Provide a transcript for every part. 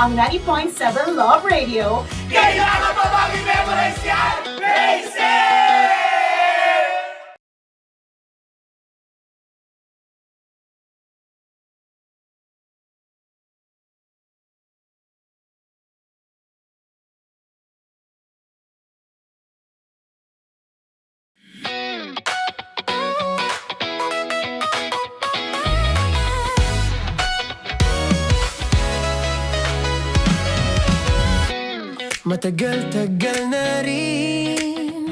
ang 90.7 Love Radio. Kailangan pa bang i-memorize yan? Basic! Matagal-tagal na rin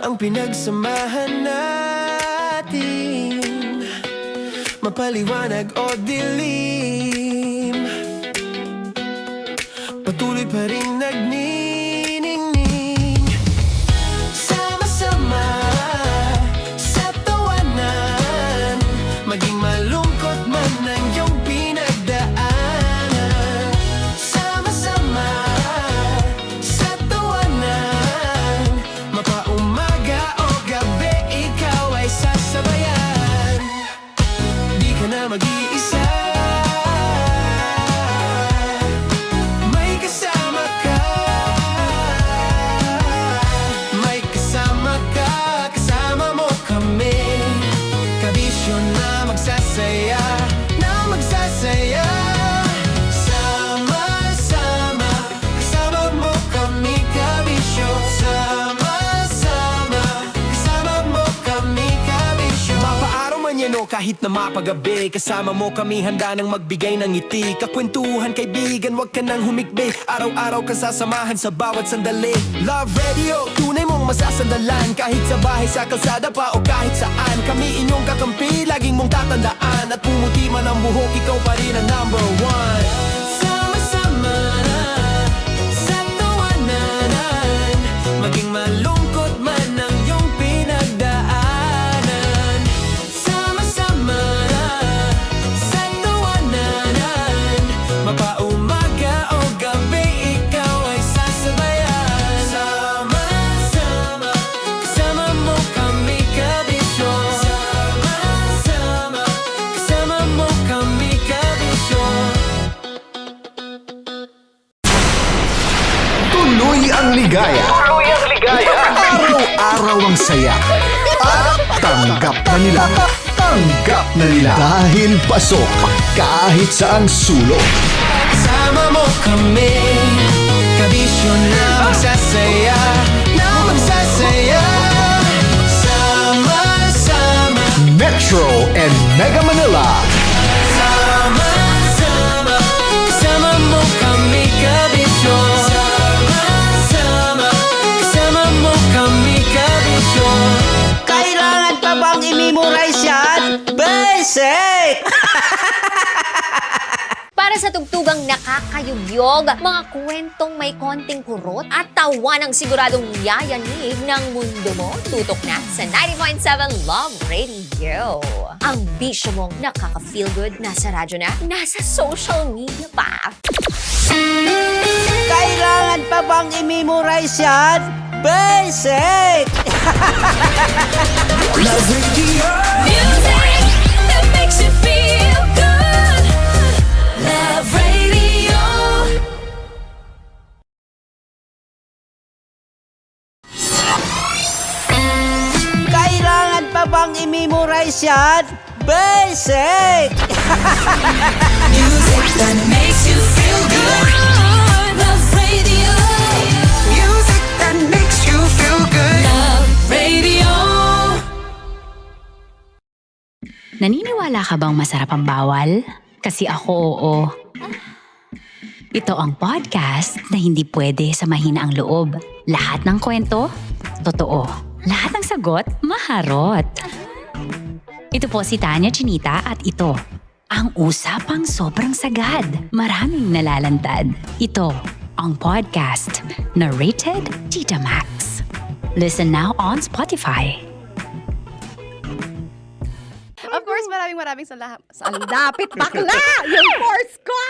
ang pinagsamahan natin, mapaliwanag o dilim, patuloy pa rin nagniningning. Sama-sama sa tawanan, maging malungkot man ang iyong pinagdaanan. Sama-sama sa tawanan, mapaumaga o gabi, ikaw ay sasabayan. Di ka na mag-iisa, may kasama ka. May kasama ka, kasama mo kami. Kabisyo na magsasaya, na magsasaya. Sama-sama, kasama mo kami, kabisyo. Sama-sama, kasama mo kami, kabisyo. Mapaaraw man yan o kahit na mapagabi, kasama mo kami, handa nang magbigay ng ngiti. Kakwentuhan, kaibigan, wag ka nang humikbi. Araw-araw ka sasamahan sa bawat sandali. Love Radio, tunay mong masasandalan. Kahit sa bahay, sa kalsada pa o kahit saan, kami inyong kakampi, laging mong tatandaan. At pumuti man ang buhok, ikaw pa rin ang number one. Sama-sama na sa tawanan, maging malungkot man ang iyong pinagdaanan. Sama-sama na sa tawanan, mapaumaga o gabi, ikaw ay sasabayan. Sama-sama, kasama mo kami, kabisyo. Sama-sama, kasama mo kami, kabisyo. Tuloy ang ligaya. Araw-araw ang saya. At tanggap na nila. Tanggap na nila. Dahil pasok kahit saang sulok. Kasama mo kami, kabisyo na magsasaya, na magsasaya. Sama-sama, Metro and Mega Manila. sama-sama, kasama mo kami, kabisyo. Sama-sama, kasama mo kami, kabisyo. Kailangan pa bang i-memorize yan? Basic! Para sa tugtugang nakakayugyog, mga kwentong may konting kurot at tawanang siguradong yayanig ng mundo mo, tutok na sa 90.7 Love Radio. Ang bisyo mong nakaka-feel good, nasa radyo na, nasa social media pa. Kailangan pa bang i-memorize yan? Basic! Love Radio. Music that makes you feel good. Love Radio. Kailangan pa bang i-memorize yan? Basic! Music that makes you feel good. Love Radio. Music that makes you feel good. Love Radio. Naniniwala ka bang masarap ang bawal? Kasi ako, oo. Ito ang podcast na hindi pwede sa mahina ang loob. Lahat ng kwento, totoo. Lahat ng sagot, maharot. Ito po si Tanya Chinita at ito, ang usapang sobrang sagad. Maraming nalalantad. Ito, ang podcast na Rated Tita Max. Listen now on Spotify. Of course, maraming lapit bakla! Yung course ko!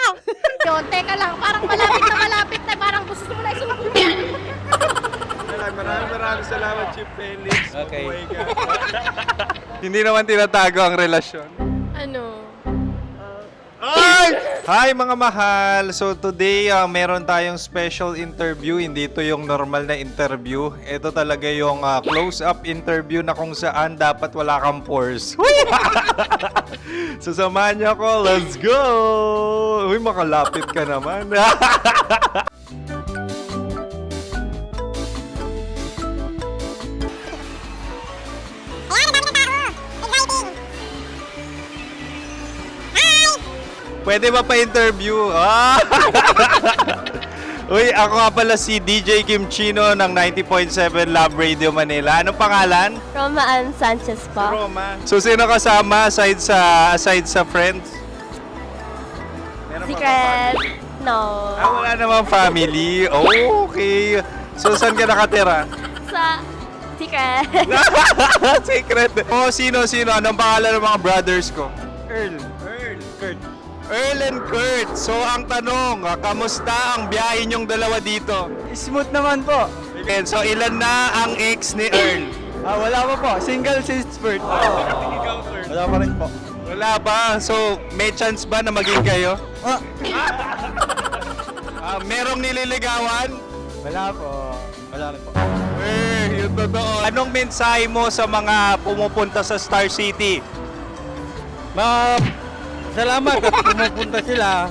Yun, teka lang, parang malapit na, parang gusto mo na isulat. Maraming salamat, Chief Felix. Okay. Oh my God. Hindi naman tinatago ang relasyon. Ano? Ay! Hi mga mahal! So today, meron tayong special interview. Hindi ito yung normal na interview. Ito talaga yung close-up interview na kung saan dapat wala kang pores. So samahan niyo ako. Let's go! Uy, makalapit ka naman. Pwede ba pa-interview? Uy, ako nga pala si DJ Kim Chino ng 90.7 Love Radio Manila. Anong pangalan? Roma Ann Sanchez po. Roma. So, sino kasama aside sa friends? Meron ba Secret. No. wala namang family. Oh, okay. So, saan ka nakatira? Sa Secret. Secret. Oh, sino? Anong pangalan ng mga brothers ko? Earl, Kurt. Earl and Kurt. So, ang tanong, kamusta ang biyahe niyong dalawa dito? Smooth naman po. Okay, so ilan na ang ex ni Earl? Wala pa po. Single since birth. Wala pa rin po. Wala ba? So, may chance ba na maging kayo? Merong nililigawan? Wala po. Wala rin po. Yung totoo. Anong mensahe mo sa mga pumupunta sa Star City? Salamat at pumupunta sila.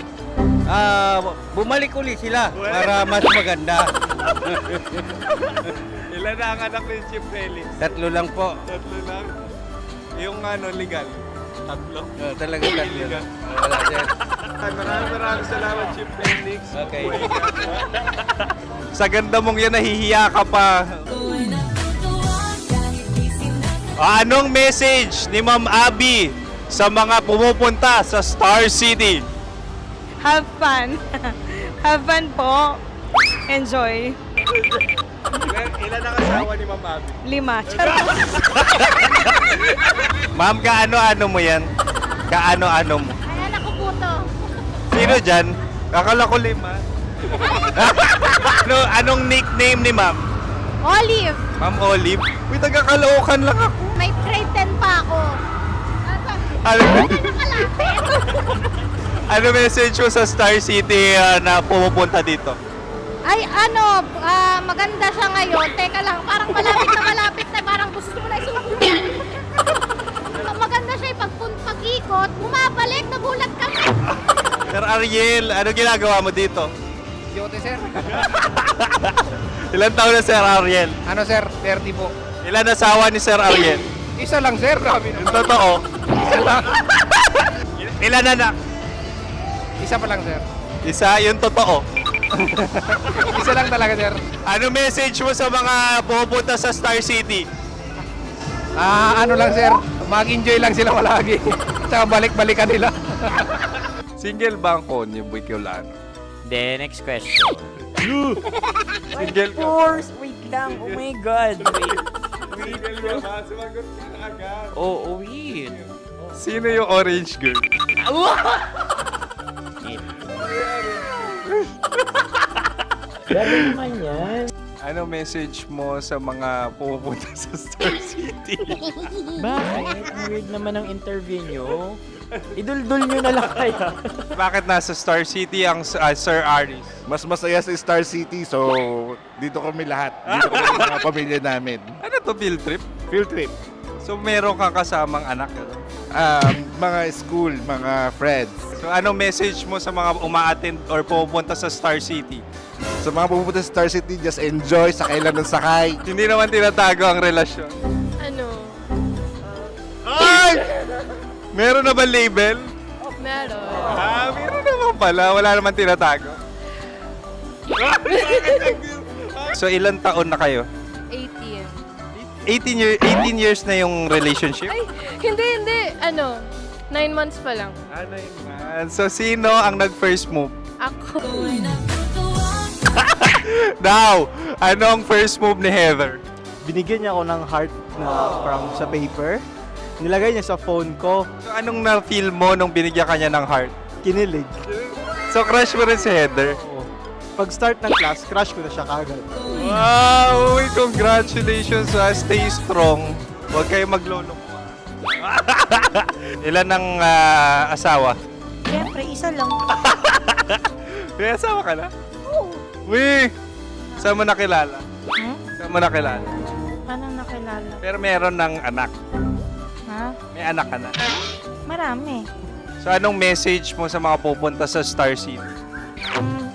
Bumalik uli sila para mas maganda. Ilan na ang anak ni Chief Felix? 3 lang po. 3 lang. Yung legal? 3? Talaga 3 lang. Wala sir. Maraming salamat, Chief Felix. Okay. Sa ganda mong yan, nahihiya ka pa. Anong message ni Ma'am Abby sa mga pumupunta sa Star City? Have fun. Have fun po. Enjoy. Ilan ang asawa ni Ma'am Abby? 5. Charot. Ma'am, kaano-ano mo yan? Kaano-ano mo? Ay, anak ko po to. Sino dyan? Akala ko 5. Anong nickname ni Ma'am? Olive. Ma'am Olive? Uy, taga-Caloocan lang ako. May grade 10 pa ako. Ano, Nakalapit. ano message mo sa Star City na pumupunta dito? Ay, maganda siya ngayon. Teka lang, parang malapit na, parang gusto mo na isumakyan. Maganda siya pag-ikot, bumabalik, nagulat kami. Sir Ariel, ano ginagawa mo dito? Yote sir. Ilan taon na Sir Ariel? Ano sir? 30 po. Ilan asawa ni Sir Ariel? Isa lang sir. Grabe Yung totoo. Isa lang. Ilan anak? Isa pa lang sir. Isa, yung totoo. Isa lang talaga sir. Ano message mo sa mga pumupunta sa Star City? Ano lang sir. Mag-enjoy lang sila palagi. Tsaka balik-balikan nila. Single ba ang konyo, Boy Kiolano? Then, next question. Single ka? Wait lang. Oh my God. Single ka ba? Sumagot ka na agad. Oh, wait. Sino yung orange girl? Gano'n naman yan. Ano message mo sa mga pumupunta sa Star City? Bakit? Ang weird naman ang interview nyo. Iduldul nyo na lang kaya. Bakit nasa Star City ang Sir Aris? Mas masaya sa Star City, so dito kami lahat. Dito kami mga pamilya namin. Ano to, field trip? Field trip. So meron kang kasamang anak? Ano? Mga school, mga friends. So anong message mo sa mga uma-attend or pumupunta sa Star City? Sa mga pupunta sa Star City, just enjoy, sakay lang ng sakay. Hindi naman tinatago ang relasyon. Ano? Ay! Meron na ba label? Meron. Meron naman pala. Wala naman tinatago. So ilan taon na kayo? 18. 18 years na yung relationship? Ay, hindi. 9 months pa lang. Ano yun, man? So sino ang nag-first move? Ako. Now, ano ang first move ni Heather? Binigyan niya ako ng heart na from sa paper. Nilagay niya sa phone ko. So anong na-feel mo nung binigyan ka niya ng heart? Kinilig. So crush mo rin si Heather? Pag start ng class, crush ko na siya kagad. Wow! Uy, congratulations! Stay strong. Huwag kayo maglolo. Ilan ang asawa? Siyempre, isa lang. May asawa ka na? Oo. Uy! Saan mo nakilala? Hmm? Saan mo nakilala? Paano nakilala? Pero meron ng anak. Ha? May anak ka na. Marami. So anong message mo sa mga pupunta sa Star City?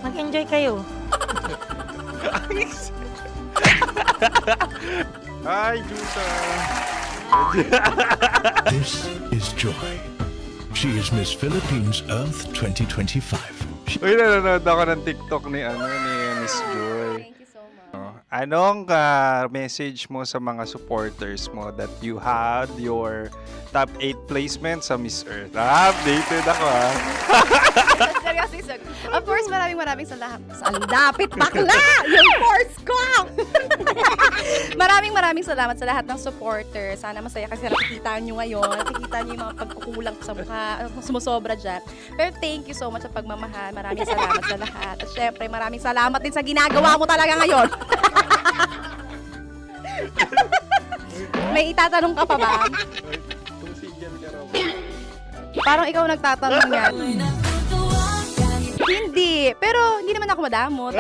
Mag-enjoy kayo. Hi, Jusa! This is Joy. She is Miss Philippines Earth 2025. Uy, nanonood ako ng TikTok ni Miss Joy. Thank you so much. Anong message mo sa mga supporters mo that you had your top 8 placement sa Miss Earth? Updated ako Seryoso. Of course, maraming salamat. Sa lapit bakla! Yung force ko! maraming salamat sa lahat ng supporters. Sana masaya kasi nakikita nyo ngayon. Nakikita nyo yung mga pagkukulang sa mukha. Sumusobra dyan. Pero thank you so much sa pagmamahal. Maraming salamat sa lahat. At syempre, maraming salamat din sa ginagawa mo talaga ngayon. May itatanong ka pa ba? Parang ikaw nagtatanong yan. Hindi. Pero hindi naman ako madamot.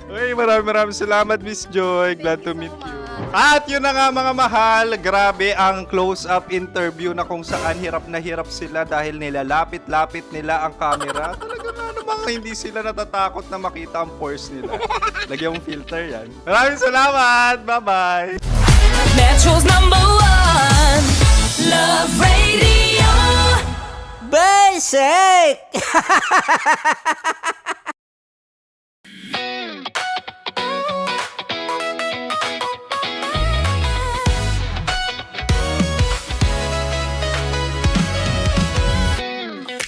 Uy, maraming salamat, Miss Joy. Glad to meet you. At yun na nga mga mahal, grabe ang close-up interview na kung saan hirap na hirap sila dahil nilalapit-lapit nila ang camera. Talaga na namang hindi sila natatakot na makita ang pores nila. Lagyan mong filter yan. Maraming salamat! Bye-bye! Metro's #1 Love Radio. Basic!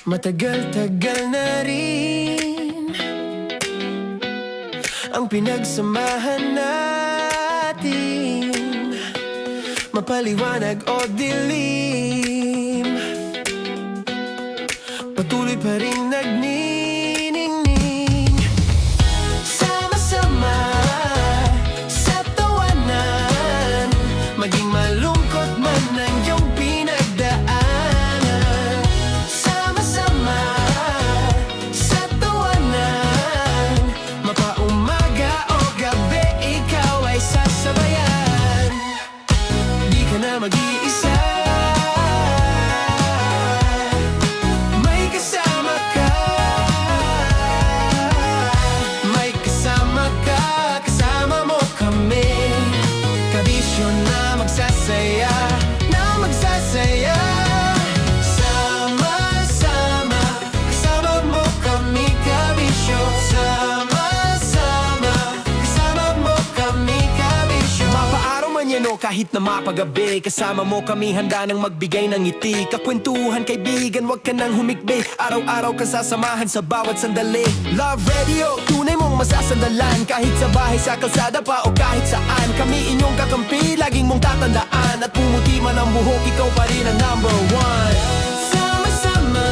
Matagal-tagal na rin ang pinagsamahan natin, mapaliwanag o dilim, patuloy pa rin nagniningning, sama-sama sa tawanan, maging malungkot man ang iyong pinagdaanan. Sama-sama sa tawanan, mapaumaga o gabi, ikaw ay sasabayan. Di ka na mag-iisa, may kasama ka, may kasama ka, kasama mo kami. Kabisyo na magsasaya, na magsasaya. Sama-sama, kasama mo kami, kabisyo. Sama-sama, kasama mo kami, kabisyo. Mapaaraw man yan o kahit na mapagabi, kasama mo kami, handa nang magbigay ng ngiti. Kakwentuhan kaibigan, wag ka nang humikbi. Araw-araw ka sasamahan sa bawat sandali. Love Radio, tunay mong masasandalan. Kahit sa bahay, sa kalsada pa o kahit saan, kami inyong kakampi, laging mong tatandaan. At pumuti man ang buhok, ikaw pa rin ang #1. Sama-sama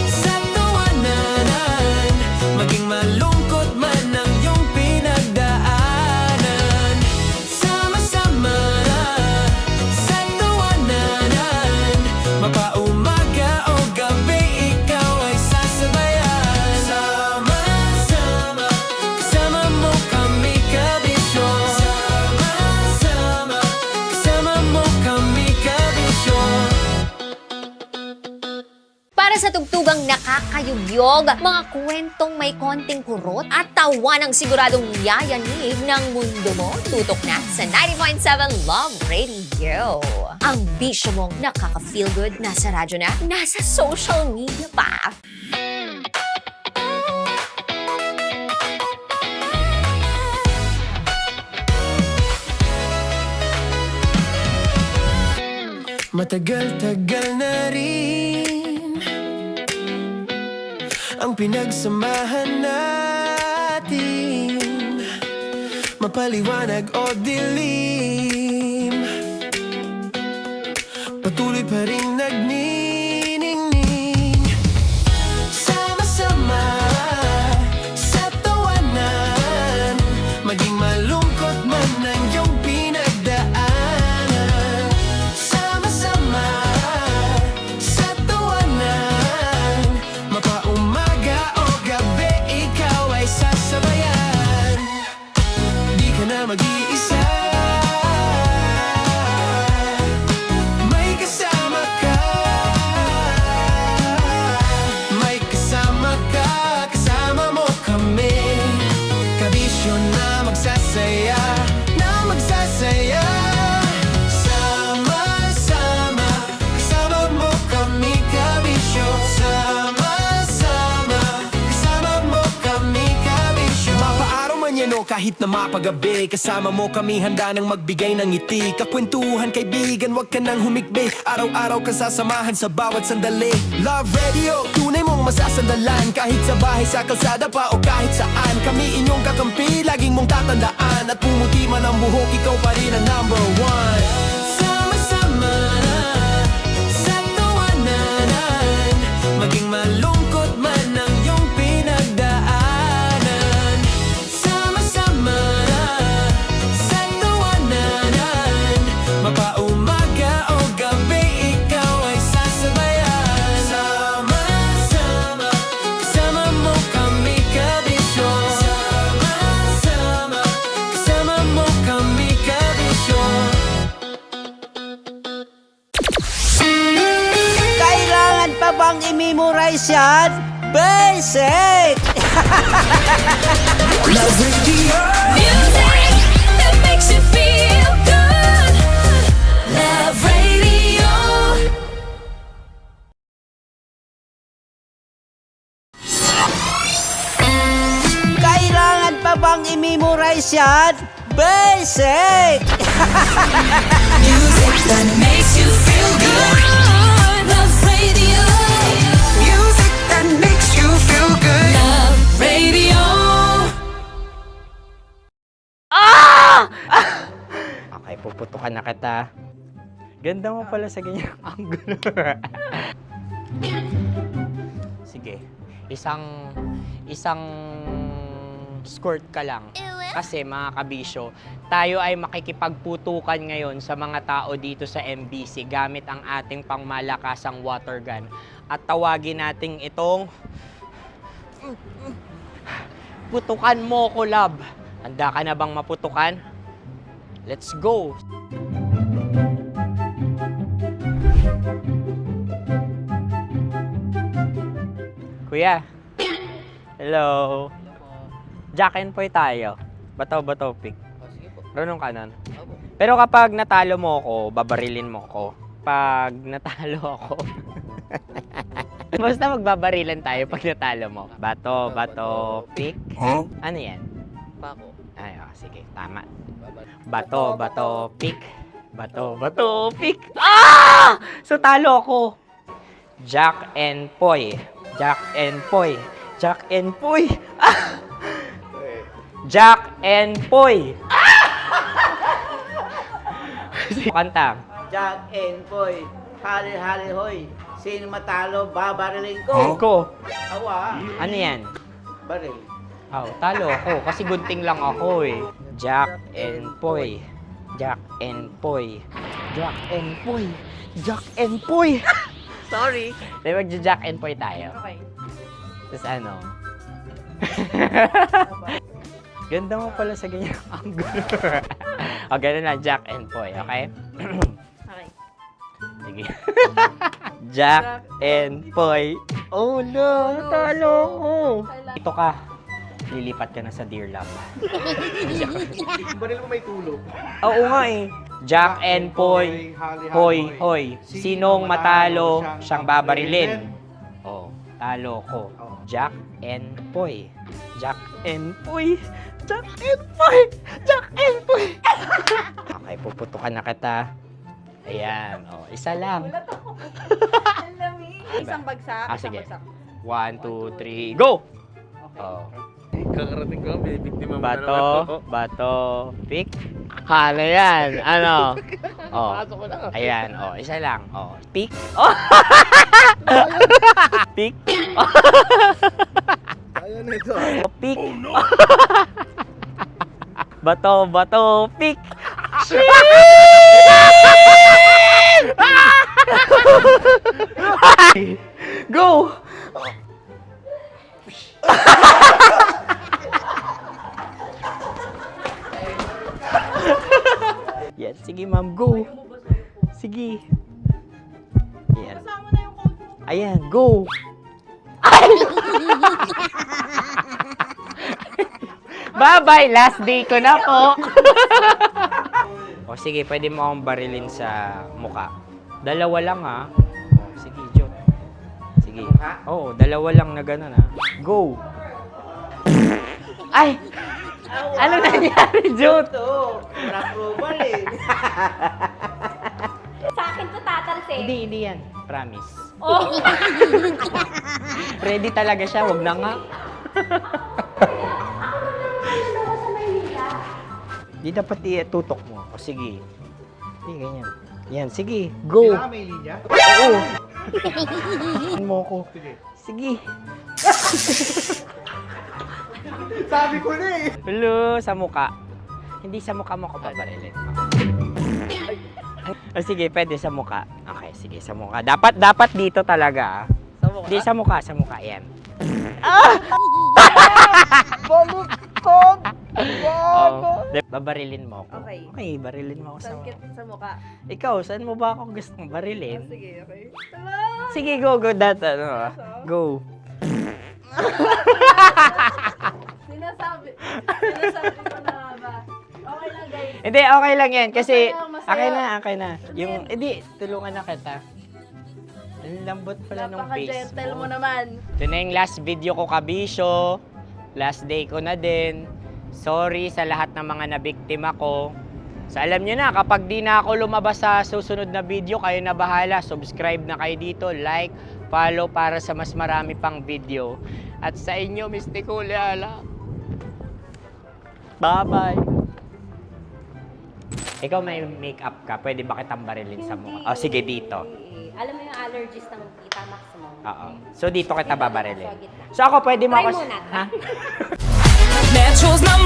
sa tawanan, maging malungkot man ang iyong pinagdaanan. Sama-sama sa tawanan, mapaumaga o gabi, ikaw ay sasabayan. Sama-sama, kasama mo kami, kabisyo. Sama-sama, kasama mo kami, kabisyo. Para sa tugtugang nakakayugyog, mga kwentong may konting kurot at tawanang siguradong yayanig ng mundo mo, tutok na sa 90.7 Love Radio. Ang bisyo mong nakaka-feel good, nasa radyo na, nasa social media pa. Matagal-tagal na rin ang pinagsamahan natin, mapaliwanag o dilim, patuloy pa rin nagniningning. Sama-sama sa tawanan, maging malungkot man ang iyong pinagdaanan. Sama-sama sa tawanan, kahit na mapagabi. Kasama mo kami handa nang magbigay ng ngiti. Kakwentuhan kaibigan, wag ka nang humikbi. Araw-araw ka sasamahan sa bawat sandali. Love Radio, tunay mong masasandalan. Kahit sa bahay, sa kalsada pa o kahit saan. Kami inyong kakampi, laging mong tatandaan. At pumuti man ang buhok, ikaw pa rin ang number one. Sama-sama sa tawanan, maging malungkot man ang iyong pinagdaanan. Sama-sama sa tawanan, mapaumaga o gabi, ikaw ay sasabayan. Sama-sama, kasama mo kami kabisyo. Sama-sama, kasama mo kami kabisyo. Kailangan pa bang i-memorize yan? Basic! Love Radio. Music that makes you feel good. Love Radio. Kailangan pa bang i-memorize yan? Basic! Music that makes you feel good. Love Radio. Music that makes you feel good. Love Radio. Okay, puputukan na kita. Ganda mo pala sa ganyang angulo. Sige, isang skirt ka lang. Kasi mga kabisyo, tayo ay makikipagputukan ngayon sa mga tao dito sa MBC gamit ang ating pangmalakasang water gun. At tawagin natin itong putukan mo ko, love. Handa ka na bang maputukan? Let's go! Kuya. Hello. Jack and Poy tayo. Bato-bato pick. Runong kanan. Pero kapag natalo mo ako, babarilin mo ako. Pag natalo ako, basta magbabarilan tayo pag natalo mo. Bato, pick. Ano yan? Pako. Ay, sige, tama. Bato, pick. Bato, pick. Ah! So, talo ako. Jack and Poy. Jack and Poy. Jack and Poy. Ah! Jack and Poy. Kanta. Jack and Poy, hali-hali hoy. Sino matalo, babariling ko. Ko. Awa, Ano yan? baril. Oh, talo ako kasi gunting lang ako eh. Jack and Poy. Jack and Poy. Jack and Poy. Jack and Poy. Sorry. Di ba Jack and Poy tayo? Okay. Tapos ano? Ganda mo pala sa ganyang angulo. O, ganun na, Jack and Poy, okay? Okay. Sige. Jack and Poy. Oh no, natalo ko. Ito ka. Lilipat ka na sa Dear Love. Baril mo may tulo. Oo nga eh. Jack and Poy. Hoy, hoy. Sinong matalo, siyang babarilin. Oh, talo ko. Jack and Poy. Jack and Poy. Jack and Poy. Jack and Poy. Okay, puputukan na kita. Ayan. Oh, isa lang. Isang bagsak. Sige. 1, 2, 3, go! Oh. Kakarating ko, binibiktima mo Bato, pick. Ano yan? Ano? Oh. Ayan, oh, isa lang. Oh, pick. Oh. Pick. Ayaw na ito. Oh, pick. Bato, pick. Go! Yan, sige ma'am, go. Sige. Ayan. Ayan, go. Bye-bye, last day ko na po. O sige, pwede mo akong barilin sa muka. Dalawa lang ha. O, sige, Jot. Sige. Oo, dalawa lang na gano'n ha. Go. Ay! Ano nangyari, Jut? Approval eh. Sa akin to tatalsik. Hindi yan. Promise. Oh. Ready talaga siya, wag na nga. Di dapat tutok mo. O sige. Sige, ganyan. Yan, sige. Go. Kailangan may linya? Oo. mo ko. Sige. Sabi ko na eh. Hello, sa muka. Hindi sa muka mo ko babarilin. O sige, pwede sa muka. Okay, sige, sa muka. Dapat dito talaga. Hindi sa muka, yan. Baluktot! Babarilin mo ako. Okay. Okay, barilin mo ako sa muka. Sa mukha. Ikaw, saan mo ba ako gustong barilin? Sige, okay. Sige, go. Go. Sinasabi ko na ba? Okay lang, guys. Hindi, okay lang yan. Kasi, Masaya. okay na. Yung, hindi, tulungan na kita. Ang lambot pala ng face Napaka-gentle mo naman. Ito na yung last video ko, kabisyo. Last day ko na din. Sorry sa lahat ng mga nabiktima ko. So alam nyo na, kapag di na ako lumabas sa susunod na video, kayo na bahala. Subscribe na kayo dito, like, follow para sa mas marami pang video. At sa inyo, Mistiko Leala. Bye-bye. Ikaw may makeup ka, pwede ba kitang barilin sa mukha? O sige, dito. Alam mo yung allergies ng Tita Max mo? Oo. So dito kita babarilin. So ako, pwede mo Try ako... muna. Ha? Metro's #1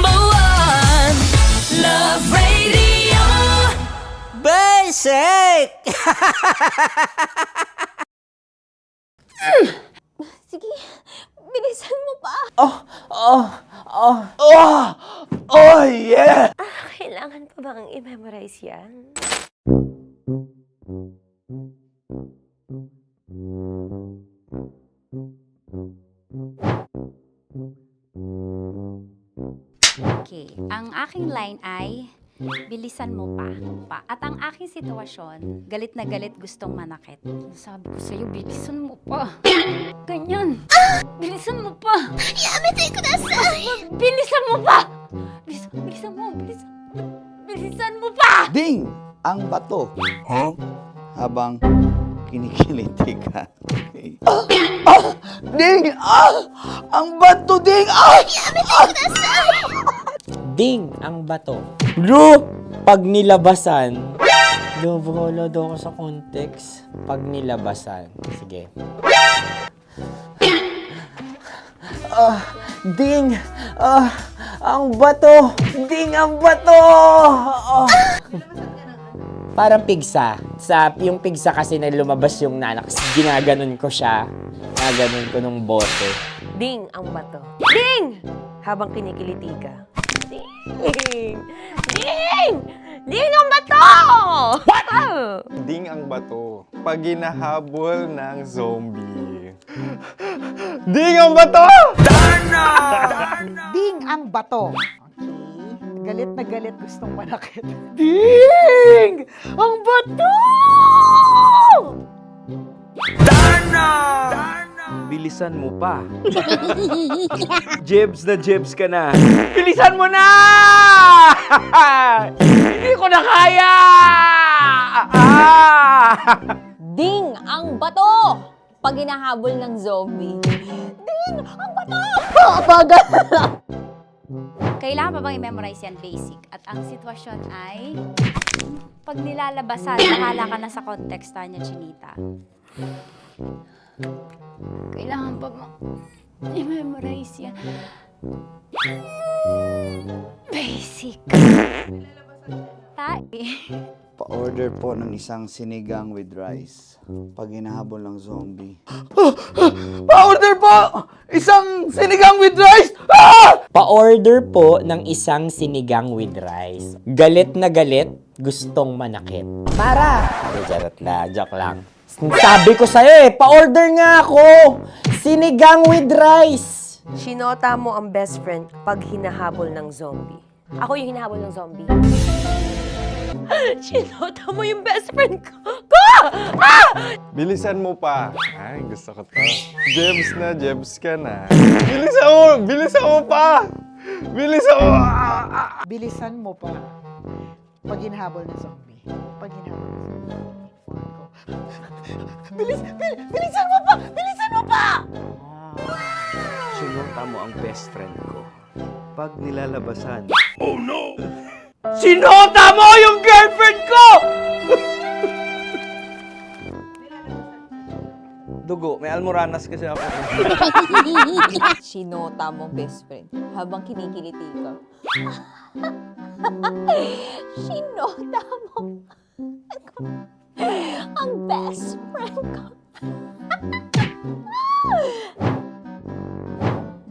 Love Radio. Basic! Sige, bilisan mo pa. Oh, yeah! Kailangan pa bang i-memorize yan? Okay, ang aking line ay, bilisan mo pa. At ang aking sitwasyon, galit na galit gustong manakit. Sabi ko sa'yo, bilisan mo pa. Ganyan. Bilisan mo pa. Yamitay ko na sa... Bilisan mo pa! Bilisan mo pa! Ding! Ang bato. Habang kinikiliti ka. Okay. Ding! Ang bato, Ding! Ding ang bato. Bro, pag nilabasan. Wala daw ako sa context. Pag nilabasan. Sige. Ding! Ang bato! Ding ang bato! Parang pigsa. Yung pigsa kasi na lumabas yung nanak. Ginaganon ko siya. Ginaganon ko nung bote. Ding ang bato. Ding! Habang kinikiliti ka. Ding! Ding! Ding ang bato! What? Ding ang bato. Pag hinahabol ng zombie. Ding ang bato! Ding ang bato. Okay. Galit na galit gustong manakit. Ding! Ang bato! Bilisan mo pa. Jebs ka na. Bilisan mo na! Hindi ko na kaya! Ding ang bato! Pag hinahabol ng zombie. Ding ang bato! Kailangan pa bang i-memorize yan basic? At ang sitwasyon ay, pag nilalabasan, bahala ka na sa konteksta niya, Chinita. Kailangan pa bang i-memorize yan? Basic. Pa-order po ng isang sinigang with rice. Pag hinahabol ng zombie. Pa-order po! Isang sinigang with rice! Pa-order po ng isang sinigang with rice. Galit na galit, gustong manakit. Para! Joke lang. Sabi ko sa'yo pa-order nga ako! Sinigang with rice! Sinota mo ang best friend pag hinahabol ng zombie. Ako yung hinahabol ng zombie. Sinota mo yung best friend ko! Bilisan mo pa. Ay, gusto ko to. Jebs ka na. Bilisan mo pa! Bilisan mo! Bilisan mo pa. Pag hinahabol ng zombie. Pag hinahabol ng zombie. Bilisan mo pa! Bilisan mo pa! Sinunta mo ang best friend ko. Pag nilalabasan. Sinota mo yung girlfriend ko! Dugo, may almoranas kasi ako. Sinota mo best friend habang kinikiliti ka. Sinota mo ang best friend ko.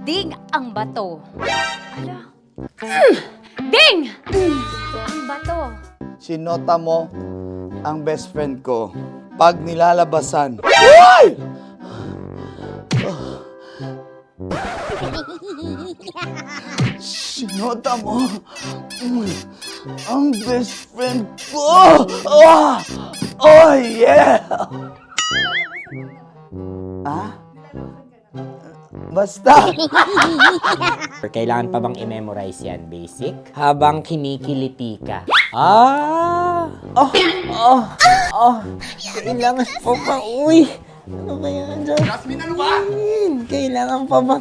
Ding ang bato. Ala. Ding! Ang bato. Sinota mo ang best friend ko pag nilalabasan. Sinota mo ang best friend ko. Oh yeah! Ah? Basta. Kailangan pa bang i-memorize yan, basic? Habang kinikiliti ka. Kailangan pa bang, uy! Ano ba yan, Jasmine, ano ba? Kailangan pa bang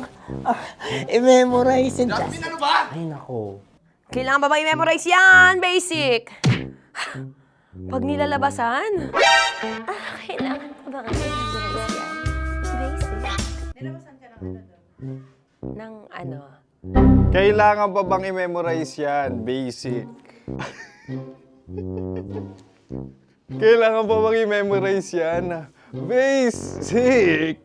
i-memorize yan, Jasmine, ano ba? Ay, nako. Kailangan ba i-memorize yan, basic? Pag nilalabasan? Kailangan pa ba i-memorize yan, basic? Nilalabasan ka ng ano? Kailangan pa bang i-memorize yan? Basic. Kailangan pa bang i-memorize yan? Basic.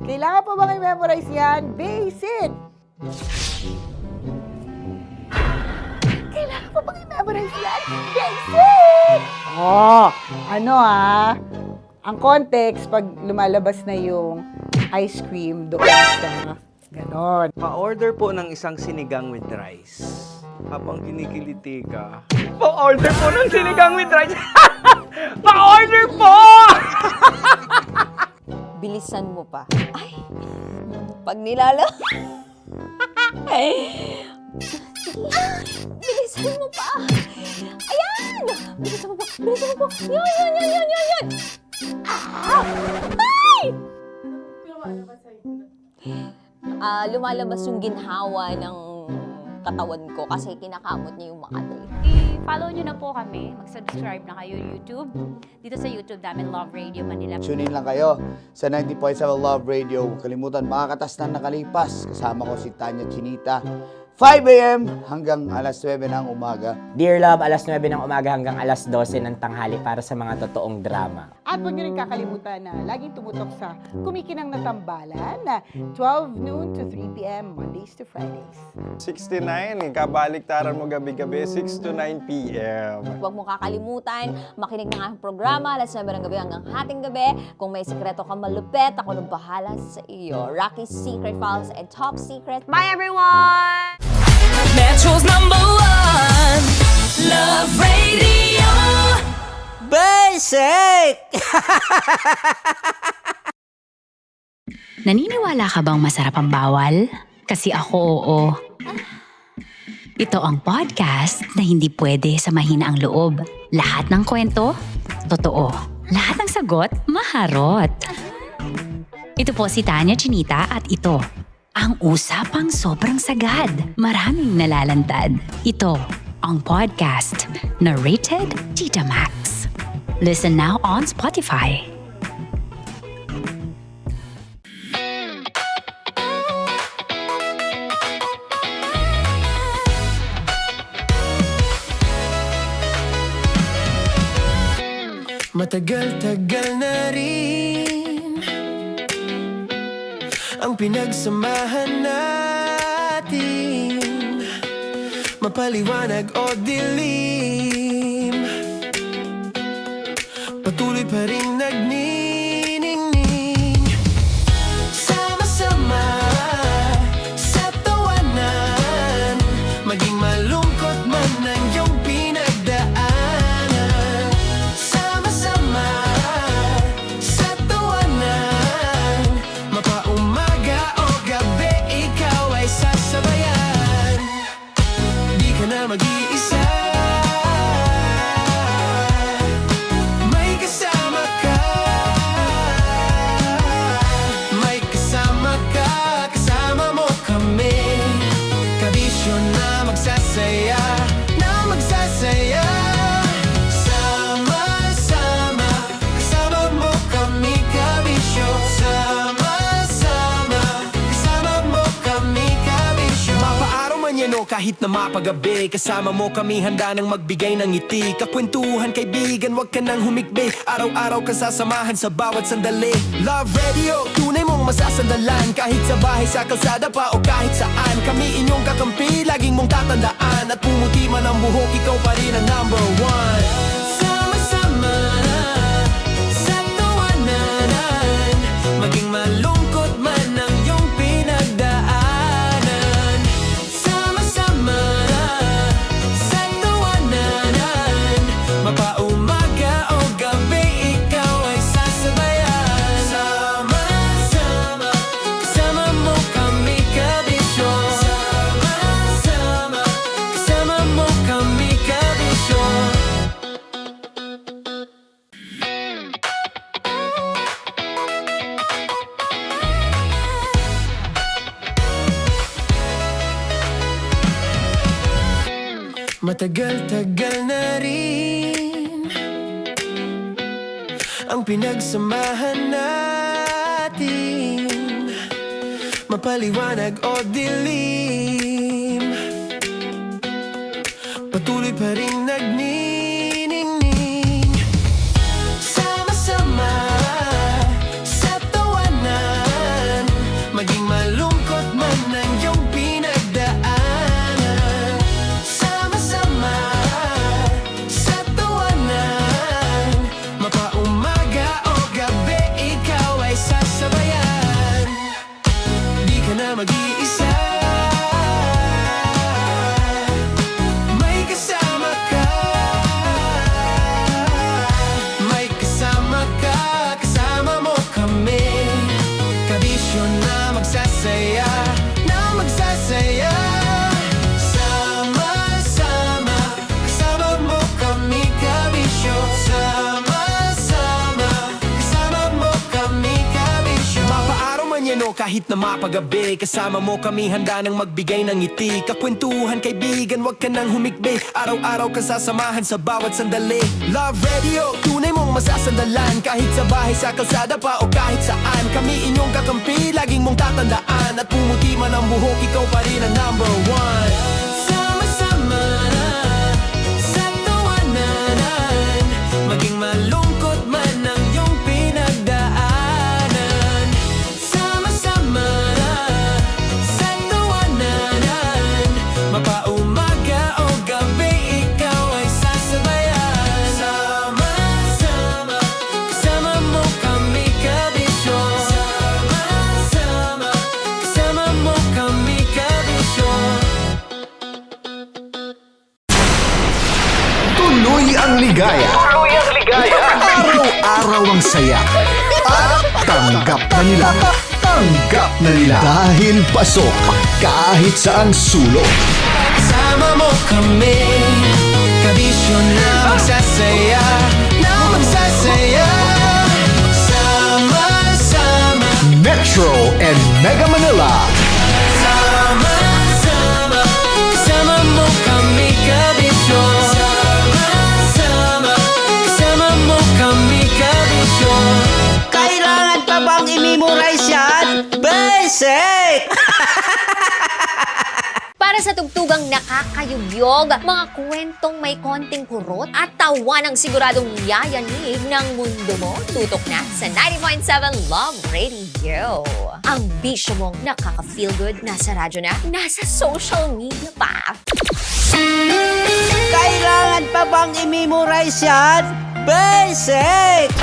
Kailangan pa bang i-memorize yan? Basic! Kailangan pa bang i-memorize yan? Basic! Oh, ano ang context pag lumalabas na yung ice cream doon sa ganon. Pa-order po ng isang sinigang with rice. Habang kinikiliti ka. Pa-order po ng sinigang with rice! Pa-order po! Bilisan mo pa. Ay! Pag nilala... Bilisan mo pa! Ayan! Bilisan mo pa! Bilisan mo pa! Yan! Ay! Lumalabas yung ginhawa ng katawan ko kasi kinakamot niya yung makati. I-follow nyo na po kami. Mag-subscribe na kayo YouTube. Dito sa YouTube namin, Love Radio Manila. Tune in lang kayo sa 90.7 Love Radio. Huwag kalimutan, makakatas na nakalipas. Kasama ko si Tanya Chinita. 5 a.m. hanggang alas 9 ng umaga. Dear Love, alas 9 ng umaga hanggang alas 12 ng tanghali para sa mga totoong drama. At huwag niyo rin kakalimutan na laging tumutok sa Kumikinang na Tambalan na 12 noon to 3 p.m. Mondays to Fridays. 69, kabaliktaran mo gabi-gabi, 6 to 9 p.m. Huwag mo kakalimutan, makinig ng aking programa, alas 9 ng gabi hanggang hating gabi. Kung may sekreto ka malupet, ako nang bahala sa iyo. Rocky's Secret Files and Top Secret. Bye everyone! Metro's #1 Love Radio. Basic! Naniniwala ka bang masarap ang bawal? Kasi ako, oo. Ito ang podcast na hindi pwede sa mahina ang loob. Lahat ng kwento, totoo. Lahat ng sagot, maharot. Ito po si Tanya Chinita at ito, ang usapang sobrang sagad. Maraming nalalantad. Ito, ang podcast na Rated Tita Max. Listen now on Spotify. Matagal-tagal na rin ang pinagsamahan natin, mapaliwanag o dilim, patuloy pa rin nagniningning. Sama-sama sa tawanan, maging malungkot man ang iyong pinagdaanan. Sama-sama sa tawanan, mapaumaga o gabi ikaw kahit na mapagabi. Kasama mo kami handa nang magbigay ng ngiti. Kakwentuhan kaibigan, wag ka nang humikbi. Araw-araw kasasamahan sa bawat sandali. Love Radio, tunay mong masasandalan. Kahit sa bahay, sa kalsada pa o kahit saan. Kami inyong kakampi, laging mong tatandaan. At pumuti man ang buhok, ikaw pa rin ang number one. Sama-sama sa tawanan, maging malungkot man ang iyong pinagdaanan. Sama-sama sa tawanan, mapaumaga o gabi, ikaw ay sasabayan. Sama-sama, kasama mo kami kabisyo. Sama-sama, kasama mo kami kabisyo. Matagal-tagal na rin ang pinagsamahan natin, mapaliwanag o dilim, patuloy pa rin nagniningning. Sama-sama sa tawanan, maging malungkot man ang iyong pinagdaanan. Sama-sama sa tawanan, mapaumaga o gabi, ikaw ay sasabayan. Di ka na mag-iisa, may kasama ka. May kasama ka, kasama mo kami. Kabisyo na magsasaya, na magsasaya. Sama-sama, kasama mo kami kabisyo. Sama-sama, kasama mo kami kabisyo. Mapaaraw man yan o kahit na mapagabi, kasama mo kami handa nang magbigay ng ngiti. Kakwentuhan kaibigan, wag ka nang humikbi. Araw-araw kasasamahan sa bawat sandali. Love Radio, tunay mong masasandalan. Kahit sa bahay, sa kalsada pa o kahit saan. Kami inyong kakampi, laging mong tatandaan. At pumuti man ang buhok, ikaw pa rin ang number one. Sama-sama sa tawanan, maging malungkot man ang iyong pinagdaanan. Sama-sama sa tawanan, mapaumaga o gabi, ikaw ay sasabayan. Sama-sama, kasama mo kami kabisyo. Sama-sama, kasama mo kami kabisyo. Tuloy ang ligaya. Araw-araw ang saya. At tanggap na nila. Tanggap na nila. Dahil pasok kahit saang sulok. Kasama mo kami, kabisyo na magsasaya, na magsasaya. Sama-sama, Metro and Mega Manila. sama-sama, kasama mo kami kabisyo. Sama-sama, kasama mo kami kabisyo. Kailangan pa bang i-memorize yan? Basic! Para sa tugtugang nakakayugyog, mga kwentong may konting kurot at tawa ng siguradong yayanig ng mundo mo, tutok na sa 90.7 Love Radio. Ang bisyo mong nakaka-feel good, nasa radyo na, nasa social media pa. Kailangan pa bang i-memorize yan? Basic!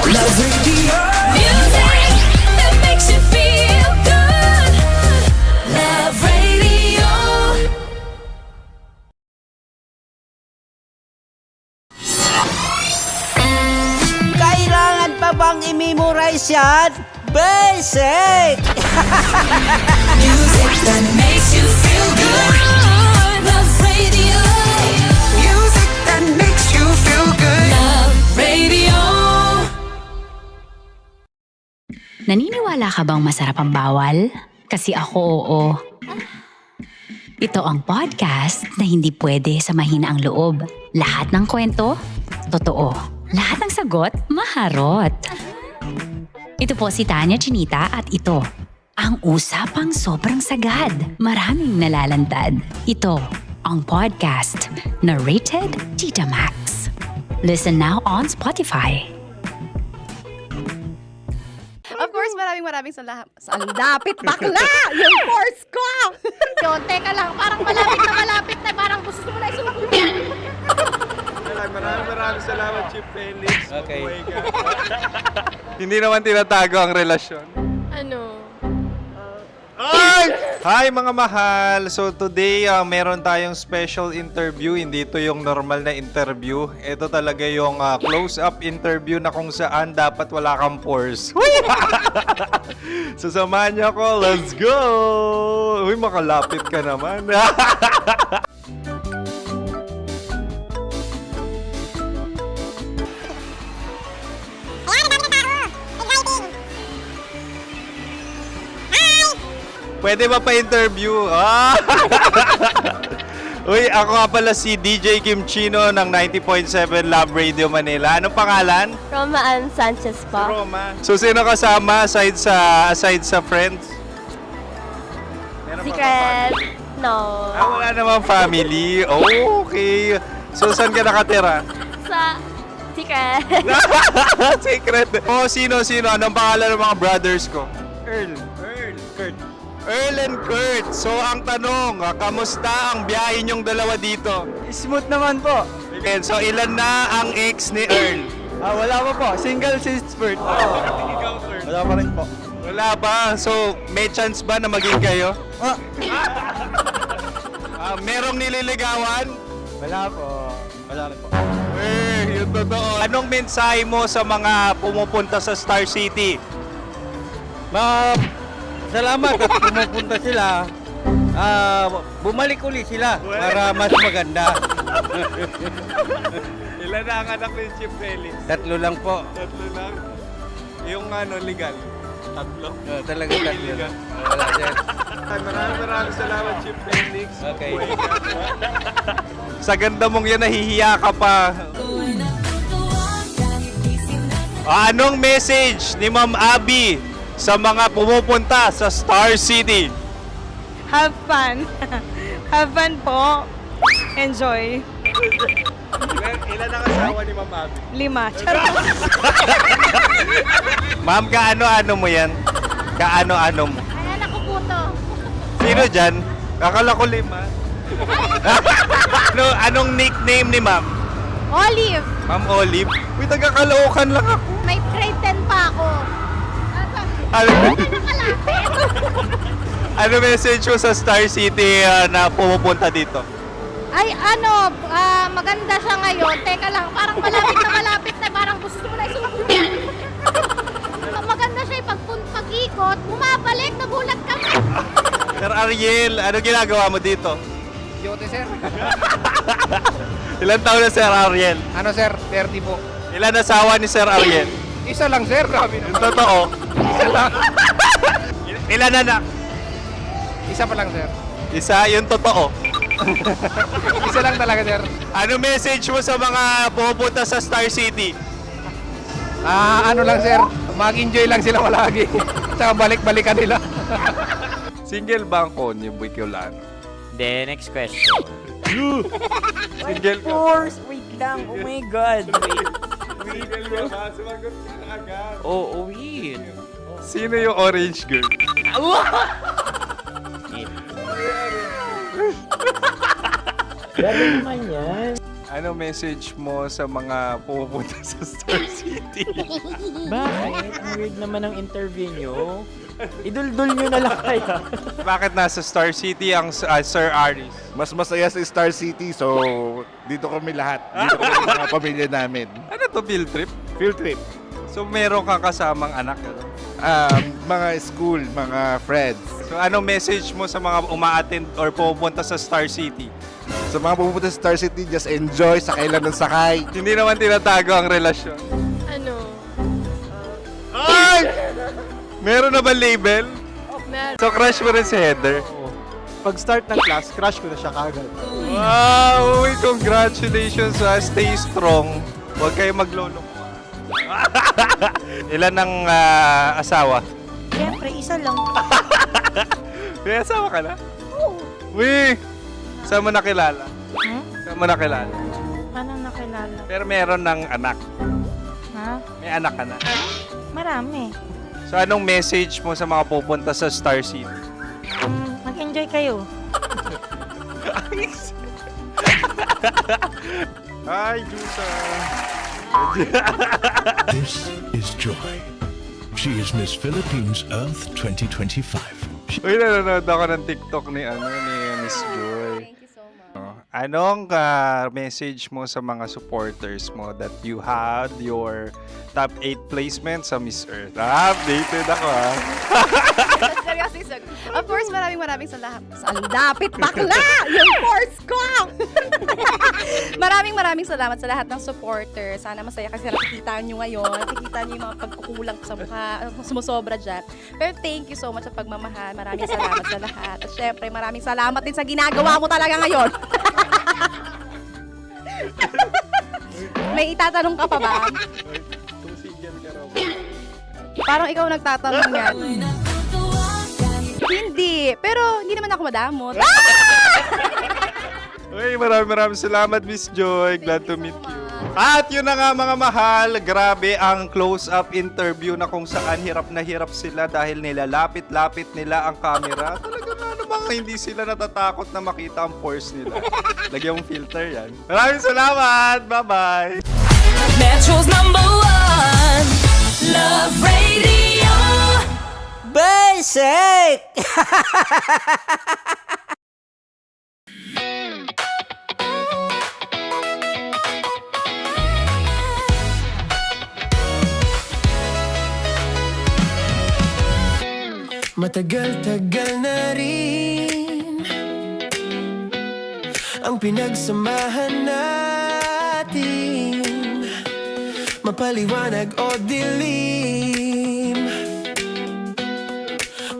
Love Radio. Music that makes you feel good. Love Radio. Kailangan pa bang i-memorize yan? Basic! Music that makes you feel good. Love Radio. Music that makes you feel good. Love Radio. Naniniwala ka bang masarap ang bawal? Kasi ako oo. Ito ang podcast na hindi pwede sa mahina ang loob. Lahat ng kwento, totoo. Lahat ng sagot, maharot. Ito po si Tanya Chinita at ito, Ang usapang sobrang sagad, maraming nalalantad. Ito ang podcast na Rated Tita Max. Listen now on Spotify. Of course, maraming salamat. Ang lapit bakla! Yung force ko! Yun, teka lang, parang malapit na, parang gusto mo na isulat. Maraming salamat, Chief Felix. Okay. Buhay ka. Hindi naman tinatago ang relasyon. Ano? Hi mga mahal! So today, meron tayong special interview. Hindi ito yung normal na interview. Ito talaga yung close-up interview na kung saan dapat wala kang pores. So samahan niyo ako. Let's go! Uy, makalapit ka naman. Pwede ba pa-interview? Uy, ako nga pala si DJ Kim Chino ng 90.7 Love Radio Manila. Anong pangalan? Roma Ann Sanchez po. Roma. So, sino kasama aside sa friends? Meron pa ba family? No. Wala namang family. Oh, okay. So, saan ka nakatira? Sa secret. Secret. Oh, sino? Anong pangalan ng mga brothers ko? Earl, Kurt. Earl and Kurt. So, ang tanong, kamusta ang biyahe niyong dalawa dito? Smooth naman po. And so, ilan na ang ex ni Earl? Wala pa po. Single since birth. Wala pa rin po. Wala ba? So, may chance ba na maging kayo? Merong nililigawan? Wala po. Wala rin po. Yung totoo. Anong mensahe mo sa mga pumupunta sa Star City? Salamat at pumupunta sila. Bumalik uli sila para mas maganda. Ilan na ang anak ni Chief Felix? 3 lang po. 3 lang? Yung legal? 3? Talagang 3 lang. Wala sir. Maraming salamat, Chief Felix. Okay. Buhay ka. Sa ganda mong yan, nahihiya ka pa. Anong message ni Ma'am Abby sa mga pumupunta sa Star City? Have fun. Have fun po. Enjoy. Ilan ang asawa ni Ma'am Abby? 5. Charot. Ma'am, kaano-ano mo yan? Kaano-ano mo? Ayan ako po to. Sino dyan? Akala ko 5. Anong nickname ni Ma'am? Olive. Ma'am Olive? Uy, taga-Caloocan lang ako. May grade 10 pa ako. Ano message mo sa Star City na pumupunta dito? Ay, maganda siya ngayon. Teka lang, parang malapit na, parang gusto mo na isulat. Maganda siya pag-ikot, bumabalik, nagulat ka. Sir Ariel, ano ginagawa mo dito? Yote sir. Ilan taon na Sir Ariel? Ano sir? 30 po. Ilan asawa ni Sir Ariel? Isa lang sir. Yung totoo. Isa lang. Ilan anak? Isa pa lang sir. Isa, yung totoo. Isa lang talaga sir. Ano message mo sa mga pumupunta sa Star City? Ano lang sir. Mag-enjoy lang sila palagi. Tsaka balik-balikan nila. Single ba ang konyo, Boy Kiolano? Then, next question. Single ka? Wait lang. Oh my God. Single ka ba? Sumagot ka na agad. Oh, wait. Sino yung orange girl? Grabe naman yan. Ano message mo sa mga pumupunta sa Star City? Bakit? Ang weird naman ang interview nyo. Idul-dul nyo na lang kaya. Bakit nasa Star City ang Sir Aris? Mas masaya sa Star City, so dito kami lahat. Dito kami mga pamilya namin. Ano to, field trip? Field trip. So meron kang kasamang anak? Ano? Mga school, mga friends. So ano message mo sa mga uma-attend or pumupunta sa Star City? Sa mga pupunta sa Star City, just enjoy, sakay lang ng sakay. Hindi naman tinatago ang relasyon. Ano? Ay! Meron na ba label? Meron. So crush mo rin si Heather? Pag start ng class, crush ko na siya kagad. Wow! Uy, congratulations ha. Stay strong. Huwag kayo maglolo. Ilan ang asawa? Jeff Siyempre, isa lang. May asawa ka na? Oo. Uy! Saan mo nakilala? Hmm? Saan mo nakilala? Paano nakilala? Pero meron ng anak. Ha? May anak ka na. Marami. So anong message mo sa mga pupunta sa Star City? Mag-enjoy kayo. Hi, Jusa! This is Joy. She is Miss Philippines Earth 2025. Uy, nanonood ako ng TikTok ni Miss Joy. Thank you so much. Anong message mo sa mga supporters mo that you had your top 8 placement sa Miss Earth? Updated ako Seryoso, of course, maraming salamat. Lapit bakla! Yung course ko! maraming salamat sa lahat ng supporters. Sana masaya kasi nakikita nyo ngayon. Nakikita nyo yung mga pagkukulang sa mukha, sumusobra dyan. Pero thank you so much sa pagmamahal. Maraming salamat sa lahat. At syempre, maraming salamat din sa ginagawa mo talaga ngayon. May itatanong ka pa ba? Parang ikaw nagtatanong yan. Hindi. Pero hindi naman ako madamot. Uy, maraming salamat, Miss Joy. Glad to meet you. At yun na nga mga mahal, grabe ang close-up interview na kung saan hirap na hirap sila dahil nilalapit-lapit nila ang camera. Talaga nga namang hindi sila natatakot na makita ang pores nila. Lagyan mong filter yan. Maraming salamat! Bye-bye! Metro's #1 Love Radio. Basic! Matagal-tagal na rin ang pinagsamahan natin, mapaliwanag o dilim,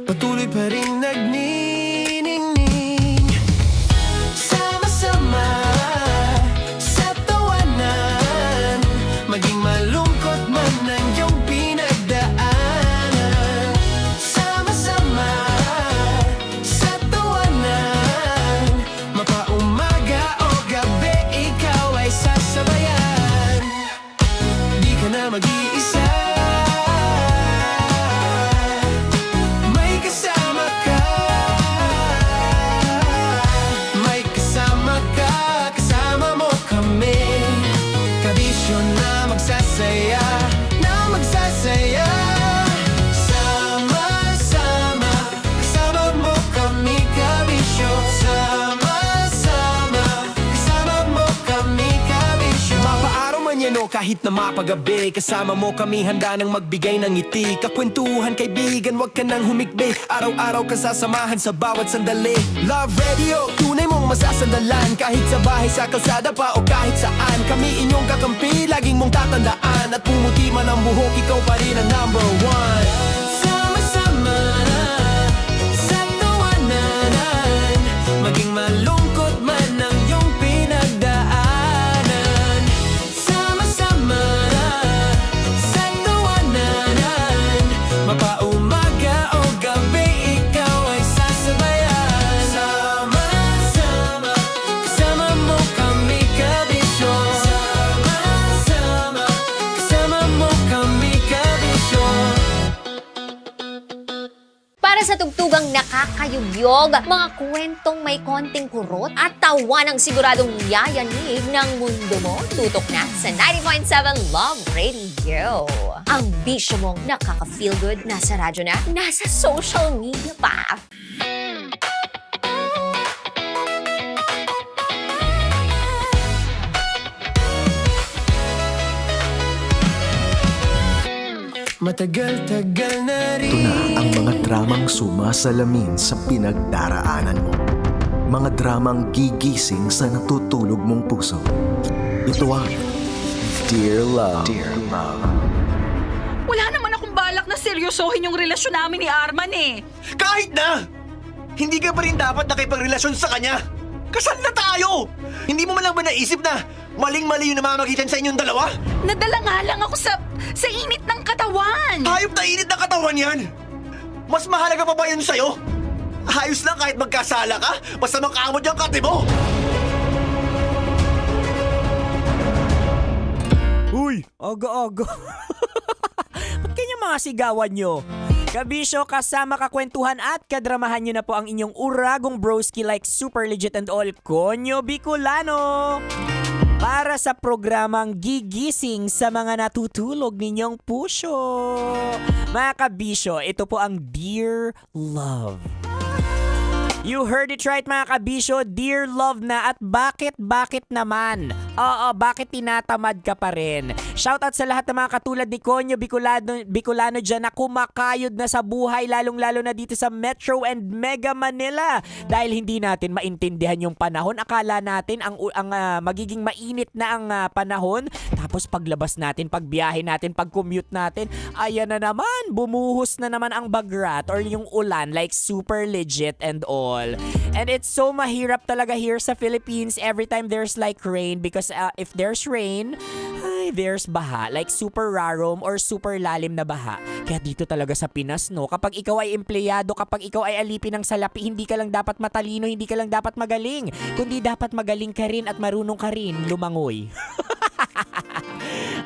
patuloy pa rin nagniningning. Sama-sama sa tawanan, maging malungkot man ang iyong pinagdaanan. Sama-sama sa tawanan, mapaumaga o gabi, ikaw ay sasabayan. Di ka na mag-iisa, may kasama ka. May kasama ka, kasama mo kami. Kabisyo na magsasaya, na magsasaya. Sama-sama, kasama mo kami, kabisyo. Sama-sama, kasama mo kami, kabisyo. Mapaaraw man yan o kahit na mapagabi, kasama mo kami, handa nang magbigay ng ngiti. Kakwentuhan, kaibigan, wag ka nang humikbi. Araw-araw ka sasamahan sa bawat sandali. Love Radio, tunay mong masasandalan. Kahit sa bahay, sa kalsada pa o kahit saan, kami inyong kakampi, laging mong tatandaan. At pumuti man ang buhok, ikaw pa rin ang #1. Sama-sama sa tawanan, maging malungkot man ang iyong pinagdaanan. Sama-sama sa tawanan, mapaumaga o gabi, ikaw ay sasabayan. Sama-sama, kasama mo kami, kabisyo. Sama-sama, kasama mo kami, kabisyo. Para sa tugtugang nakakayugyog, mga kwentong may konting kurot at tawa ng siguradong yayanig ng mundo mo, tutok na sa 90.7 Love Radio. Ang bisyo mong nakaka-feel good, nasa radyo na, nasa social media pa. Matagal-tagal na rin. Ito na ang mga dramang sumasalamin sa pinagdaraanan mo. Mga dramang gigising sa natutulog mong puso. Ito ang Dear Love. Dear Love. Wala naman akong balak na seryosohin yung relasyon namin ni Arman eh. Kahit na! Hindi ka pa rin dapat nakipagrelasyon sa kanya. Kasal na tayo! Hindi mo man lang ba naisip na maling-mali yung namamagitan sa inyong dalawa? Nadala nga lang ako sa init ng katawan. Hayop na init na katawan yan! Mas mahalaga pa ba yun sa'yo? Ayos lang kahit magkasala ka, basta makamod yung kate mo! Uy, aga-aga. Ba't ganyan mga sigawan nyo? Kabisyo, kasama kakwentuhan at kadramahan nyo na po ang inyong uragong broski like super legit and all Konyo Bicolano. Para sa programang gigising sa mga natutulog ninyong puso. Mga kabisyo, ito po ang Dear Love. You heard it right mga kabisyo, Dear Love na. At bakit naman? Oo, bakit tinatamad ka pa rin? Shoutout sa lahat ng mga katulad ni Konyo Bicolano dyan na kumakayod na sa buhay, lalong-lalo na dito sa Metro and Mega Manila. Dahil hindi natin maintindihan yung panahon. Akala natin ang magiging mainit na ang panahon. Tapos paglabas natin, pagbiyahe natin, pag-commute natin, ayan na naman, bumuhos na naman ang bagrat or yung ulan like super legit and all. And it's so mahirap talaga here sa Philippines every time there's like rain because if there's rain, there's baha, like super rarom or super lalim na baha. Kaya dito talaga sa Pinas, no, kapag ikaw ay empleyado, kapag ikaw ay alipin ng salapi, hindi ka lang dapat matalino, hindi ka lang dapat magaling, kundi dapat magaling ka rin at marunong ka rin lumangoy.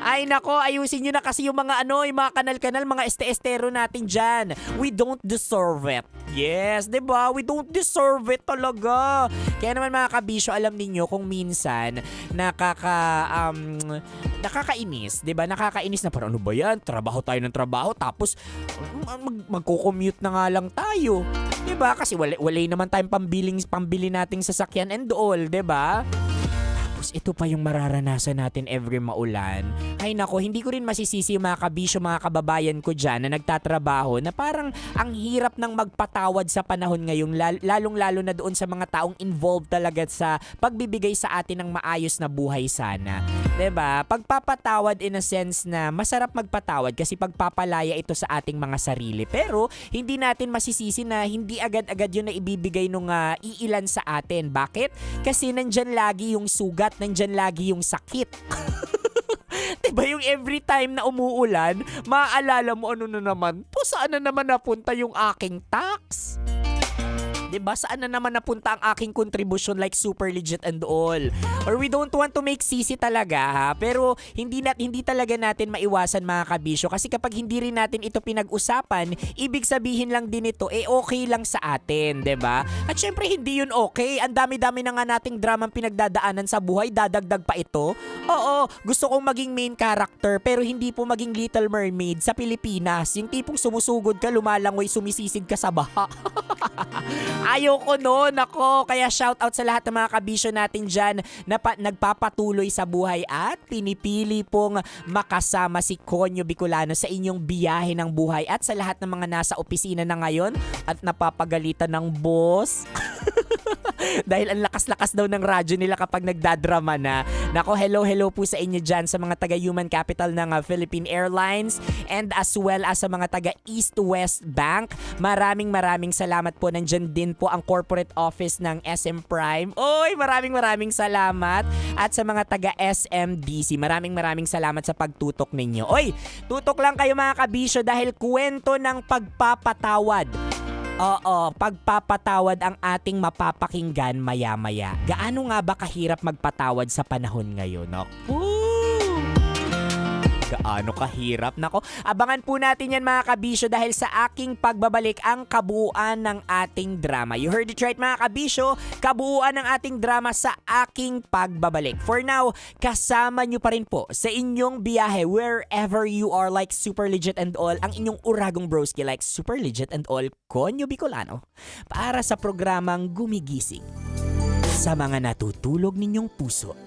Ay nako, ayusin nyo na kasi yung mga yung mga kanal-kanal, mga este-estero natin dyan. We don't deserve it. Yes, 'di ba? We don't deserve it talaga. Kaya naman mga kabisyo, alam niyo kung minsan nakakainis, 'di ba? Nakakainis na parang ano ba 'yan? Trabaho tayo ng trabaho tapos magko-commute na nga lang tayo. 'Di ba? Kasi wala naman tayong pambili nating sasakyan and all, 'di ba? Ito pa yung mararanasan natin every maulan. Ay nako, hindi ko rin masisisi yung mga kabisyo, mga kababayan ko dyan na nagtatrabaho na parang ang hirap ng magpatawad sa panahon ngayon, lalong-lalo na doon sa mga taong involved talaga sa pagbibigay sa atin ng maayos na buhay sana. 'Di ba? Pagpapatawad in a sense na masarap magpatawad kasi pagpapalaya ito sa ating mga sarili. Pero hindi natin masisisi na hindi agad-agad yun na ibibigay nung iilan sa atin. Bakit? Kasi nandyan lagi yung sugat, nandyan lagi yung sakit. Diba yung every time na umuulan, maaalala mo ano na naman po, saan na naman napunta yung aking tax? Diba? Saan na naman napunta ang aking contribution like super legit and all? Or we don't want to make sisi talaga ha. Pero hindi talaga natin maiwasan mga kabisyo. Kasi kapag hindi rin natin ito pinag-usapan, ibig sabihin lang din ito, okay lang sa atin. Diba? At syempre hindi yun okay. Ang dami-dami na nga nating dramang pinagdadaanan sa buhay. Dadagdag pa ito. Oo, gusto kong maging main character pero hindi po maging Little Mermaid sa Pilipinas. Yung tipong sumusugod ka, lumalangoy, sumisisid ka sa baha. Ayoko nun, ako. Kaya shoutout sa lahat ng mga kabisyo natin dyan na nagpapatuloy sa buhay at pinipili pong makasama si Konyo Bicolano sa inyong biyahe ng buhay at sa lahat ng mga nasa opisina na ngayon at napapagalitan ng boss. Dahil ang lakas-lakas daw ng radyo nila kapag nagdadrama na. Nako, hello po sa inyo dyan sa mga taga-Human Capital ng Philippine Airlines and as well as sa mga taga-East-West Bank. Maraming salamat po. Nandyan din po ang corporate office ng SM Prime. Oy, maraming salamat. At sa mga taga-SMDC, maraming salamat sa pagtutok ninyo. Oy, tutok lang kayo mga kabisyo dahil kwento ng pagpapatawad. Oo, pagpapatawad ang ating mapapakinggan maya-maya. Gaano nga ba kahirap magpatawad sa panahon ngayon? Gaano kahirap? Nako, abangan po natin yan mga kabisyo dahil sa aking pagbabalik ang kabuuan ng ating drama. You heard it right mga kabisyo, kabuuan ng ating drama sa aking pagbabalik. For now, kasama nyo pa rin po sa inyong biyahe wherever you are like super legit and all, ang inyong uragong broski like super legit and all, Konyo Bicolano, para sa programang Gumigising sa mga natutulog ninyong puso.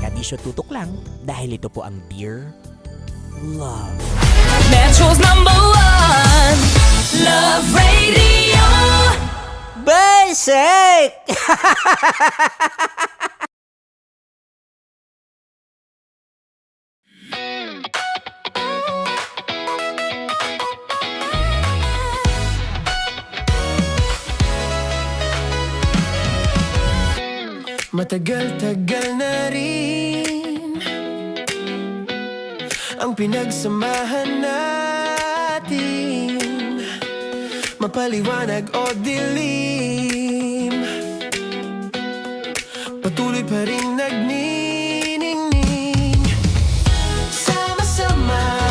Kabisyo, tutok lang dahil ito po ang Dear Love. Metro's #1 Love Radio. Basic! Matagal-tagal na rin ang pinagsamahan natin. mapaliwanag o dilim, patuloy pa rin nagniningning. Sama-sama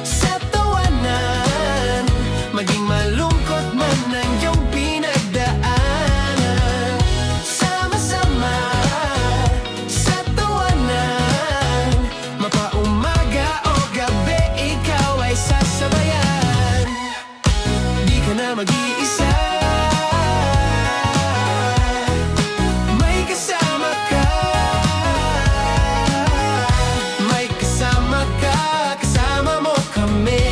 sa tawanan, maging malungkot man ang iyong pinagdaanan. Sama-sama sa tawanan, mapaumaga o gabi, ikaw ay sasabayan. Di ka na mag-iisa, may kasama ka. May kasama ka, kasama mo kami.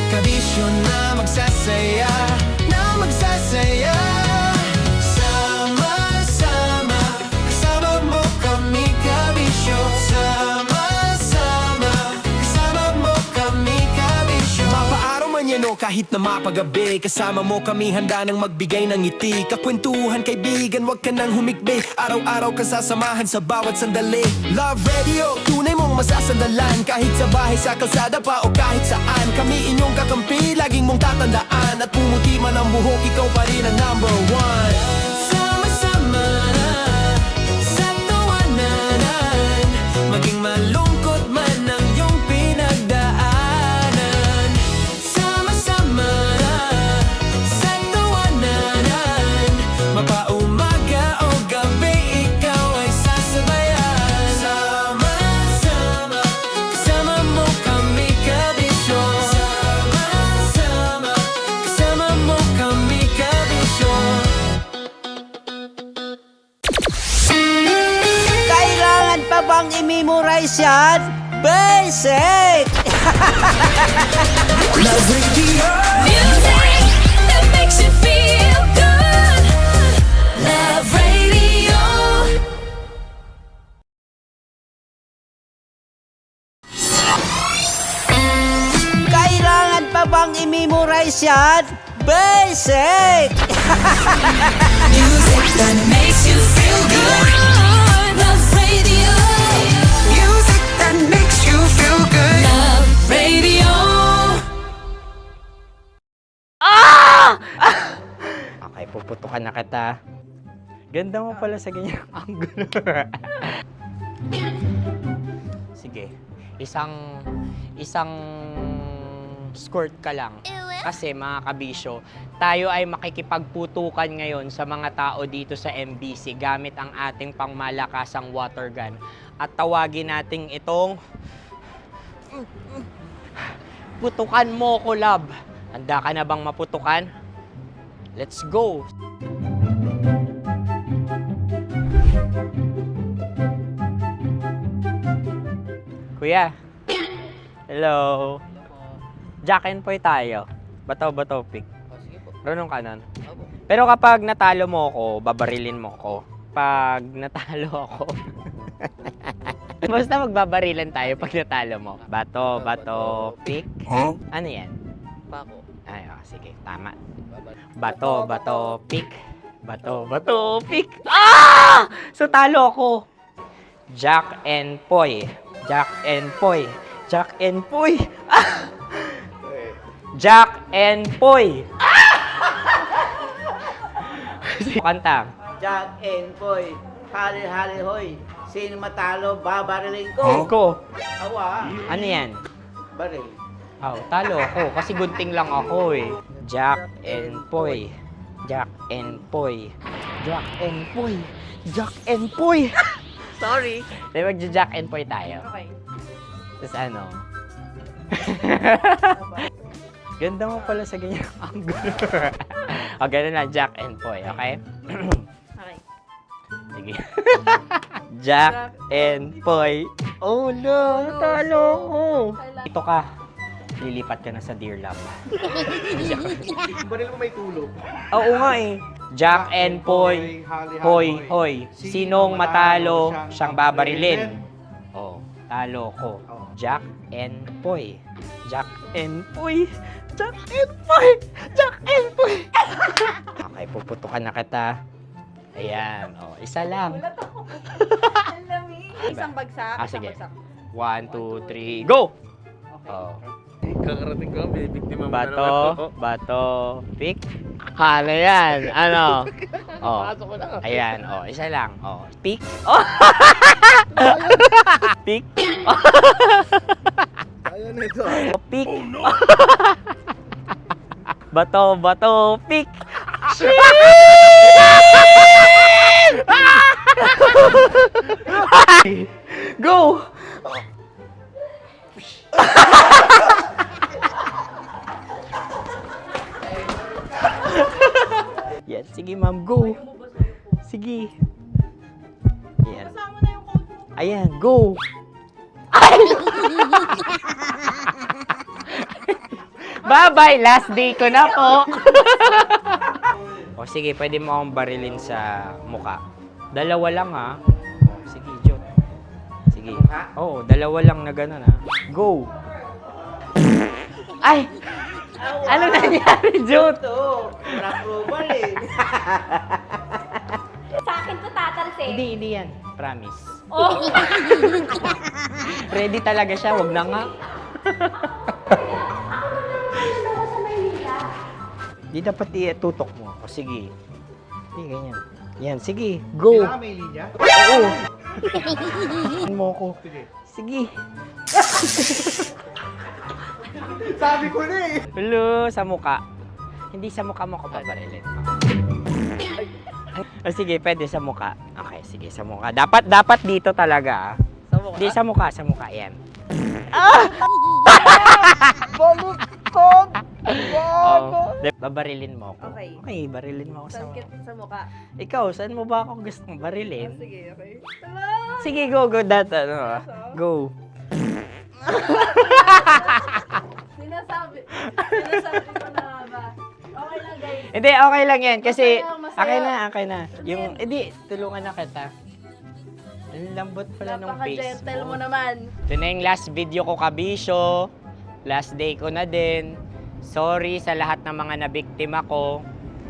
Kabisyo na magsasaya, na magsasaya. Sama-sama, kasama mo kami, kabisyo. Sama-sama, kasama mo kami, kabisyo. Mapaaraw man yan o kahit na mapagabi, kasama mo kami, handa nang magbigay ng ngiti. Kakwentuhan, kaibigan, wag ka nang humikbi. Araw-araw ka sasamahan sa bawat sandali. Love Radio, tunay mong masasandalan. Kahit sa bahay, sa kalsada pa o kahit saan, kami inyong kakampi, laging mong tatandaan. At pumuti man ang buhok, ikaw pa rin ang number one. Sama-sama sa tawanan, maging malungkot man ang iyong pinagdaanan. Sama-sama sa tawanan, mapaumaga o gabi, ikaw ay sasabayan. Sama-sama, kasama mo kami, kabisyo. Sama-sama, kasama mo kami, kabisyo. Kailangan pa bang i-memorize yan? Basic! Love Radio. Music that makes you feel good. Love Radio. Kailangan pa bang i-memorize yan? Basic! Music that makes you feel good. Love Radio. Music that makes you feel good. Love Radio. Okay, puputukan na kita. Ganda mo pala sa ganyang angulo. Sige, isang skirt ka lang. Kasi mga kabisyo, tayo ay makikipagputukan ngayon sa mga tao dito sa MBC gamit ang ating pangmalakasang water gun. At tawagin natin itong putukan mo ko, love. Handa ka na bang maputukan? Let's go! Kuya. Hello. Jack and Poy tayo. Bato-bato pick. Runong kanan. Pero kapag natalo mo ako, babarilin mo ako. Pag natalo ako, basta magbabarilan tayo pag natalo mo. Bato, pick. Ano yan? Pako. Ay, sige, tama. Bato, pick. Bato, pick. Ah! So talo ako. Jack and Poy. Jack and Poy. Jack and Poy. Ah! Jack and Poy. Kanta. Jack and Poy, hali-hali hoy. Sino matalo, babariling ko. Ko. Awa. Ano yan? Baril. Oh, talo ako kasi gunting lang ako eh. Jack and Poy. Jack and Poy. Jack and Poy. Jack and Poy. Sorry. Di magja-Jack and Poy tayo. Okay. Tapos ano? Ganda mo pala sa ganyang angulo. O, ganun lang, Jack and Poy, okay? Okay. Sige. Jack and Poy. Oh no, natalo ko. Ito ka. Lilipat ka na sa Dear Love. Baril mo may tulog. Oo nga eh. Jack and Poy. Hoy, hoy. Sinong matalo, siyang babarilin. Oh, talo ko. Jack and Poy. Jack and Poy. Jack and Poy. Jack and Poy. Okay, puputukan na kita. Ayan. Oh, isa lang. Isang bagsak. Ah, sige. 1, 2, 3, go! Oh. Kakarating ko, binibiktima mo na Bato, naman. bato, pick. Ano yan? Ano? Oh. Pasok ko na. Ayan, oh, isa lang. Oh, pick. Oh. Pick. Ayun ito. Pick. Bato, bato, pick. Go! Yan, sige ma'am, go. Sige. Yan. Ayan, go. Bye-bye, last day ko na po. O sige, pwede mo akong barilin sa muka. Dalawa lang ha. O, sige, Jot. Sige. Oo, dalawa lang na gano'n ha. Go. Ay! Ano nangyari, Jot? Approval eh. Sa akin to tatalsik. Hindi yan. Promise. Oh. Ready talaga siya, wag na nga. Di dapat itutok mo. O sige. Hindi, ganyan. Yan, sige. Go. Kailangan may linya? Oo. mo ko. Sige. Sabi ko na eh. Hello, sa muka. Hindi sa muka mo ko babarilin. O sige, pwede sa muka. Okay, sige, sa muka. Dapat dito talaga. Sa mukha? Hindi, sa muka. Yan. Baluktot! Oh, babarilin mo ako. Okay. Okay, barilin mo ako sa muka. Sa mukha. Ikaw, saan mo ba ako gustong barilin? Sige, okay. Sige, go. Go. Sinasabi ko na ba? Okay lang, guys. Hindi, okay lang yan. Kasi, Masaya. okay na. Yung, hindi, tulungan na kita. Ang lambot pala ng face Napaka-gentle mo. mo naman. Ito na yung last video ko, kabisyo. Last day ko na din. Sorry sa lahat ng mga nabiktima ko.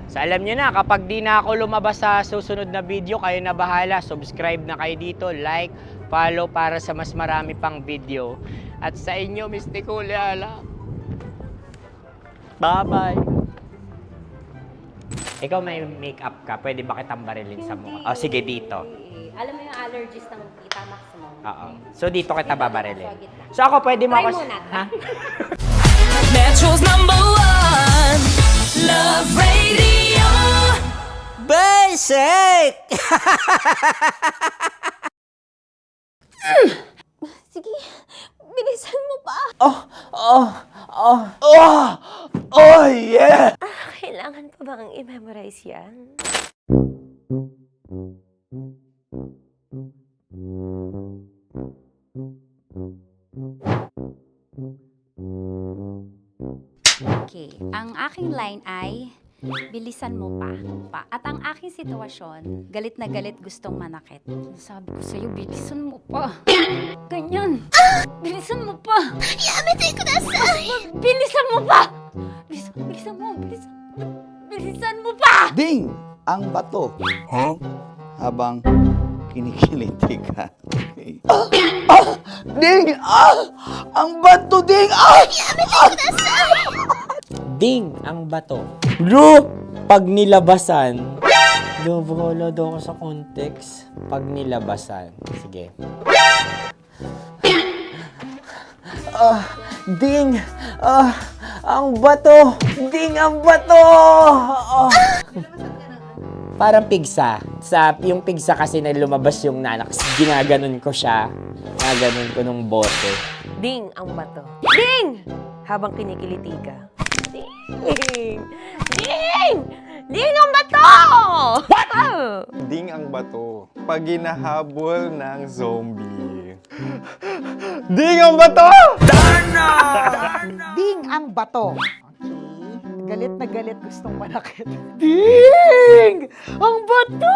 So alam nyo na, kapag di na ako lumabas sa susunod na video, kayo na bahala. Subscribe na kayo dito, like, follow para sa mas marami pang video. At sa inyo, Mistiko Leala. Bye-bye. Ikaw may makeup ka, pwede ba kitang barilin sa mukha? Oh, sige, dito. Alam mo yung allergies ng Tita Maximo? Oo. So dito kita babarilin. So ako, pwede mo Try ako... muna. Ha? Metro's #1 Love Radio. Basic! Sige, bilisan mo pa. Oh, yeah! Kailangan pa bang i-memorize yan? Okay, ang aking line ay bilisan mo pa. At ang aking sitwasyon, galit na galit gustong manakit. Sabi ko sa'yo, bilisan mo pa. Ganyan. Bilisan mo pa. Yamete kudasai. Bilisan mo pa. Bilisan mo pa. Ding! Ang bato. Habang kinikiliti ka. Okay. Ding! Ang bato, Ding! Ding ang bato. Bro, pag nilabasan. Wala daw ako sa context. Pag nilabasan. Sige. Ding! Ang bato! Ding ang bato! Parang pigsa. Yung pigsa kasi na lumabas yung nanak. Ginaganon ko siya. Ginaganon ko nung bote. Ding ang bato. Ding! Habang kinikiliti ka. Ding! Ding! Ding ang bato! What? Ding ang bato. Pag hinahabol ng zombie. Ding ang bato! Ding ang bato. Okay. Galit na galit gustong manakit. Ding! Ang bato!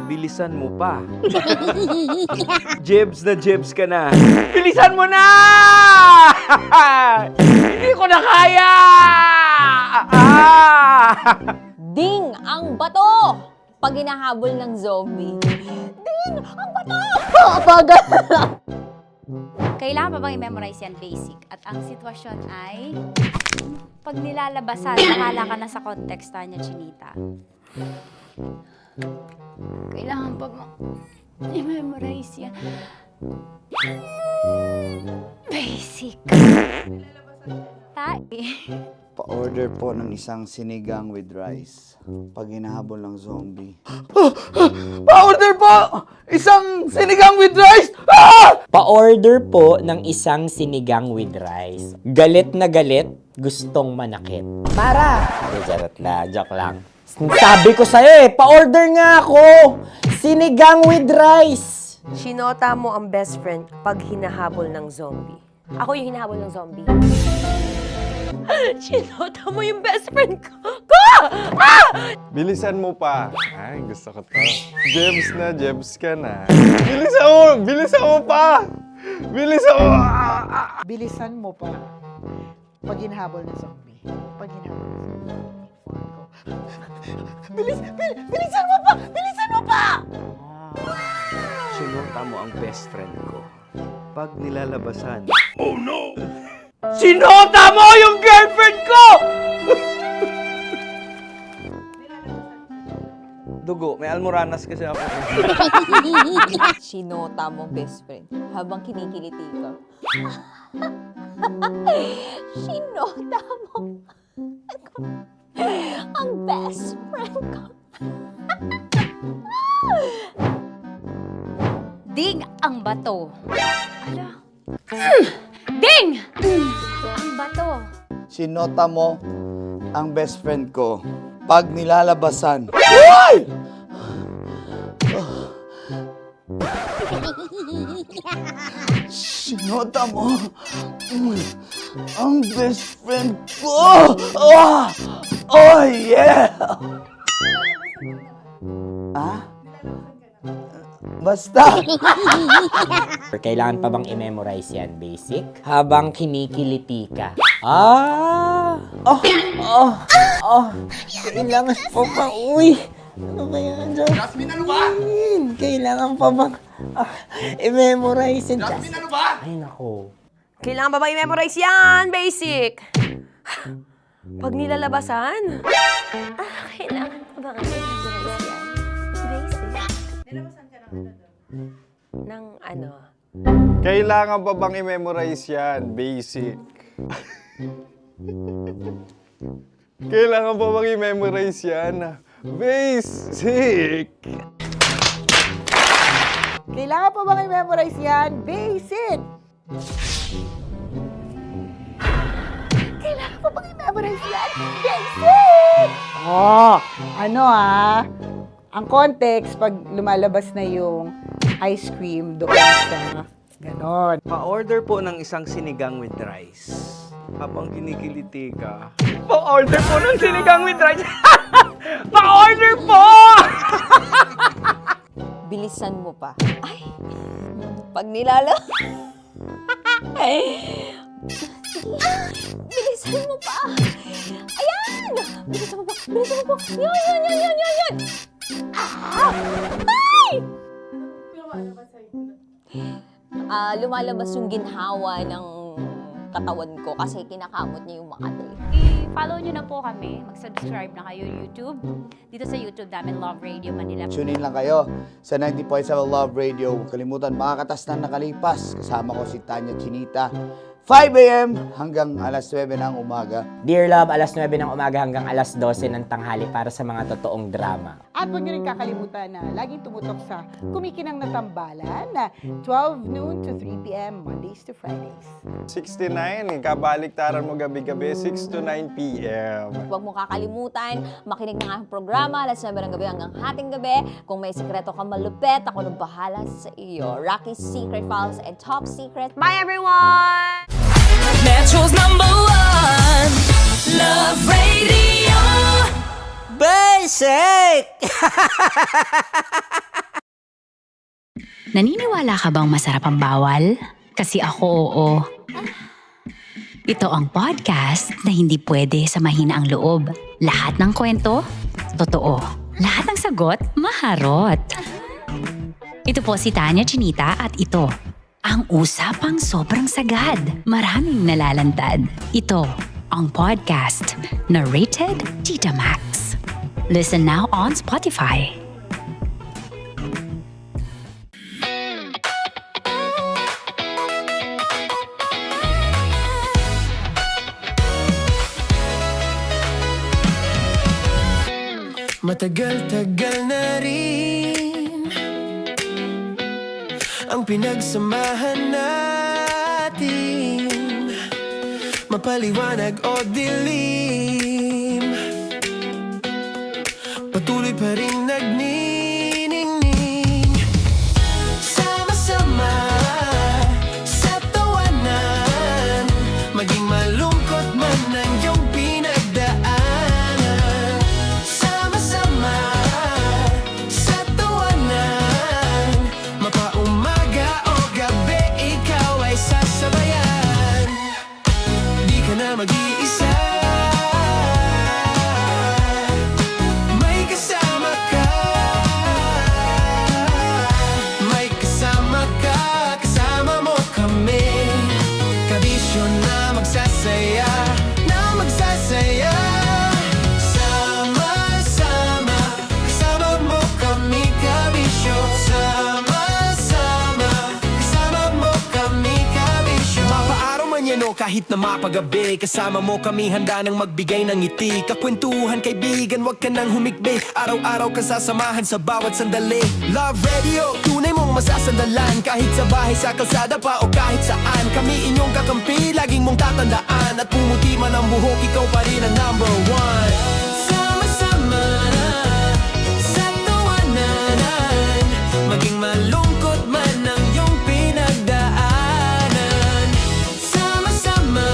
Bilisan mo pa. Jebs na jebs ka na. Bilisan mo na! Hindi ko na kaya! Ding ang bato! Pag hinahabol ng zombie. Ding ang bato! Bagal! Kailangan pa bang i-memorize yan basic? At ang sitwasyon ay, pag nilalabasan, bahala ka na sa context, Tanya Chinita. Kailangan pa bang i-memorize yan? Basic. Pa-order po ng isang sinigang with rice. Pag hinahabol ng zombie. Pa-order po! Isang sinigang with rice! Pa-order po ng isang sinigang with rice. Galit na galit, gustong manakit. Para! Joke lang. Sabi ko sa'yo pa-order nga ako! Sinigang with rice! Sinota mo ang best friend pag hinahabol ng zombie. Ako yung hinahabol ng zombie. Sinota mo yung best friend ko! Bilisan mo pa. Ay, gusto ko to. Jebs ka na. Bilisan mo pa! Bilisan mo pa. Pag hinahabol ng zombie. Pag hinahabol ng zombie. Bilisan mo pa! Bilisan mo pa! Sinota mo ang best friend ko. Pag nilalabasan. Oh no! Sinota mo yung girlfriend ko! Dugo, may almoranas kasi ako. Sinota mong best friend habang kinikiliti ka. Sinota mo ang best friend ko. Ding ang bato. Ala. Ding! Ang bato. Sinota mo ang best friend ko pag nilalabasan. Uy! Sinota mo ang best friend ko. Oh yeah! Basta! Kailangan pa bang i-memorize yan, basic? Habang kinikiliti ka. Kailangan pa bang, ano kaya dyan? Jasmine, ano ba? Kailangan pa bang i-memorize yan? Jasmine, ano ba? Ay, nako. Kailangan ba i-memorize yan? Basic! Pag nilalabasan? Kailangan ba i-memorize yan? Basic? Nilalabasan ka ng ano? Kailangan pa bang i-memorize yan? Basic. Kailangan pa bang i-memorize yan? Basic. Kailangan pa bang i-memorize yan? Basic! Kailangan pa bang i-memorize yan? Basic! Ang context, pag lumalabas na yung ice cream doon sa ganon. Pa-order po ng isang sinigang with rice. Habang kinikiliti ka. Pa-order po ng sinigang with rice! Pa-order po! Bilisan mo pa. Ay! Pag nilala... Bilisan mo pa! Ayan! Bilisan mo pa! Bilisan mo pa! Yan! Ay! Lumalabas yung ginhawa ng katawan ko kasi kinakamot niya yung Makati. I-follow nyo na po kami. Mag-subscribe na kayo YouTube. Dito sa YouTube namin, Love Radio Manila. Tune in lang kayo sa 90.7 Love Radio. Huwag kalimutan, makakatas na nakalipas. Kasama ko si Tanya Chinita. 5 a.m. hanggang alas 9 ng umaga. Dear Love, alas 9 ng umaga hanggang alas 12 ng tanghali para sa mga totoong drama. At huwag niyo rin kakalimutan na laging tumutok sa Kumikinang na Tambalan na 12 noon to 3 p.m. Mondays to Fridays. 69, kabaliktaran mo gabi-gabi, 6 to 9 p.m. Huwag mo kakalimutan, makinig ng aking programa, alas 9 ng gabi hanggang hating gabi. Kung may sikreto ka malupet, ako nang bahala sa iyo. Rocky's Secret Files and Top Secret. Bye everyone! Metro's #1 Love Radio. Basic! Naniniwala ka bang masarap ang bawal? Kasi ako oo. Ito ang podcast na hindi pwede sa mahina ang loob. Lahat ng kwento, totoo. Lahat ng sagot, maharot. Ito po si Tanya Chinita at ito Ang usapang sobrang sagad, maraming nalalantad. Ito ang podcast na Rated Tita Max. Listen now on Spotify. Matagal-tagal na rin ang pinagsamahan natin, mapaliwanag o dilim, patuloy pa rin nagniningning. Sama-sama sa tawanan, maging malungkot man ang iyong pinagdaanan. Sama-sama sa tawanan, mapaumaga o gabi, ikaw ay sasabayan. Di ka na mag-iisa, may kasama ka. May kasama ka, kasama mo kami. Kabisyo na magsasaya, na magsasaya. Sama-sama, kasama mo kami, kabisyo. Sama-sama, kasama mo kami, kabisyo. Mapaaraw man yan o kahit na mapagabi, kasama mo kami, handa nang magbigay ng ngiti. Kakwentuhan, kaibigan, wag ka nang humikbi. Araw-araw ka sasamahan sa bawat sandali. Love Radio, tunay mong masasandalan. Kahit sa bahay, sa kalsada pa o kahit saan, kami inyong kakampi, laging mong tatandaan. At pumuti man ang buhok, ikaw pa rin ang number one. Sama-sama sa tawanan, maging malungkot man ang iyong pinagdaanan. Sama-sama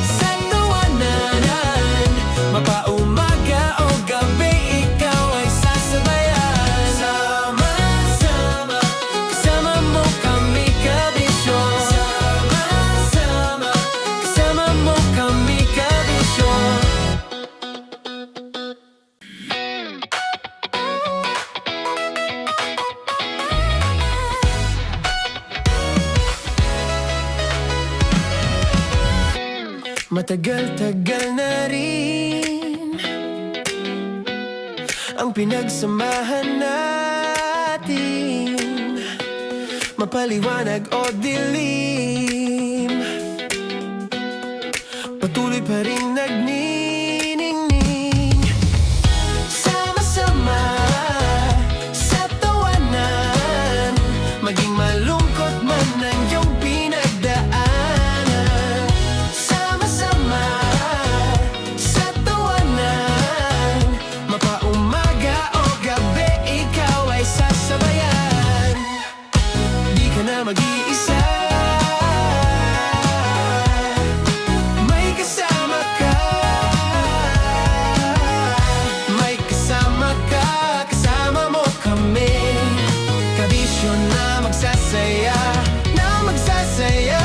sa tawanan, mapaumaga o gabi, ikaw ay sasabayan. Sama-sama, kasama mo kami, kabisyo. Sama-sama, kasama mo kami, kabisyo. Matagal-tagal na rin ang pinagsamahan natin, mapaliwanag o dilim, patuloy pa rin nagniningning. Sama-sama sa tawanan, maging malungkot man ang iyong pinagdaanan. Sama-sama sa tawanan, mapaumaga o gabi, ikaw ay sasabayan. Di ka na mag-iisa, may kasama ka. May kasama ka, kasama mo kami. Kabisyo na magsasaya, na magsasaya.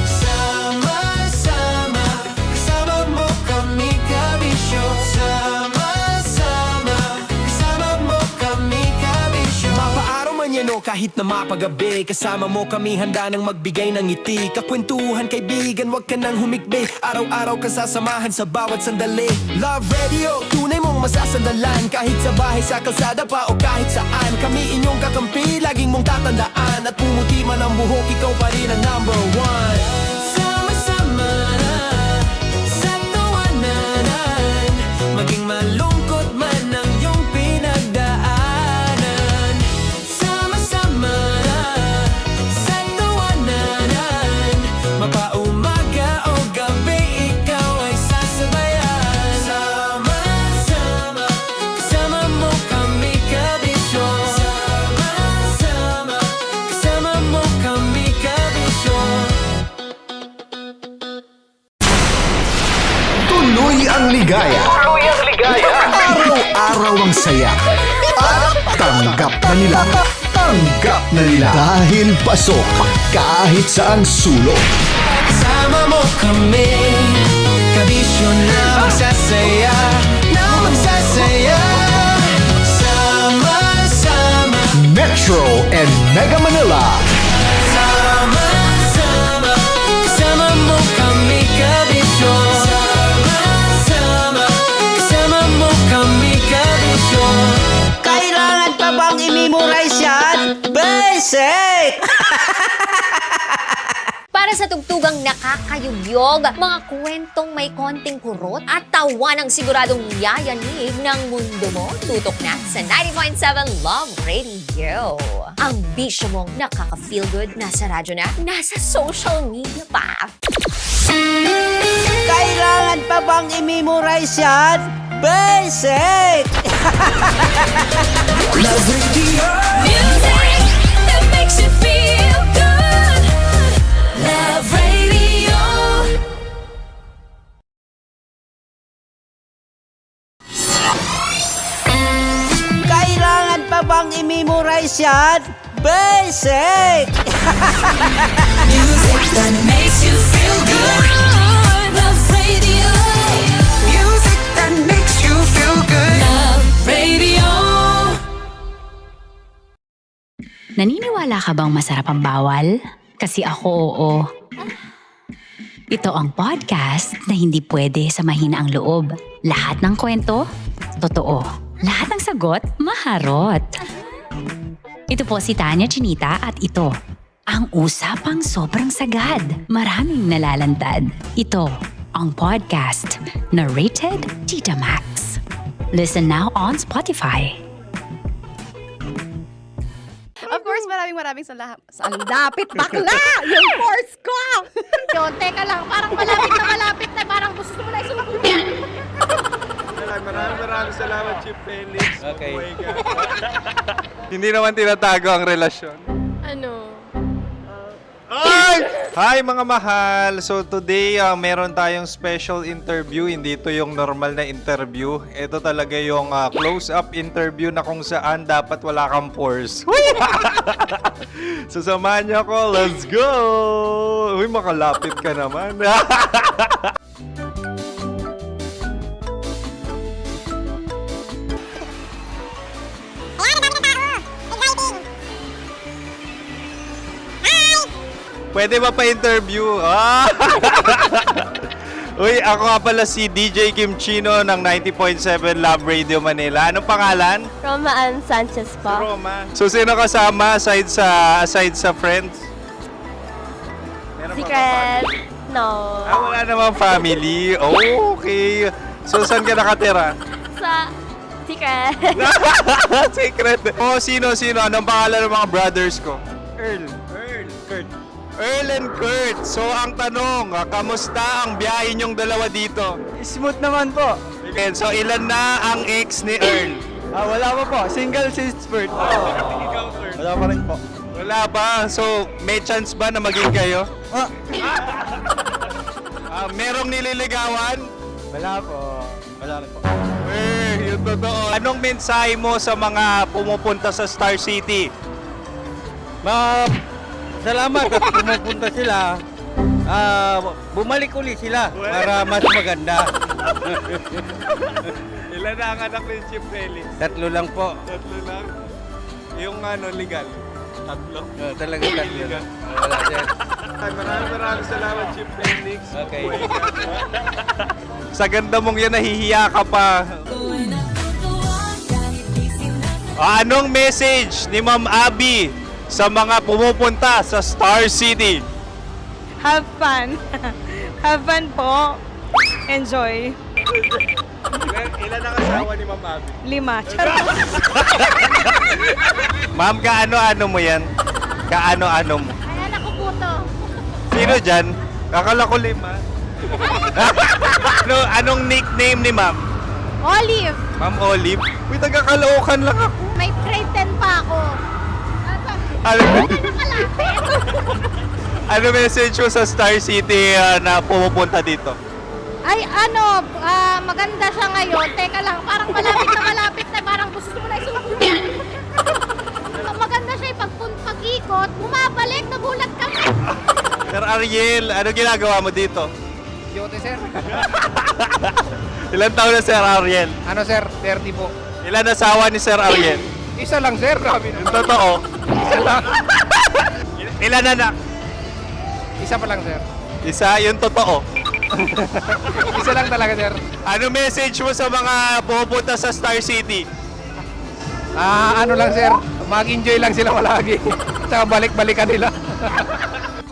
Sama-sama, kasama mo kami, kabisyo. Sama-sama, kasama mo kami, kabisyo. Mapaaraw man yan o kahit na mapagabi, kasama mo kami, handa nang magbigay ng ngiti. Kakwentuhan, kaibigan, wag ka nang humikbi. Araw-araw ka sasamahan sa bawat sandali. Love Radio, tunay mong masasandalan. Kahit sa bahay, sa kalsada pa o kahit saan, kami inyong kakampi, laging mong tatandaan. At pumuti man ang buhok, ikaw pa rin ang number one. Sama-sama sa tawanan, maging malungkot man ang iyong pinagdaanan. Sama-sama sa tawanan, mapaumaga o gabi, ikaw ay sasabayan. Sama-sama, kasama mo kami, kabisyo. Sama-sama, kasama mo kami, kabisyo. Tuloy ang ligaya. Araw-araw ang saya. At tanggap na nila. Tanggap na nila. Dahil pasok kahit saang sulok. Kasama mo kami, kabisyo na magsasaya, na magsasaya. Sama-sama Metro and Mega Manila Para sa tugtugang nakakayugyog, mga kwentong may konting kurot at tawa ng siguradong yayanig ng mundo mo, tutok na sa 90.7 Love Radio. Ang bisyo mong nakaka-feel good, nasa radyo na, nasa social media pa. Kailangan pa bang i-memorize yan? Basic! Love Radio. Music that makes you feel good. Love Radio. Kailangan pa bang i-memorize yan? Basic! Music that makes you feel good. Love Radio. Music that makes you feel good. Love Radio. Naniniwala ka bang masarap ang bawal? Kasi ako oo. Ito ang podcast na hindi pwede sa mahina ang loob. Lahat ng kwento, totoo. Lahat ng sagot, maharot. Ito po si Tanya Chinita at ito, ang usapang sobrang sagad. Maraming nalalantad. Ito, ang podcast na Rated Tita Max. Listen now on Spotify. Of course, maraming salamat. Ang lapit bakla! Yung course ko! Yun, teka lang, parang malapit na, parang gusto mo na isulat. Maraming salamat, Chief Felix. Okay. Oh my God. Hindi naman tinatago ang relasyon. Ano? Hi mga mahal! So today, meron tayong special interview. Hindi ito yung normal na interview. Ito talaga yung close-up interview na kung saan dapat wala kang pores. So samahan niyo ako. Let's go! Uy, makalapit ka naman. Pwede ba pa-interview? Uy, ako nga pala si DJ Kim Chino ng 90.7 Love Radio Manila. Anong pangalan? Roma Ann Sanchez po. Roma. So, sino kasama aside sa friends? Meron ba Secret. No. wala namang family. Oh, okay. So, saan ka nakatira? Sa Secret. Secret. Oh, sino? Anong pangalan ng mga brothers ko? Earl, Kurt. Earl and Kurt. So, ang tanong, kamusta ang biyahe niyong dalawa dito? Smooth naman po. Okay, so ilan na ang ex ni Earl? Wala pa po. Single since birth. Wala pa rin po. Wala ba? So, may chance ba na maging kayo? Merong nililigawan? Wala po. Wala rin po. Yung totoo. Anong mensahe mo sa mga pumupunta sa Star City? Salamat at pumupunta sila. Bumalik ulit sila para mas maganda. Ilan na ang anak ni Chief Felix? 3 lang po. 3 lang? Yung legal? 3? Talaga 3 lang. Wala din. Maraming salamat, Chief Felix. Okay. Sa ganda mong yan, nahihiya ka pa. Anong message ni Ma'am Abby sa mga pumupunta sa Star City? Have fun. Have fun po. Enjoy. Ilan ang asawa ni Ma'am Abby? 5. Charot. Ma'am, kaano-ano mo yan? Kaano-ano mo? Ay, anak ko po to. Sino dyan? Kakala ko 5. Anong nickname ni Ma'am? Olive. Ma'am Olive? Uy, taga-Caloocan lang ako. May grade 10 pa ako. Ano message mo sa Star City na pumupunta dito? Ay, maganda siya ngayon. Teka lang, parang malapit na, parang gusto mo na isulat. Maganda siya pag-ikot, bumabalik, nagulat kami. Sir Ariel, ano ginagawa mo dito? Yote, sir. Ilan taon na Sir Ariel? Ano, sir? 30 po. Ilan asawa ni Sir Ariel? Isa lang, sir. Grabe Yung totoo? Isa lang. Ilan anak? Isa pa lang, sir. Isa, yung totoo. Isa lang talaga, sir. Ano message mo sa mga pumupunta sa Star City? Ano lang, sir. Mag-enjoy lang sila palagi. Tsaka balik-balikan nila.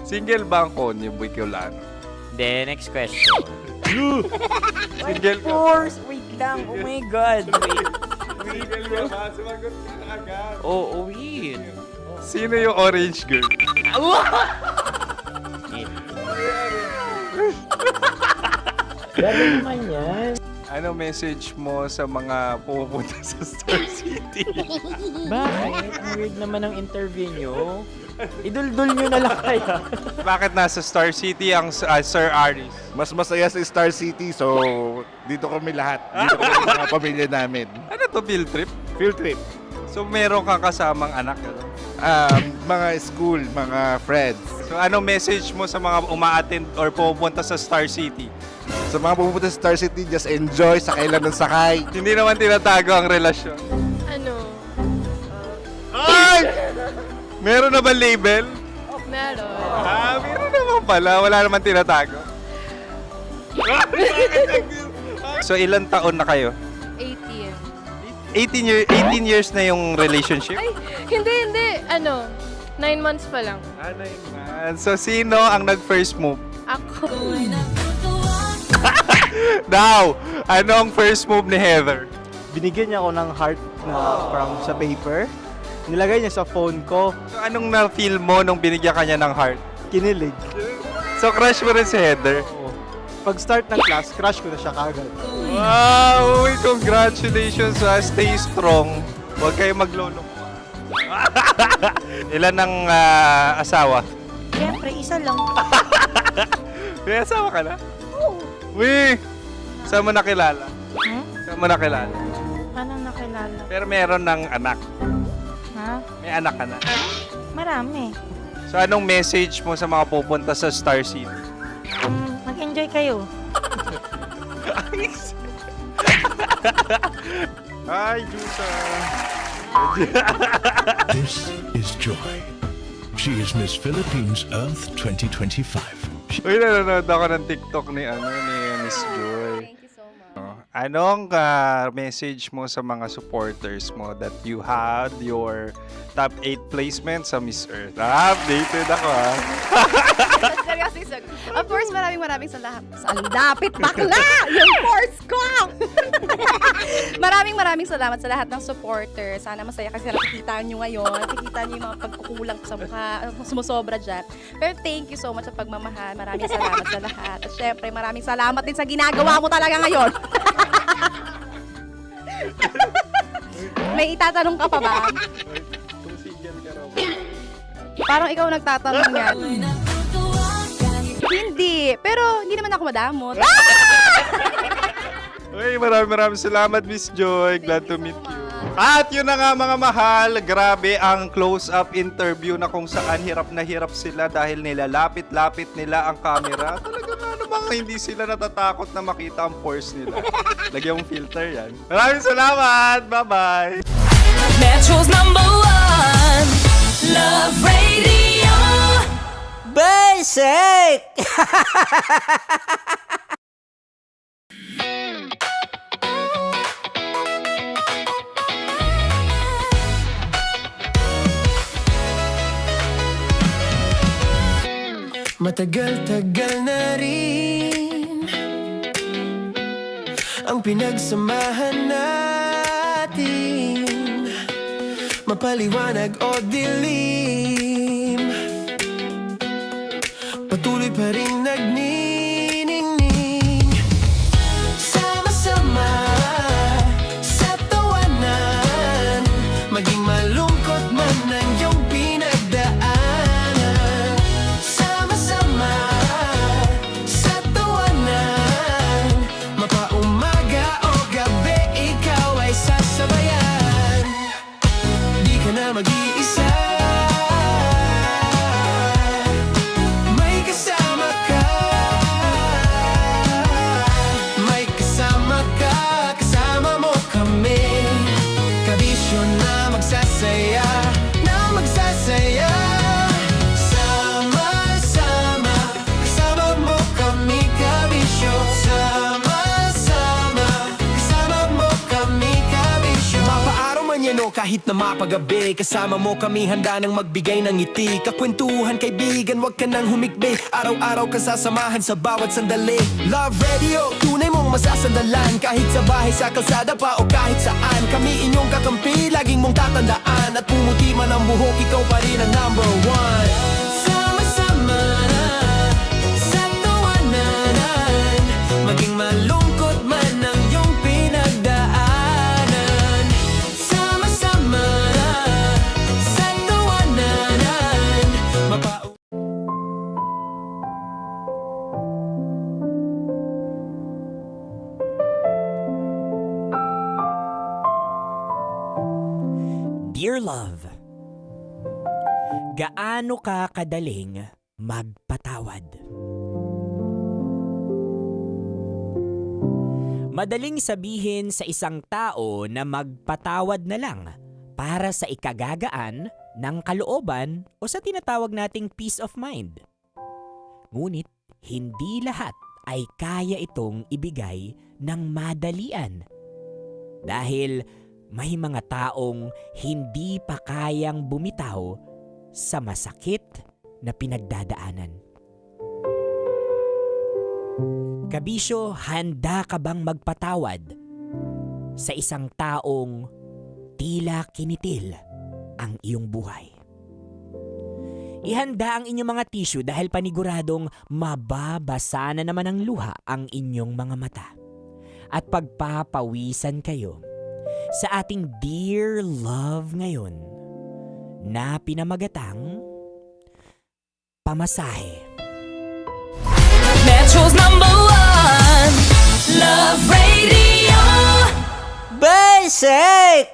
Single ba ang Konyo Bicolano? Then, next question. Single ka? course! Wait lang. Oh my God. Single ka ba? Sumagot ka agad. Oo, wait. Sino yung orange girl? Gano'n naman yan. Ano message mo sa mga pupunta sa Star City? Bakit? Ang weird naman ang interview nyo. Idul-dul nyo na lang kaya. Bakit nasa Star City ang Sir Aris? Mas masaya sa Star City, so dito kami lahat. Dito kami mga pamilya namin. Ano to, field trip? Field trip. So meron kang kasamang anak? Ano? Mga school, mga friends. So ano message mo sa mga uma-attend or pupunta sa Star City? Sa mga pupunta sa Star City, just enjoy, sakay lang ng sakay. Hindi naman tinatago ang relasyon. Ano? Ay! Meron na ba label? Meron. Meron naman pala. Wala naman tinatago. So ilang taon na kayo? 18. 18 years na yung relationship? Ay, hindi. 9 months pa lang. 9 months. So sino ang nag-first move? Ako. Daw! Ano ang first move ni Heather? Binigyan niya ako ng heart na from sa paper. Nilagay niya sa phone ko. So anong na-feel mo nung binigyan ka niya ng heart? Kinilig. So crush mo rin si Heather? Pag start ng class, crush ko na siya kagad. Wow! Uy, congratulations! Stay strong. Huwag kayo maglolo. Ilan ang asawa? Siyempre, isa lang. May asawa ka na? Oo. Uy! Saan mo nakilala? Saan mo nakilala? Paano nakilala? Pero meron ng anak. Ha? May anak ka na. Marami. So anong message mo sa mga pupunta sa Star City? Mag-enjoy kayo. Hi, Jusa! This is Joy. She is Miss Philippines Earth 2025. Uy, nanonood ako ng TikTok ni Miss Joy. Thank you so much. Anong message mo sa mga supporters mo that you had your top 8 placement sa Miss Earth? Updated ako Seryously, of course, maraming salamat. Ang dapit bakla! Yung force ko! maraming salamat sa lahat ng supporters. Sana masaya kasi nakikita nyo ngayon. Nakikita nyo yung mga pagkukulang sa mukha. Sumusobra dyan. Pero thank you so much sa pagmamahal. Maraming salamat sa lahat. At syempre, maraming salamat din sa ginagawa mo talaga ngayon. May itatanong ka pa ba? Parang ikaw nagtatanong yan. Hindi. Pero hindi naman ako madamot. Uy, maraming salamat, Miss Joy. Glad to meet you. At yun na nga mga mahal, grabe ang close-up interview na kung saan hirap na hirap sila dahil nilalapit-lapit nila ang camera. Talaga na namang hindi sila natatakot na makita ang pores nila. Lagyan mong filter yan. Maraming salamat! Bye-bye! Metro's #1 Love Radio. Basic! Matagal-tagal na rin ang pinagsamahan natin, mapaliwanag o dilim, patuloy pa rin nagniningning, sama-sama sa tawanan, maging malungkot man ang iyong pinagdaanan. Sama-sama sa tawanan, mapaumaga o gabi, ikaw ay sasabayan. Di ka na mag-iisa, may kasama ka. kahit na mapagabi. Kasama mo kami handa nang magbigay ng ngiti. Kakwentuhan kaibigan, wag ka nang humikbi. Araw-araw ka sasamahan sa bawat sandali. Love Radio, tunay mong masasandalan. Kahit sa bahay, sa kalsada pa o kahit saan. Kami inyong kakampi, laging mong tatandaan. At pumuti man ang buhok, ikaw pa rin ang number one. Sama-sama na sa tawanan, maging malungkot man ang iyong pinagdaanan. Sama-sama na sa tawanan, Dear Love, gaano ka kadaling magpatawad? Madaling sabihin sa isang tao na magpatawad na lang para sa ikagagaan ng kalooban o sa tinatawag nating peace of mind. Ngunit hindi lahat ay kaya itong ibigay ng madalian. Dahil may mga taong hindi pa kayang bumitaw sa masakit na pinagdadaanan. Kabisyo, handa ka bang magpatawad sa isang taong tila kinitil ang iyong buhay? Ihanda ang inyong mga tissue dahil paniguradong mababasa na naman ng luha ang inyong mga mata at pagpapawisan kayo sa ating Dear Love ngayon na pinamagatang pamasahe. Metro's #1 Love Radio. Basic!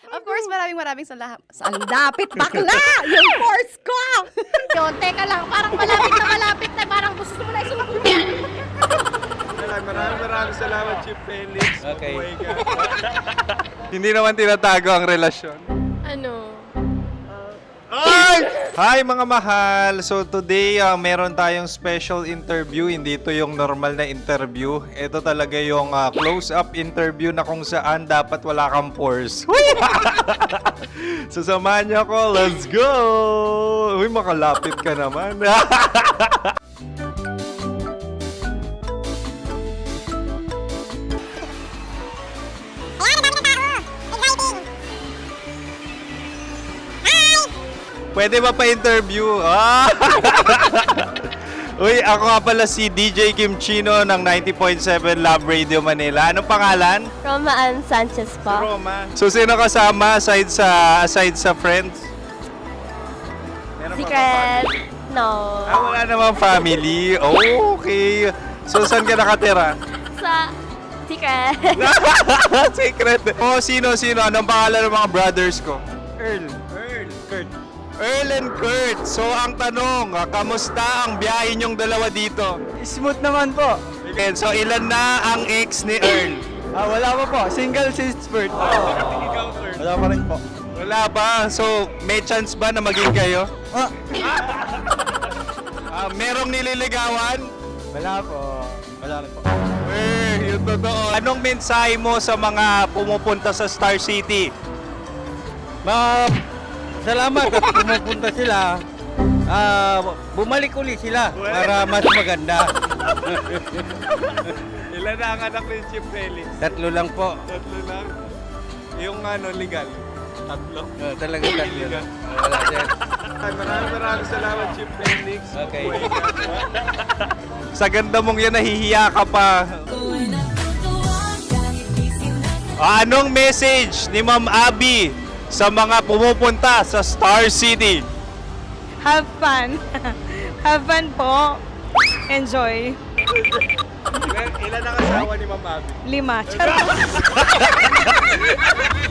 Of course, maraming salamat. Ang lapit bakla! Yung force ko! Yun, teka lang, parang malapit na, parang gusto mo na isumakot. Maraming salamat, Chief Felix. Okay. Mabuhay ka. Hindi naman tinatago ang relasyon. Ano? Hi mga mahal! So today, meron tayong special interview. Hindi ito yung normal na interview. Ito talaga yung close-up interview na kung saan dapat wala kang pores. So samahan niyo ako. Let's go! Uy, makalapit ka naman. Pwede ba pa-interview? Uy, ako nga pala si DJ Kim Chino ng 90.7 Love Radio Manila. Anong pangalan? Roma Ann Sanchez po. Roma. So, sino kasama aside sa friends? Meron pa ba Secret. family? No. Wala namang family. Oh, okay. So, saan ka nakatira? Sa secret. Secret. Oh, sino? Anong pangalan ng mga brothers ko? Earl, Kurt. Earl and Kurt. So, ang tanong, kamusta ang biyahe niyong dalawa dito? Smooth naman po. Okay, so, ilan na ang ex ni Earl? Wala pa po. Single since birth. Ikaw, Kurt? Wala pa rin po. Wala ba? So, may chance ba na maging kayo? Merong nililigawan? Wala po. Wala rin po. Yung totoo. Anong mensahe mo sa mga pumupunta sa Star City? Salamat at pumupunta sila. Bumalik uli sila para mas maganda. Ilan na ang anak ni Chief Felix? 3 lang po. 3 lang? Yung legal? 3? Talaga 3 lang. Wala din. Maraming salamat, Chief Felix. Okay. Mabuhay ka. Sa ganda mong yan, nahihiya ka pa. Anong message ni Ma'am Abby sa mga pumupunta sa Star City? Have fun. Have fun po. Enjoy. Ilan ang asawa ni Ma'am Abby? 5. Charot.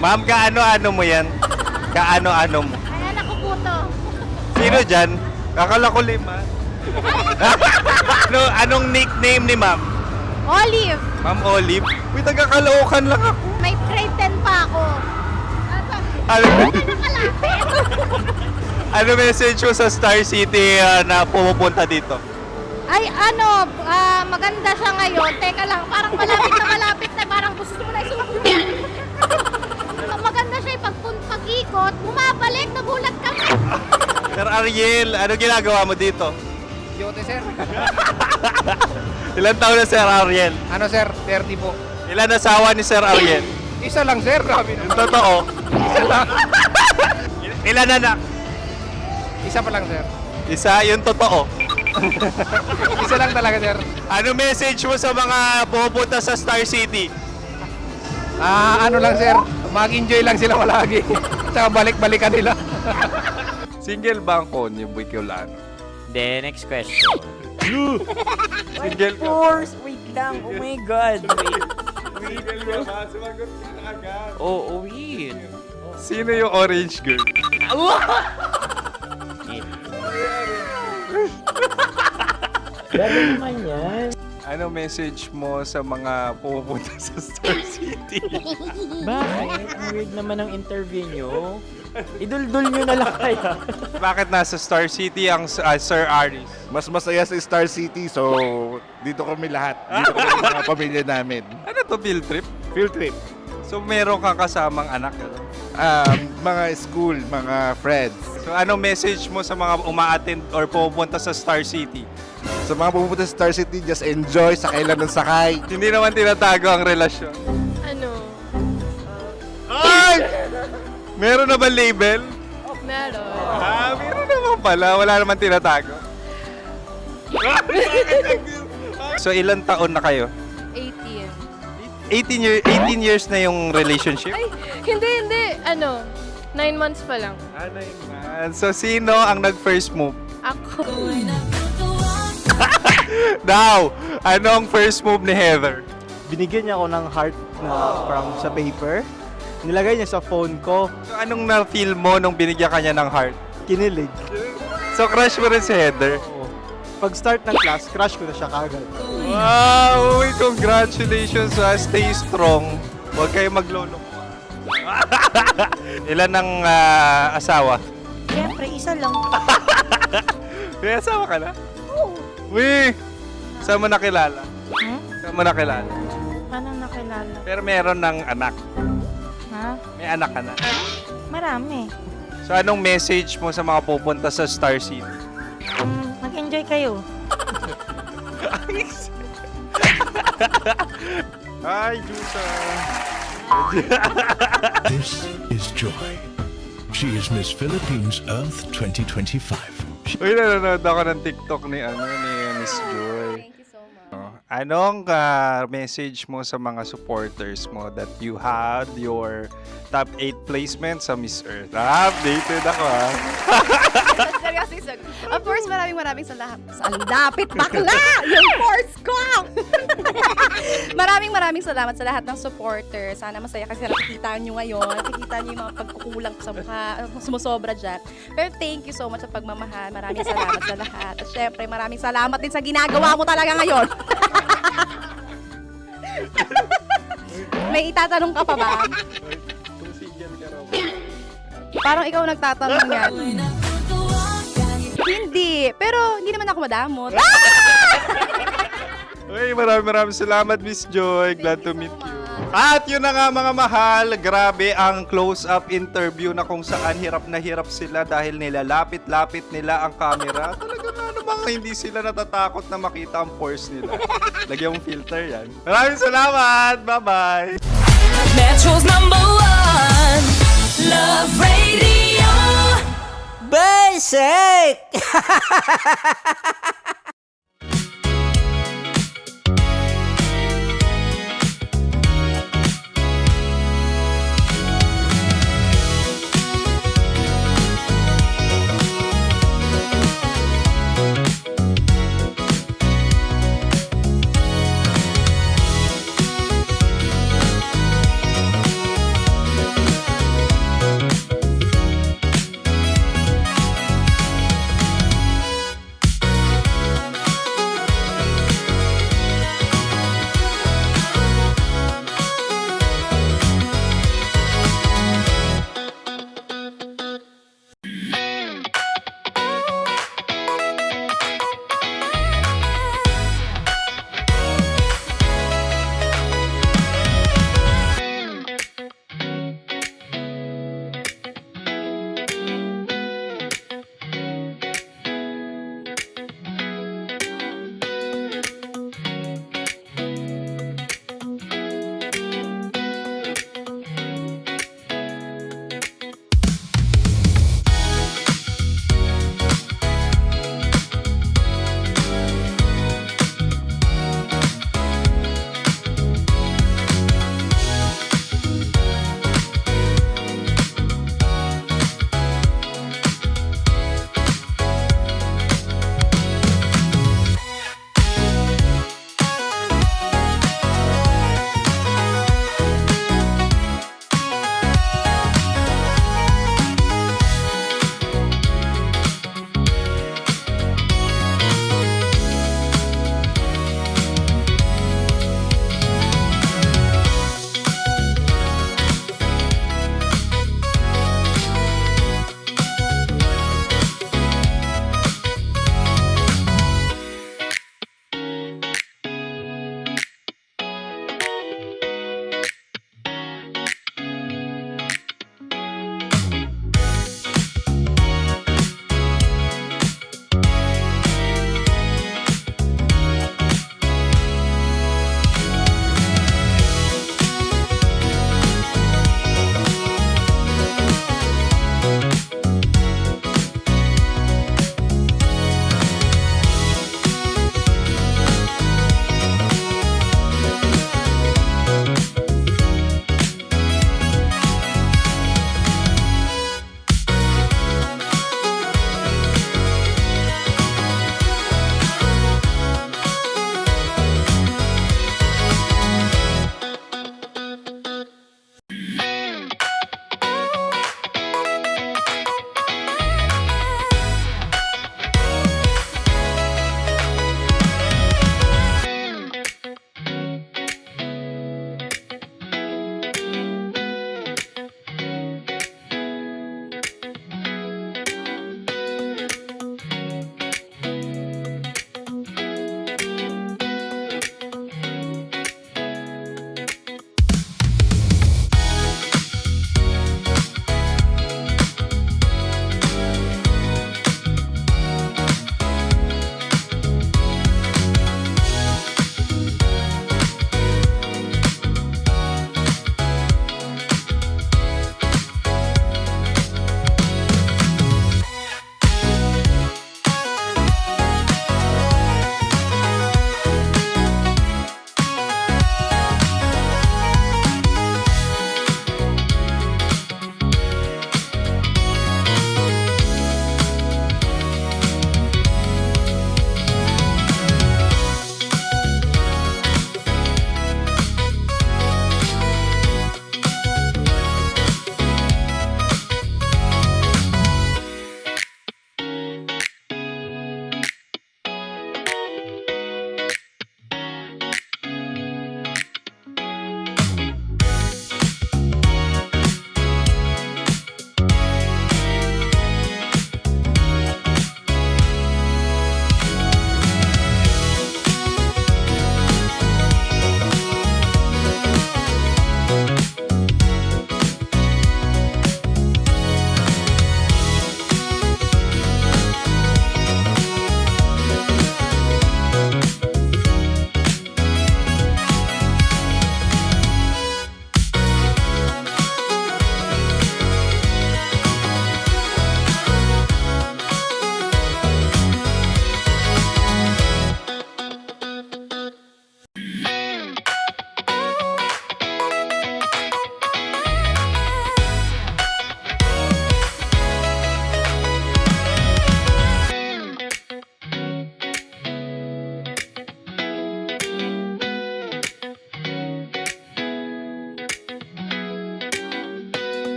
Ma'am, kaano-ano mo yan? Kaano-ano mo? Ay, anak ko po to. Sino dyan? Akala ko 5. Anong nickname ni Ma'am? Olive. Ma'am Olive? Uy, taga-Caloocan lang ako. May grade 10 pa ako. Ano message mo sa Star City na pumupunta dito? Ay, ano, maganda siya ngayon. Teka lang, parang malapit na, parang gusto mo na isuot. Maganda siya pag-ikot, bumabalik, nagulat ka. Sir Ariel, ano ginagawa mo dito? Yote, sir. Ilan taon na Sir Ariel? Ano, sir? 30 po. Ilan asawa ni Sir Ariel? Isa lang, sir. Grabe Yung totoo. Isa lang. Ilan anak? Isa pa lang, sir. Isa, yung totoo. Isa lang talaga, sir. Ano message mo sa mga pupunta sa Star City? Ano lang, sir. Mag-enjoy lang sila palagi. Tsaka balik-balikan nila. Single ba ang konyo, Boy Kiolano? Then, next question. Single ka? Wait lang. Oh my God. Single ka ba? Sumagot ka na agad. Oh, wait. Sino yung orange girl? Grabe naman yan. Ano message mo sa mga pupunta sa Star City? Bakit? Ang weird naman ang interview nyo. Idul-dul nyo na lang kaya. Bakit nasa Star City ang Sir Aris? Mas masaya sa Star City, so dito kami lahat. Dito kami mga pamilya namin. Ano to, field trip? Field trip. So meron kang kasamang anak? Ano? Mga school, mga friends. So ano message mo sa mga uma-attend or pupunta sa Star City? Sa mga pupunta sa Star City, just enjoy, sakay lang ng sakay. Hindi naman tinatago ang relasyon. Ano? Ay! Meron na ba label? Meron. Meron naman pala. Wala naman tinatago. So ilan taon na kayo? 18. 18 years na yung relationship? Ay, hindi. Ano, 9 months pa lang. 9 months. So sino ang nag-first move? Ako. Now, ano ang first move ni Heather? Binigyan niya ako ng heart na from sa paper. Nilagay niya sa phone ko. So anong na-feel mo nung binigyan ka niya ng heart? Kinilig. So crush mo rin si Heather? Pag start ng class, crush ko na siya kagad. Wow! Uy, congratulations ha. Stay strong. Huwag kayo maglolo. Ilan ang asawa? Siyempre, isa lang. May asawa ka na? Oo. Uy! Saan mo nakilala? Saan mo nakilala? Paano nakilala? Pero meron ng anak. Ha? May anak ka na. Marami. So anong message mo sa mga pupunta sa Star City? Mag-enjoy kayo. Hi, Jusa! This is Joy. She is Miss Philippines Earth 2025. Uy, nanonood ako ng TikTok ni Miss Joy. Thank you so much. Anong message mo sa mga supporters mo that you had your top 8 placement sa Miss Earth? Updated ako ha. Of course, maraming salamat. Lapit bakla! Yung course ko! maraming salamat sa lahat ng supporters. Sana masaya kasi nakikita nyo ngayon. Nakikita nyo yung mga pagkukulang sa mukha, sumusobra dyan. Pero thank you so much sa pagmamahal. Maraming salamat sa lahat. At syempre, maraming salamat din sa ginagawa mo talaga ngayon. May itatanong ka pa ba? Parang ikaw nagtatanong yan. Hindi. Pero hindi naman ako madamot. Uy, maraming salamat, Miss Joy. Glad to meet you. At yun na nga mga mahal, grabe ang close-up interview na kung saan hirap na hirap sila dahil nilalapit-lapit nila ang camera. Talaga nga namang hindi sila natatakot na makita ang pores nila. Lagyan mong filter yan. Maraming salamat! Bye-bye! Metro's #1 Love Radio. Basic!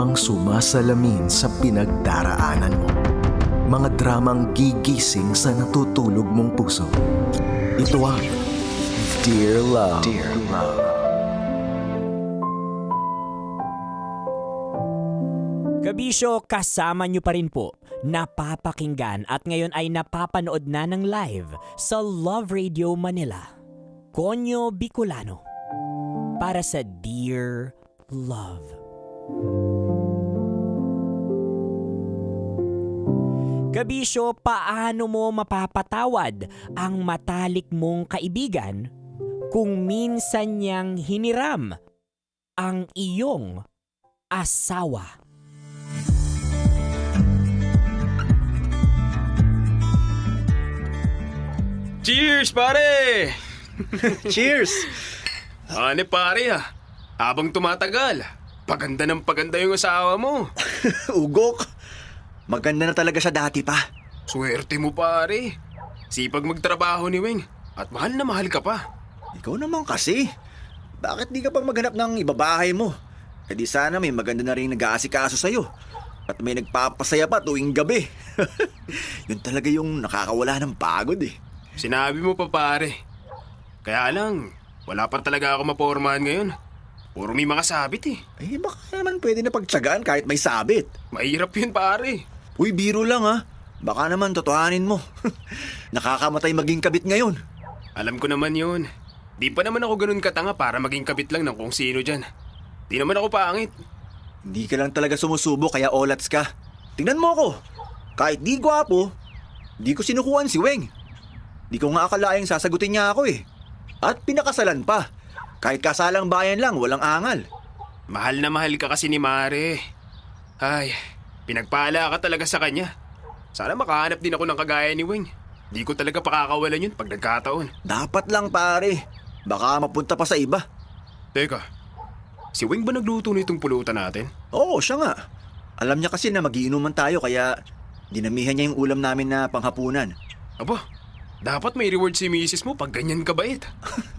dramang sumasalamin sa pinagdaraanan mo. Mga dramang gigising sa natutulog mong puso. Ito ang Dear Love. Dear Love. Kabisyo, kasama nyo pa rin po. Napapakinggan at ngayon ay napapanood na ng live sa Love Radio Manila. Konyo Bicolano. Para sa Dear Love. Kabisyo, paano mo mapapatawad ang matalik mong kaibigan kung minsan niyang hiniram ang iyong asawa? Cheers, pare! Cheers! Ano pare habang tumatagal, paganda ng paganda yung asawa mo. Ugok, maganda na talaga siya dati pa. Swerte mo pare. Sipag magtrabaho ni Weng at mahal na mahal ka pa. Ikaw naman kasi. Bakit di ka pang maghanap ng ibabahay mo? E di sana may maganda na rin nag-aasikaso sa'yo. At may nagpapasaya pa tuwing gabi. Yun talaga yung nakakawala ng pagod eh. Sinabi mo pa pare. Kaya lang, wala pa talaga ako mapormahan ngayon. Puro may mga sabit eh. Eh baka naman pwede na pagtsagaan kahit may sabit. Mahirap yun pare. Uy, biro lang ha. Baka naman totohanin mo. Nakakamatay maging kabit ngayon. Alam ko naman yun. Di pa naman ako ganun katanga para maging kabit lang ng kung sino dyan. Di naman ako pangit. Hindi ka lang talaga sumusubo kaya olats ka. Tingnan mo ako. Kahit di gwapo, di ko sinukuhan si Weng. Di ko nga akalaing sasagutin niya ako eh. At pinakasalan pa. Kahit kasalang bayan lang, walang angal. Mahal na mahal ka kasi ni Mare. Ay, pinagpala ka talaga sa kanya. Sana makahanap din ako ng kagaya ni Weng. Di ko talaga pakakawalan yun pag nagkataon. Dapat lang pare. Baka mapunta pa sa iba. Teka, si Weng ba nagluto nitong pulutan natin? Oo, siya nga. Alam niya kasi na magiinuman tayo kaya dinamihan niya yung ulam namin na panghapunan. Aba, dapat may reward si misis mo pag ganyan kabait.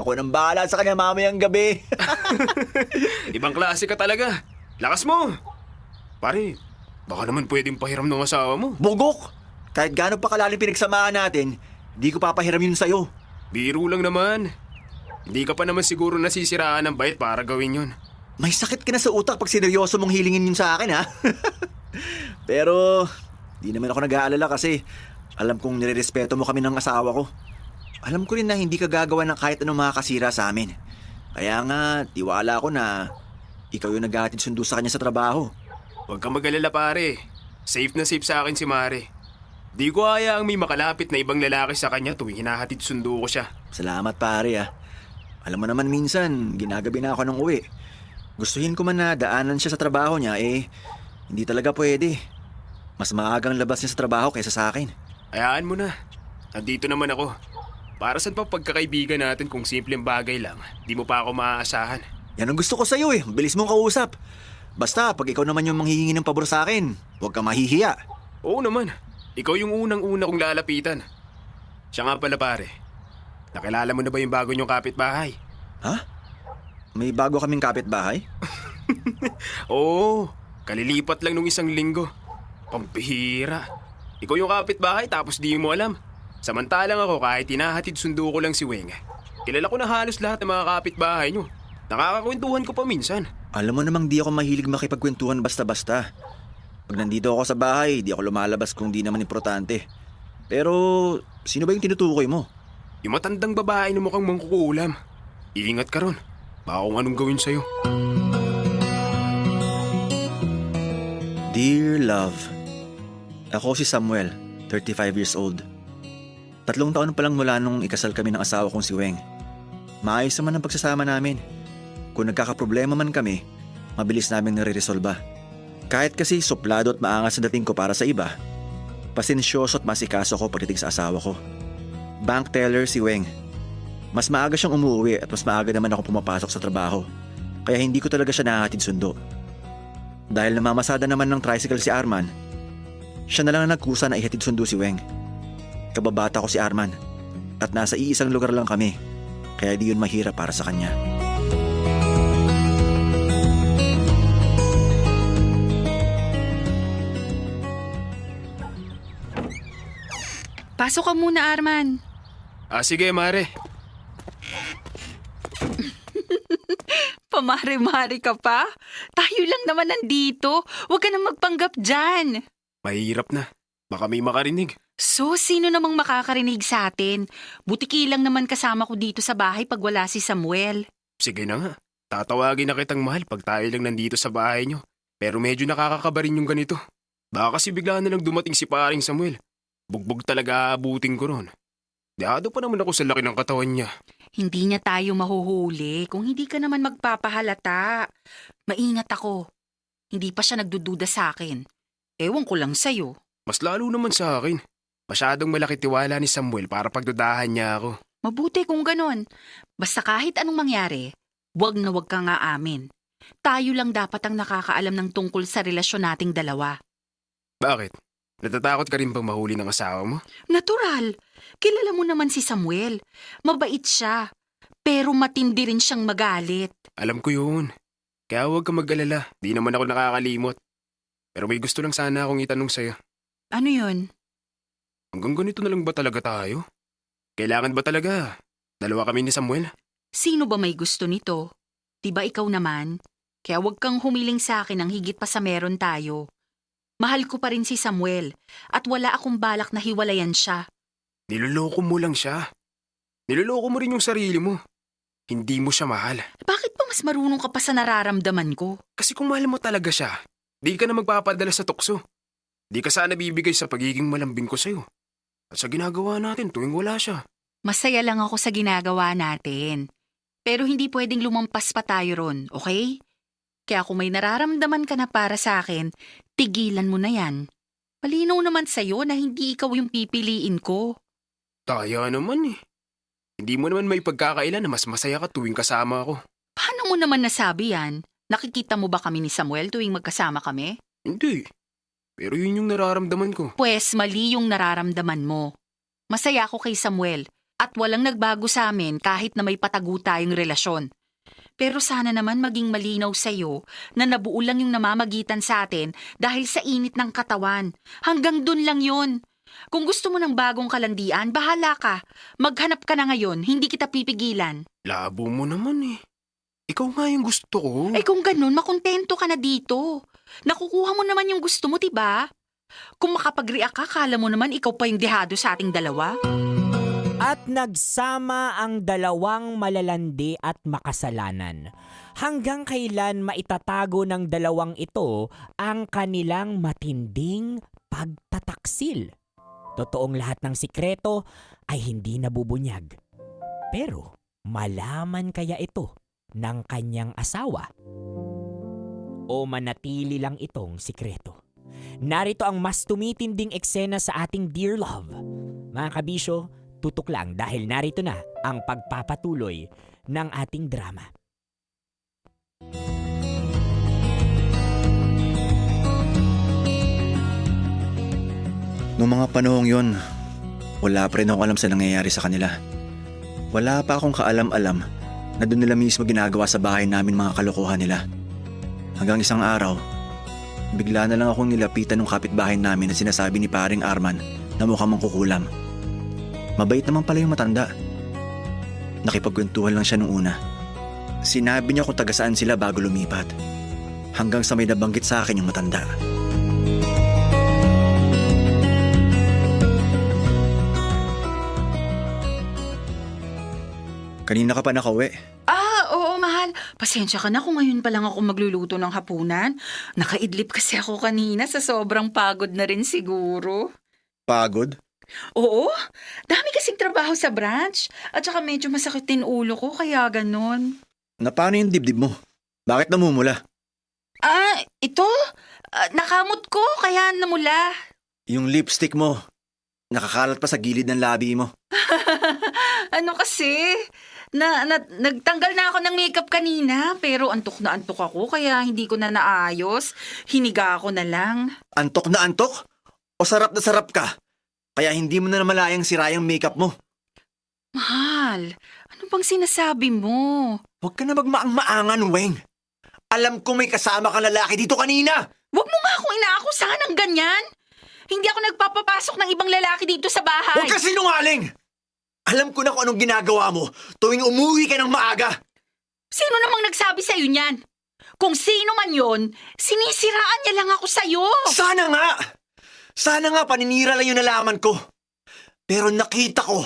Ako nang bahala sa kanya mamayang gabi. Ibang klase ka talaga. Lakas mo. Pare, baka naman pwedeng pahiram ng asawa mo. Bugok! Kahit gaano pa kalalim pinagsamahan natin, di ko papahiram yun sa'yo. Biro lang naman. Hindi ka pa naman siguro nasisiraan ng bait para gawin yun. May sakit ka na sa utak pag sineryoso mong hilingin yun sa akin ha. Pero, di naman ako nag-aalala kasi alam kong nirerespeto mo kami ng asawa ko. Alam ko rin na hindi ka gagawa ng kahit anong makakasira sa amin. Kaya nga, tiwala ko na ikaw yung naghahatid sundo sa kanya sa trabaho. Huwag kang mag-alala pare. Safe na safe sa akin si Mare. Di ko hayaang may makalapit na ibang lalaki sa kanya tuwing hinahatid sundo ko siya. Salamat pare ah. Alam mo naman minsan, ginagabi na ako ng uwi. Gustuhin ko man na daanan siya sa trabaho niya hindi talaga pwede. Mas maagang labas niya sa trabaho kaysa sa akin. Hayaan mo na. Nandito naman ako. Para saan pa pagkakaibigan natin kung simpleng bagay lang, di mo pa ako maaasahan. Yan ang gusto ko sa'yo eh. Bilis mong kausap. Basta pag ikaw naman yung manghihingi ng pabor sa akin, huwag kang mahihiya. Oo naman. Ikaw yung unang-una kong lalapitan. Siya nga pala pare. Nakilala mo na ba yung bago niyong kapitbahay? Ha? May bago kaming kapitbahay? Oo. Kalilipat lang nung isang linggo. Pampihira. Ikaw yung kapitbahay tapos di mo alam. Samantalang ako kahit hinahatid sundo ko lang si Weng. Kilala ko na halos lahat ng mga kapitbahay nyo. Nakakakwentuhan ko pa minsan. Alam mo namang di ako mahilig makipagkwentuhan basta-basta. Pag nandito ako sa bahay, di ako lumalabas kung di naman importante. Pero, sino ba yung tinutukoy mo? Yung matandang babae na mukhang mangkukulam. Iingat ka ron. Baka kung anong gawin sa'yo. Dear Love, ako si Samuel, 35 years old. 3 taon pa lang mula nung ikasal kami ng asawa kong si Weng. Maayos naman ang pagsasama namin. Kung nagkakaproblema man kami, mabilis namin nare-resolba. Kahit kasi suplado at maangas sa dating ko para sa iba, pasensyoso at masikaso ko pagdating sa asawa ko. Bank teller si Weng. Mas maaga siyang umuwi at mas maaga naman ako pumapasok sa trabaho. Kaya hindi ko talaga siya nahahatid sundo. Dahil namamasada naman ng tricycle si Arman, siya na lang ang nagkusa na ihatid sundo si Weng. Kababata ko si Arman at nasa iisang lugar lang kami, kaya di yun mahirap para sa kanya. Pasok ka muna, Arman. Sige, Mare. Pamare-mare ka pa? Tayo lang naman nandito. Huwag ka na magpanggap dyan. Mahirap na. Baka may makarinig. So, sino namang makakarinig sa atin? Butiki lang naman kasama ko dito sa bahay pag wala si Samuel. Sige na nga. Tatawagin na kitang mahal pag tayo lang nandito sa bahay nyo. Pero medyo nakakakaba rin yung ganito. Baka kasi bigla na lang dumating si paring Samuel. Bugbog talaga aabutin ko ron. Deado pa naman ako sa laki ng katawan niya. Hindi niya tayo mahuhuli kung hindi ka naman magpapahalata. Maingat ako. Hindi pa siya nagdududa sa akin. Ewan ko lang sa'yo. Mas lalo naman sa akin. Masyadong malaki tiwala ni Samuel para pagdudahan niya ako. Mabuti kung ganon. Basta kahit anong mangyari, wag na wag ka nga amin. Tayo lang dapat ang nakakaalam ng tungkol sa relasyon nating dalawa. Bakit? Natatakot ka rin bang mahuli ng asawa mo? Natural. Kilala mo naman si Samuel. Mabait siya. Pero matindi rin siyang magalit. Alam ko yun. Kaya huwag ka mag-alala. Di naman ako nakakalimot. Pero may gusto lang sana akong itanong sa'yo. Ano yun? Hanggang ganito na lang ba talaga tayo? Kailangan ba talaga? Dalawa kami ni Samuel? Sino ba may gusto nito? Diba ikaw naman? Kaya huwag kang humiling sa akin ng higit pa sa meron tayo. Mahal ko pa rin si Samuel at wala akong balak na hiwalayan siya. Niloloko mo lang siya. Niloloko mo rin yung sarili mo. Hindi mo siya mahal. Bakit pa mas marunong ka pa sa nararamdaman ko? Kasi kung mahal mo talaga siya, di ka na magpapadala sa tukso. Di ka sana bibigay sa pagiging malambing ko sa'yo. At sa ginagawa natin tuwing wala siya. Masaya lang ako sa ginagawa natin. Pero hindi pwedeng lumampas pa tayo ron, okay? Kaya kung may nararamdaman ka na para sa akin, tigilan mo na yan. Malinaw naman sa'yo na hindi ikaw yung pipiliin ko. Taya naman eh. Hindi mo naman may pagkakailan na mas masaya ka tuwing kasama ako. Paano mo naman nasabi yan? Nakikita mo ba kami ni Samuel tuwing magkasama kami? Hindi. Pero yun yung nararamdaman ko. Pwes mali yung nararamdaman mo. Masaya ako kay Samuel at walang nagbago sa amin kahit na may patago tayong relasyon. Pero sana naman maging malinaw sa'yo na nabuo lang yung namamagitan sa atin dahil sa init ng katawan. Hanggang dun lang yun. Kung gusto mo ng bagong kalandian, bahala ka. Maghanap ka na ngayon, hindi kita pipigilan. Labo mo naman eh. Ikaw nga yung gusto ko. Eh kung ganun, makontento ka na dito. Nakukuha mo naman yung gusto mo, diba? Kung makapag-react ka, kala mo naman ikaw pa yung dehado sa ating dalawa. At nagsama ang dalawang malalandi at makasalanan. Hanggang kailan maitatago ng dalawang ito ang kanilang matinding pagtataksil. Totoong lahat ng sikreto ay hindi nabubunyag. Pero malaman kaya ito ng kanyang asawa? O manatili lang itong sikreto? Narito ang mas tumitinding eksena sa ating Dear Love. Mga kabisyo, tutok lang dahil narito na ang pagpapatuloy ng ating drama. Noong mga panahong yon, wala pa rin akong alam sa nangyayari sa kanila. Wala pa akong kaalam-alam na doon nila mismo ginagawa sa bahay namin mga kalokohan nila. Hanggang isang araw, bigla na lang akong nilapitan ng kapitbahay namin na sinasabi ni paring Arman na mukhang mangkukulam. Mabait naman pala yung matanda. Nakipagkwentuhan lang siya nung una. Sinabi niya kung taga saan sila bago lumipat. Hanggang sa may nabanggit sa akin yung matanda. Kanina ka pa nakauwi. Oo, mahal. Pasensya ka na kung ngayon pa lang ako magluluto ng hapunan. Nakaidlip kasi ako kanina sa sobrang pagod na rin siguro. Pagod? Oo, dami kasing trabaho sa branch. At saka medyo masakit din ulo ko, kaya ganon. Na paano yung dibdib mo? Bakit namumula? Ito? Nakamot ko, kaya namula. Yung lipstick mo, nakakalat pa sa gilid ng labi mo. Ano kasi? Nagtanggal na ako ng makeup kanina, pero antok na antok ako, kaya hindi ko na naayos. Hiniga ako na lang. Antok na antok? O sarap na sarap ka? Kaya hindi mo na namalayang sira yung makeup mo. Mahal, ano bang sinasabi mo? Huwag ka na magmaang-maangan, Weng. Alam ko may kasama kang lalaki dito kanina. Huwag mo nga akong inaakusahan ng ganyan. Hindi ako nagpapapasok ng ibang lalaki dito sa bahay. Huwag ka sinungaling! Alam ko na kung anong ginagawa mo tuwing umuwi ka ng maaga. Sino namang nagsabi sa'yo niyan? Kung sino man yon, sinisiraan niya lang ako sa'yo. Sana nga! Sana nga paninira lang yung nalaman ko. Pero nakita ko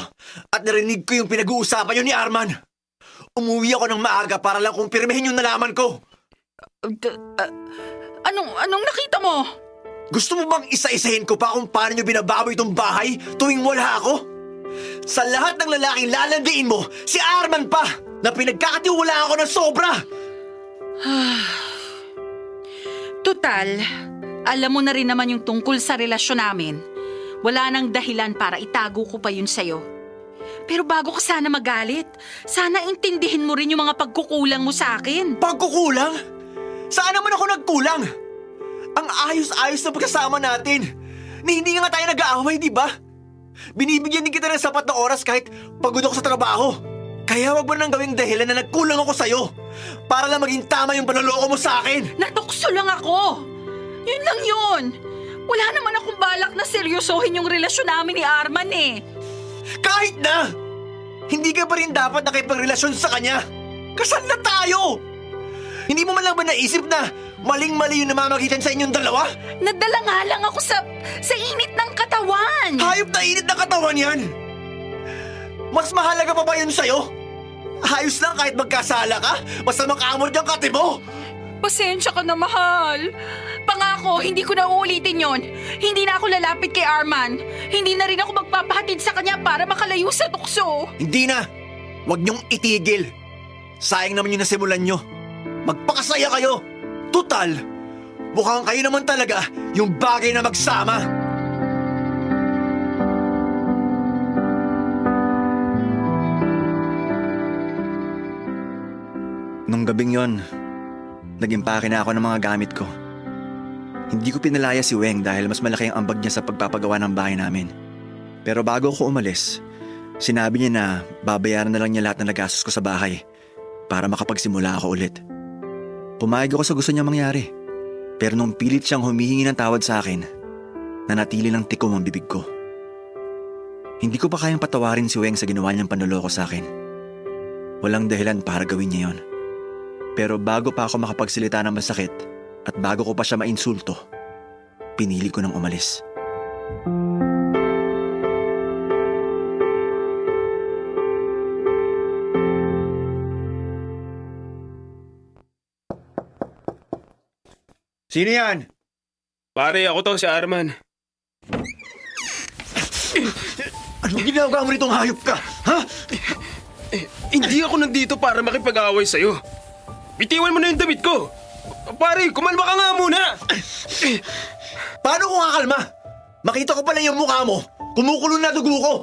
at narinig ko yung pinag-uusapan yun ni Arman. Umuwi ako ng maaga para lang kumpirmahin yung nalaman ko. Anong nakita mo? Gusto mo bang isa-isahin ko pa kung paano nyo binababoy itong bahay tuwing wala ako? Sa lahat ng lalaking lalandiin mo, si Arman pa na pinagkakatiwalaan ako ng sobra. Tutal, alam mo na rin naman yung tungkol sa relasyon namin. Wala nang dahilan para itago ko pa yun sa'yo. Pero bago ka sana magalit, sana intindihin mo rin yung mga pagkukulang mo sa akin. Pagkukulang? Saan naman ako nagkulang? Ang ayos-ayos na pagkasama natin. Ni hindi nga tayo nag-aaway, di ba? Binibigyan din kita ng sapat na oras kahit pagod ako sa trabaho. Kaya wag mo nang gawing dahilan na nagkulang ako sa'yo para lang maging tama yung panloloko mo sa akin. Natukso lang ako. Yun lang yun. Wala naman akong balak na seryosohin yung relasyon namin ni Arman eh. Kahit na! Hindi ka pa rin dapat nakipagrelasyon sa kanya. Kasal na tayo! Hindi mo man lang ba naisip na maling-mali yung namamagitan sa inyong dalawa? Nadala nga lang ako sa init ng katawan. Hayop na init ng katawan yan! Mas mahalaga pa ba yun sa'yo? Ayos lang kahit magkasala ka, basta makamor diyang kate mo! Pasensya ka na, mahal. Pangako, hindi ko na uulitin yon. Hindi na ako lalapit kay Arman. Hindi na rin ako magpapahatid sa kanya para makalayo sa tukso. Hindi na! Huwag niyong itigil. Sayang naman yung nasimulan niyo. Magpakasaya kayo. Tutal, mukhang kayo naman talaga yung bagay na magsama. Nung gabing yon, nag-impake na ako ng mga gamit ko. Hindi ko pinalaya si Weng dahil mas malaki ang ambag niya sa pagpapagawa ng bahay namin. Pero bago ako umalis, sinabi niya na babayaran na lang niya lahat ng nagastos ko sa bahay para makapagsimula ako ulit. Pumayag ako sa gusto niya mangyari. Pero nung pilit siyang humihingi ng tawad sa akin, nanatili ng tikom ang bibig ko. Hindi ko pa kayang patawarin si Weng sa ginawa niyang panloloko sa akin. Walang dahilan para gawin niya yon. Pero bago pa ako makapagsalita ng masakit at bago ko pa siya mainsulto, pinili ko nang umalis. Sino yan? Pare, ako to, si Arman. Anong ginagawa mo nitong hayop ka? Ha? Hindi ako nandito para makipag-away sa'yo. Bitiwan mo na yung damit ko. Pare, kumalma ka nga muna. Paano ko kakalma? Makita ko pala yung mukha mo. Kumukulo na dugo ko.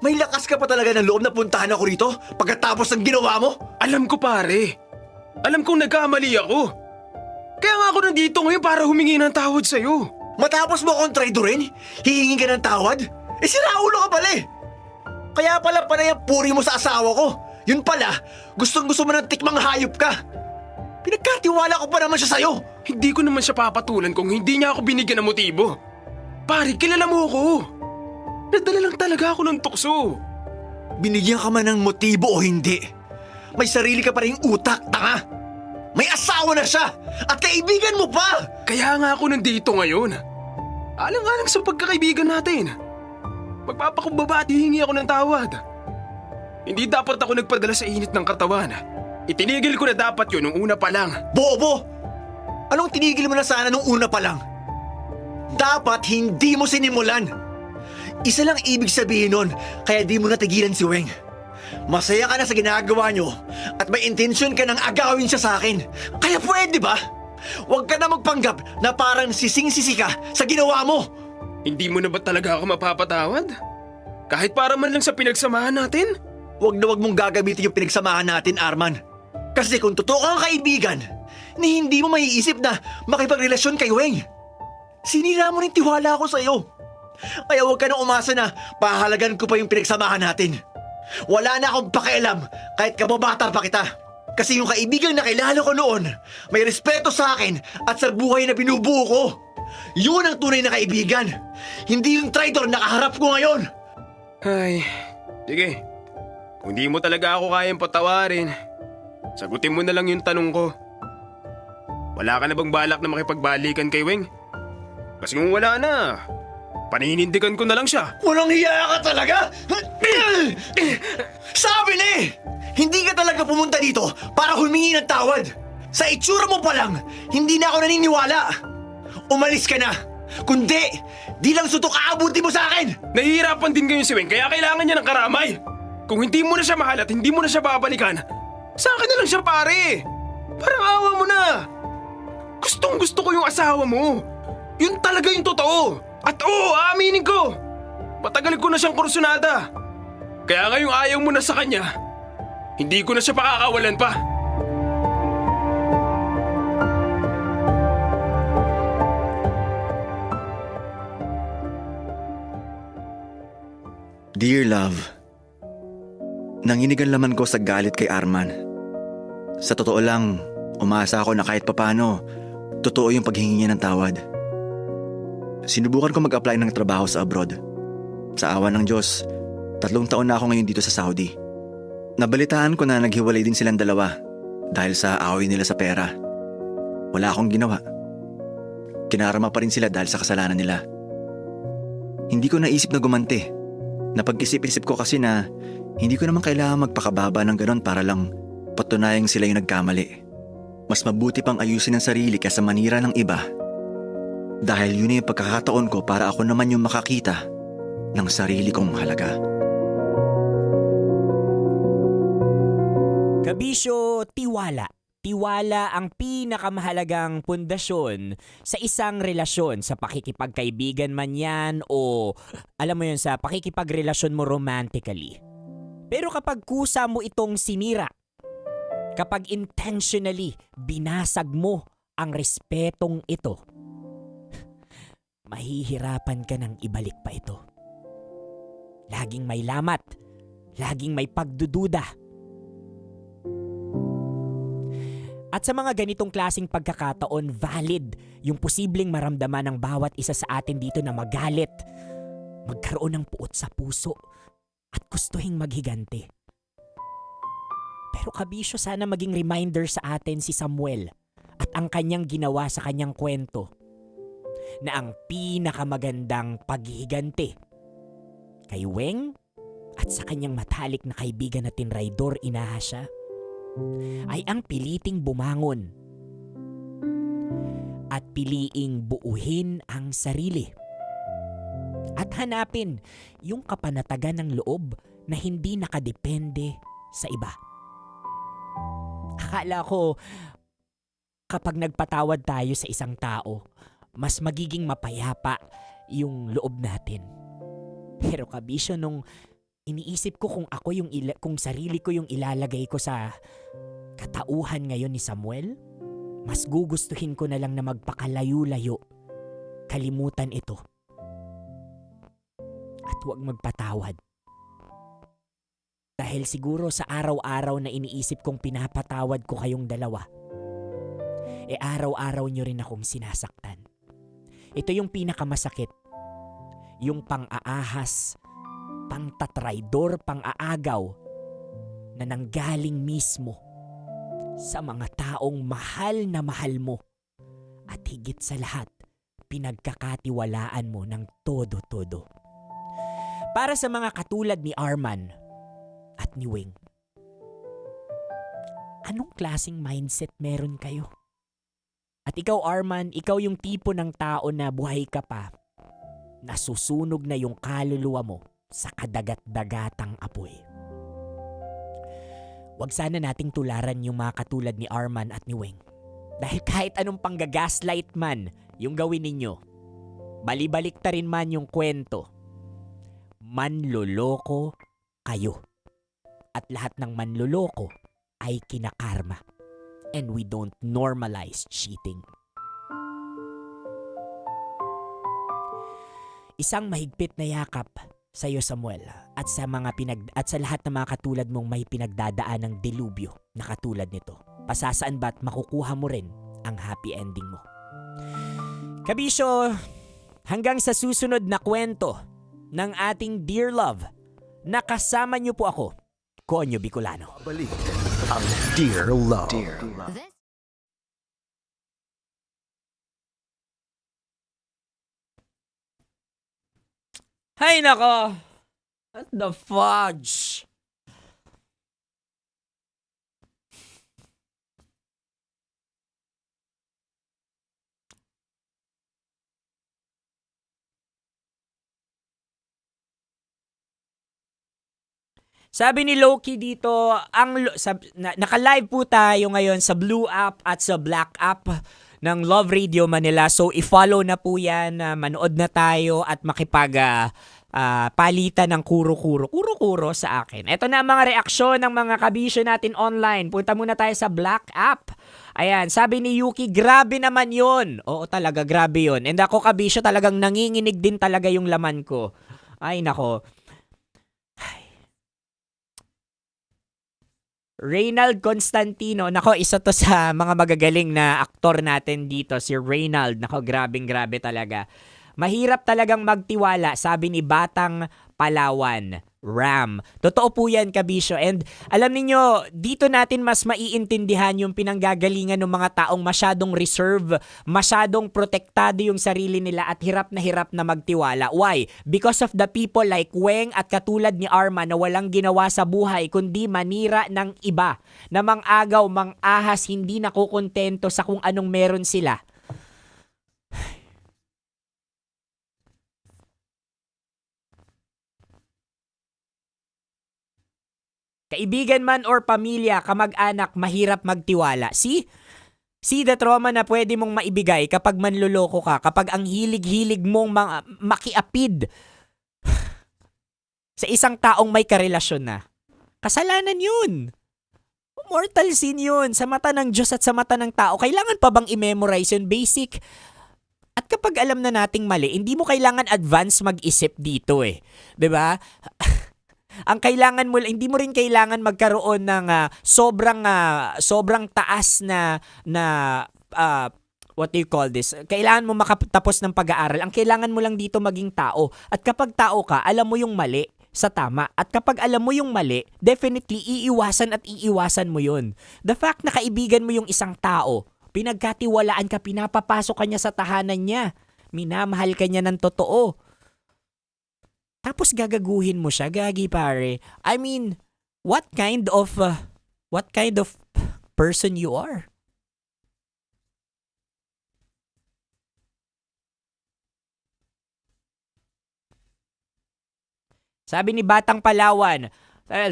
May lakas ka pa talaga ng loob na puntahan ako rito pagkatapos ng ginawa mo? Alam ko, pare. Alam kong nagkamali ako. Kaya nga ako nandito ngayon para humingi ng tawad sa'yo. Matapos mo akong traidorin? Hihingi ka ng tawad? Eh siraulo ka pala eh. Kaya pala yung puri mo sa asawa ko. Yun pala, gustong-gusto mo ng tikmang hayop ka. Pinagkatiwala ko pa naman siya sa'yo. Hindi ko naman siya papatulan kung hindi niya ako binigyan ng motibo. Pare, kilala mo ako. Nadala lang talaga ako ng tukso. Binigyan ka man ng motibo o hindi, may sarili ka pa rin utak, tanga. May asawa na siya at kaibigan mo pa. Kaya nga ako nandito ngayon. Alang-alang sa pagkakaibigan natin. Magpapakumbaba at hihingi ako ng tawad. Hindi dapat ako nagpadala sa init ng katawan. Itinigil ko na dapat yun nung una pa lang. Bobo! Anong tinigil mo na sana nung una pa lang? Dapat hindi mo sinimulan. Isa lang ibig sabihin nun, kaya di mo natigilan si Weng. Masaya ka na sa ginagawa nyo at may intensyon ka nang agawin siya sa akin. Kaya pwede ba? Huwag ka na magpanggap na parang sising-sisi ka sa ginawa mo. Hindi mo na ba talaga ako mapapatawad? Kahit para man lang sa pinagsamahan natin? Huwag na huwag mong gagamitin yung pinagsamahan natin, Arman. Kasi kung totoo kang kaibigan, ni hindi mo maiisip na makipagrelasyon kay Weng. Sinira mo rin tiwala ko sa'yo. Kaya huwag ka na umasa na pahalagan ko pa yung pinagsamahan natin. Wala na akong pakialam kahit kababata pa kita. Kasi yung kaibigan na kilala ko noon, may respeto sa akin at sa buhay na binubuo ko. Yun ang tunay na kaibigan. Hindi yung traitor na kaharap ko ngayon. Ay, sige. Kung di mo talaga ako kayang patawarin, sagutin mo na lang yung tanong ko. Wala ka na bang balak na makipagbalikan kay Weng? Kasi kung wala na, paninindigan ko na lang siya. Walang hiya ka talaga? Sabi na eh! Hindi ka talaga pumunta dito para humingi ng tawad. Sa itsura mo pa lang, hindi na ako naniniwala. Umalis ka na. Kundi, di lang sutok aabuti mo sa akin. Nahihirapan din ngayon si Weng kaya kailangan niya ng karamay. Kung hindi mo na siya mahal at hindi mo na siya babalikan, sa akin na lang siya pare. Parang awa mo na. Gustong gusto ko yung asawa mo. Yun talaga yung totoo. At oo, aaminin ko. Matagal ko na siyang kursunada. Kaya ngayong ayaw mo na sa kanya, hindi ko na siya pakakawalan pa. Dear love, nanginig ang laman ko sa galit kay Arman. Sa totoo lang, umasa ako na kahit papano, totoo yung paghingi niya ng tawad. Sinubukan ko mag-apply ng trabaho sa abroad. Sa awa ng Diyos, 3 taon na ako ngayon dito sa Saudi. Nabalitaan ko na naghiwalay din silang dalawa dahil sa away nila sa pera. Wala akong ginawa. Kinarama pa rin sila dahil sa kasalanan nila. Hindi ko naisip na gumanti. Napag-isip-isip ko kasi na hindi ko naman kailangan magpakababa ng ganon para lang patunayang sila yung nagkamali. Mas mabuti pang ayusin ang sarili kaysa manira ng iba. Dahil yun yung pagkakataon ko para ako naman yung makakita ng sarili kong halaga. Kabisyo, tiwala. Tiwala ang pinakamahalagang pundasyon sa isang relasyon, sa pakikipagkaibigan man yan o alam mo yun, sa pakikipagrelasyon mo romantically. Pero kapag kusa mo itong sinira, kapag intentionally binasag mo ang respetong ito, mahihirapan ka ng ibalik pa ito. Laging may lamat, laging may pagdududa. At sa mga ganitong klaseng pagkakataon, valid yung posibleng maramdaman ng bawat isa sa atin dito na magalit, magkaroon ng puot sa puso, at gustuhing maghigante. Pero kabisyo, sana maging reminder sa atin si Samuel at ang kanyang ginawa sa kanyang kwento na ang pinakamagandang paghihigante kay Weng at sa kanyang matalik na kaibigan na tinraidor Inahasya ay ang piliting bumangon at piliing buuhin ang sarili at hanapin yung kapanatagan ng loob na hindi nakadepende sa iba. Akala ko kapag nagpatawad tayo sa isang tao, mas magiging mapayapa yung loob natin. Pero kabisyo, nung iniisip ko kung ako yung kung sarili ko yung ilalagay ko sa katauhan ngayon ni Samuel, mas gugustuhin ko na lang na magpakalayo-layo, kalimutan ito, at huwag magpatawad. Dahil siguro sa araw-araw na iniisip kong pinapatawad ko kayong dalawa, araw-araw nyo rin akong sinasaktan. Ito yung pinakamasakit, yung pang-aahas, pang-tatraidor, pang-aagaw na nanggaling mismo sa mga taong mahal na mahal mo at higit sa lahat, pinagkakatiwalaan mo ng todo-todo. Para sa mga katulad ni Arman at ni Weng, anong klaseng mindset meron kayo? At ikaw, Arman, ikaw yung tipo ng tao na buhay ka pa, nasusunog na yung kaluluwa mo sa kadagat-dagatang apoy. Huwag sana nating tularan yung mga katulad ni Arman at ni Weng. Dahil kahit anong panggagaslight man yung gawin ninyo, balibaliktarin man yung kwento, manloloko kayo. At lahat ng manloloko ay kinakarma. And we don't normalize cheating. Isang mahigpit na yakap sa iyo, Samuel, at sa lahat ng mga katulad mong may pinagdadaan ng delubyo na katulad nito. Pasasaan ba't makukuha mo rin ang happy ending mo? Kabisyo, hanggang sa susunod na kwento ng ating Dear Love, nakasama niyo po ako, Konyo Bicolano. Balik ang Dear Love. Hay nako! What the fudge? Sabi ni Loki dito, naka-live po tayo ngayon sa Blue app at sa Black app ng Love Radio Manila. So i-follow na po yan, manood na tayo at palitan ng kuro-kuro sa akin. Ito na ang mga reaksyon ng mga kabisyo natin online. Punta muna tayo sa Black app. Ayan, sabi ni Yuki, grabe naman yun. Oo talaga, grabe yun. And ako kabisyo, talagang nanginginig din talaga yung laman ko. Ay nako. Reynald Constantino, nako, isa to sa mga magagaling na aktor natin dito, si Reynald. Nako, grabe talaga. Mahirap talagang magtiwala, sabi ni Batang Palawan, Ram. Totoo po yan, kabisyo. And alam niyo, dito natin mas maiintindihan yung pinanggagalingan ng mga taong masyadong reserve, masyadong protektado yung sarili nila at hirap na magtiwala. Why? Because of the people like Weng at katulad ni Arma na walang ginawa sa buhay kundi manira ng iba, na mang-agaw, mang-ahas, hindi nakukontento sa kung anong meron sila. Kaibigan man or pamilya, kamag-anak, mahirap magtiwala. See the trauma na pwede mong maibigay kapag manloloko ka, kapag ang hilig-hilig mong makiapid sa isang taong may karelasyon na. Kasalanan yun. Mortal sin yun sa mata ng Diyos at sa mata ng tao. Kailangan pa bang i-memorize yun? Basic. At kapag alam na nating mali, hindi mo kailangan advance mag-isip dito eh. 'Di ba? Ang kailangan mo, hindi mo rin kailangan magkaroon ng sobrang taas na what do you call this? Kailangan mo makatapos ng pag-aaral. Ang kailangan mo lang dito maging tao. At kapag tao ka, alam mo yung mali sa tama. At kapag alam mo yung mali, definitely iiwasan mo yun. The fact na kaibigan mo yung isang tao, pinagkatiwalaan ka, pinapapasok ka niya sa tahanan niya, minamahal ka niya ng totoo. Tapos gagaguhin mo siya, gagi pare. I mean, what kind of person you are? Sabi ni Batang Palawan,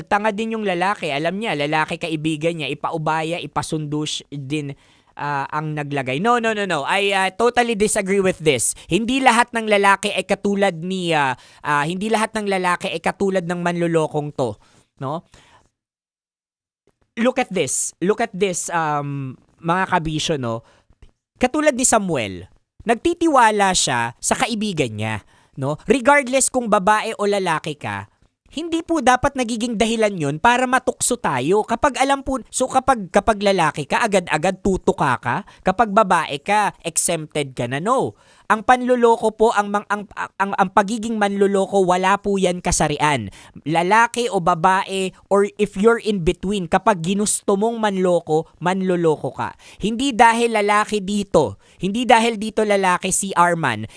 tanga din yung lalaki. Alam niya, lalaki kaibigan niya, ipaubaya, ipasundo din ang naglagay. No. I totally disagree with this. Hindi lahat ng lalaki ay katulad ni hindi lahat ng lalaki ay katulad ng manlolokong to, no? Look at this mga kabisyo, no? Katulad ni Samuel, nagtitiwala siya sa kaibigan niya, no? Regardless kung babae o lalaki ka, hindi po dapat nagiging dahilan yun para matukso tayo. Kapag kapag lalaki ka, agad-agad tutuka ka. Kapag babae ka, exempted ka na. No. Ang panloloko po, ang pagiging manloloko, wala po yan kasarian. Lalaki o babae, or if you're in between, kapag ginusto mong manloloko ka. Hindi dahil lalaki dito, lalaki si Arman,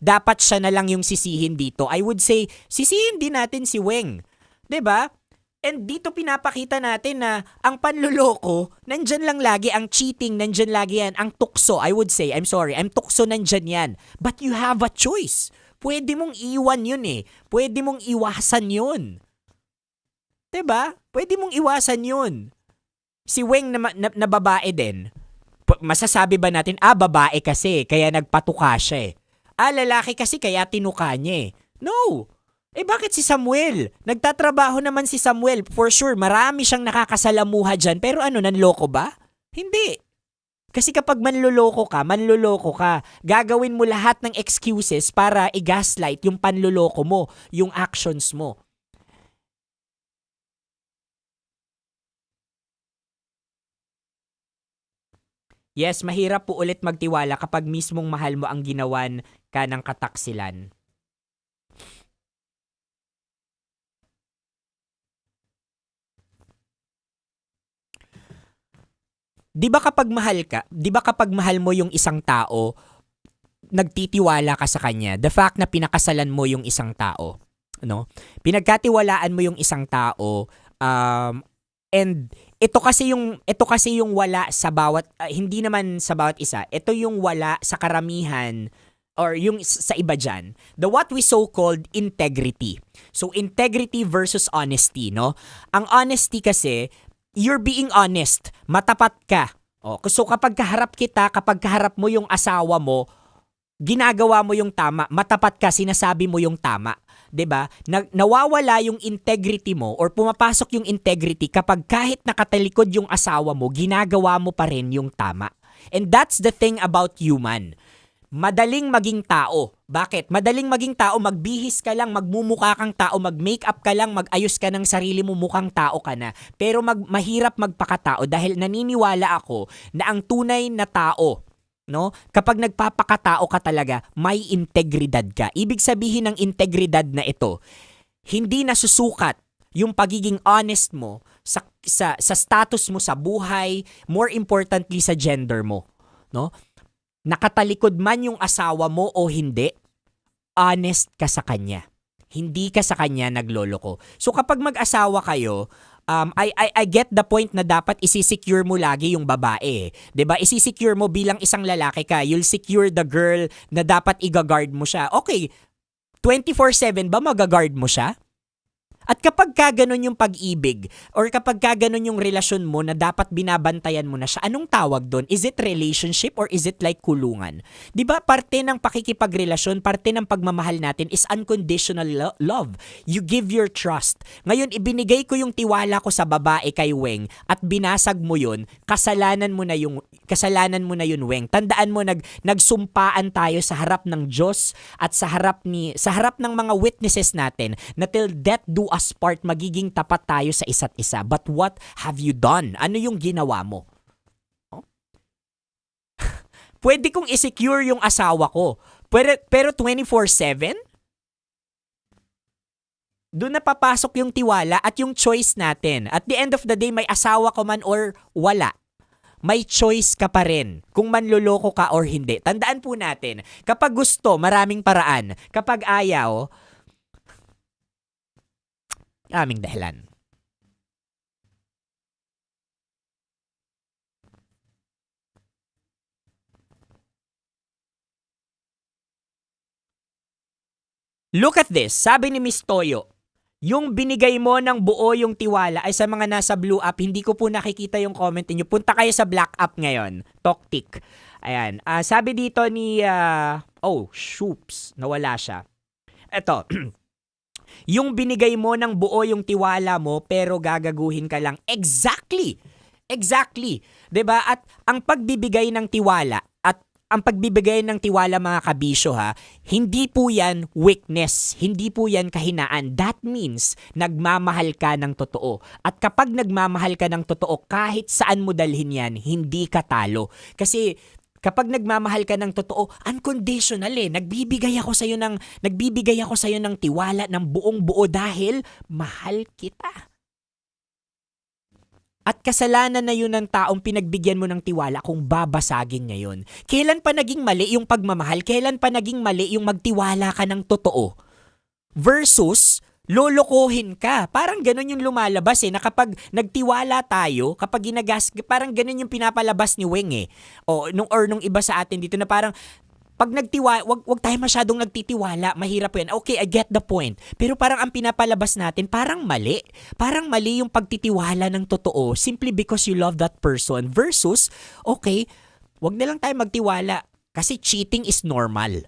dapat siya na lang yung sisihin dito. I would say, sisihin din natin si Weng. 'Di ba? And dito pinapakita natin na ang panloloko, nandyan lang lagi, ang cheating, nandyan lagi yan. Ang tukso, I would say, I'm sorry, ang tukso nandyan yan. But you have a choice. Pwede mong iwan yun eh. Pwede mong iwasan yun. 'Di ba? Pwede mong iwasan yun. Si Weng na babae din. Masasabi ba natin, babae kasi, kaya nagpatuka siya eh. Lalaki kasi, kaya tinuka niya eh. No! Bakit si Samuel? Nagtatrabaho naman si Samuel. For sure, marami siyang nakakasalamuha dyan. Pero nanloko ba? Hindi. Kasi kapag manloloko ka. Gagawin mo lahat ng excuses para i-gaslight yung panloloko mo, yung actions mo. Yes, mahirap po ulit magtiwala kapag mismong mahal mo ang ginawan ka ng kataksilan. Di ba kapag mahal mo yung isang tao, nagtitiwala ka sa kanya. The fact na pinakasalan mo yung isang tao, no? Pinagkatiwalaan mo yung isang tao, and ito kasi yung wala sa bawat hindi naman sa bawat isa. Ito yung wala sa karamihan or yung sa iba dyan. The what we so-called integrity. So integrity versus honesty, no? Ang honesty kasi, you're being honest. Matapat ka. So kapag kaharap mo yung asawa mo, ginagawa mo yung tama, matapat ka, sinasabi mo yung tama. 'Di ba? Nawawala yung integrity mo or pumapasok yung integrity kapag kahit nakatalikod yung asawa mo, ginagawa mo pa rin yung tama. And that's the thing about human. Madaling maging tao. Bakit? Madaling maging tao, magbihis ka lang, magmumukha kang tao, mag-makeup ka lang, mag-ayos ka ng sarili mo, mukhang tao ka na. Pero mahirap magpakatao dahil naniniwala ako na ang tunay na tao, no? Kapag nagpapakatao ka talaga, may integridad ka. Ibig sabihin ng integridad na ito, hindi nasusukat yung pagiging honest mo sa status mo sa buhay, more importantly sa gender mo, no? Nakatalikod man yung asawa mo o hindi, honest ka sa kanya. Hindi ka sa kanya nagloloko. So kapag mag-asawa kayo, I get the point na dapat isisecure mo lagi yung babae. 'Di ba? Isisecure mo bilang isang lalaki ka. You'll secure the girl na dapat i-guard mo siya. Okay, 24/7 ba mag-guard mo siya? At kapag kaganon yung pag-ibig or kapag kaganon yung relasyon mo na dapat binabantayan mo na siya, anong tawag doon? Is it relationship or is it like kulungan? 'Di ba parte ng pakikipagrelasyon, parte ng pagmamahal natin is unconditional love. You give your trust. Ngayon, ibinigay ko yung tiwala ko sa babae kay Weng at binasag mo yun, kasalanan mo na yun, Weng. Tandaan mo, nagsumpaan tayo sa harap ng Diyos at sa harap ng mga witnesses natin na till death do us part, magiging tapat tayo sa isa't isa. But what have you done? Ano yung ginawa mo? Pwede kong i-secure yung asawa ko. Pero 24/7? Doon na papasok yung tiwala at yung choice natin. At the end of the day, may asawa ko man or wala, may choice ka pa rin kung manloloko ka or hindi. Tandaan po natin, kapag gusto, maraming paraan. Kapag ayaw, aming dahilan. Look at this. Sabi ni Miss Toyo, yung binigay mo ng buo yung tiwala ay sa mga nasa blue app. Hindi ko po nakikita yung comment niyo. Punta kayo sa black app ngayon. Toktik. Ayan. Sabi dito ni, shoops. Nawala siya. Eto. Yung binigay mo ng buo yung tiwala mo pero gagaguhin ka lang. Exactly. 'Di ba? At ang pagbibigay ng tiwala mga kabisyo hindi po yan weakness, hindi po yan kahinaan. That means nagmamahal ka ng totoo. At kapag nagmamahal ka ng totoo, kahit saan mo dalhin yan, hindi ka talo. Kasi kapag nagmamahal ka ng totoo, unconditional Nagbibigay ako sa iyo ng tiwala ng buong-buo dahil mahal kita. At kasalanan na yun ng taong pinagbigyan mo ng tiwala kung babasagin niya yun. Kailan pa naging mali yung pagmamahal? Kailan pa naging mali yung magtiwala ka ng totoo? Versus lolokohin ka. Parang ganun yung lumalabas na kapag nagtiwala tayo, kapag parang ganun yung pinapalabas ni Weng or nung iba sa atin dito na parang pag nagtiwala, wag tayo masyadong nagtitiwala, mahirap yan. Okay, I get the point. Pero parang ang pinapalabas natin, parang mali. Parang mali yung pagtitiwala ng totoo simply because you love that person versus, okay, wag na lang tayo magtiwala kasi cheating is normal.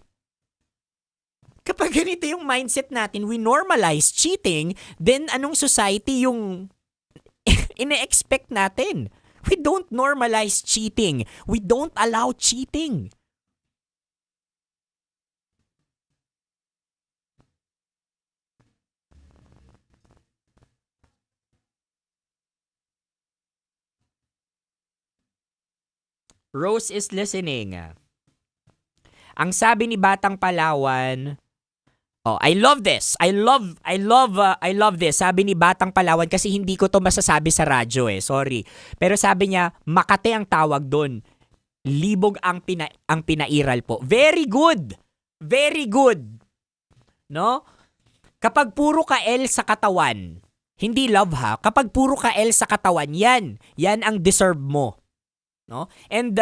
Kapag ganito yung mindset natin, we normalize cheating, then anong society yung ine-expect natin? We don't normalize cheating. We don't allow cheating. Rose is listening. Ang sabi ni Batang Palawan, I love this. I love this. Sabi ni Batang Palawan kasi hindi ko to masasabi sa radyo Sorry. Pero sabi niya, Makate ang tawag doon. Libog ang pinairal po. Very good. Very good. No? Kapag puro ka L sa katawan, hindi love ha. Kapag puro ka L sa katawan, yan ang deserve mo. No? And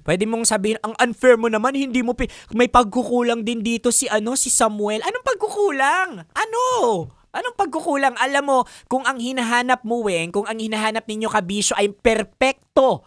pwede mong sabihin, ang unfair mo naman, hindi mo may pagkukulang din dito si Samuel. Anong pagkukulang? Anong pagkukulang? Alam mo, kung ang hinahanap mo, kung ang hinahanap ninyo kabisyo ay perfectong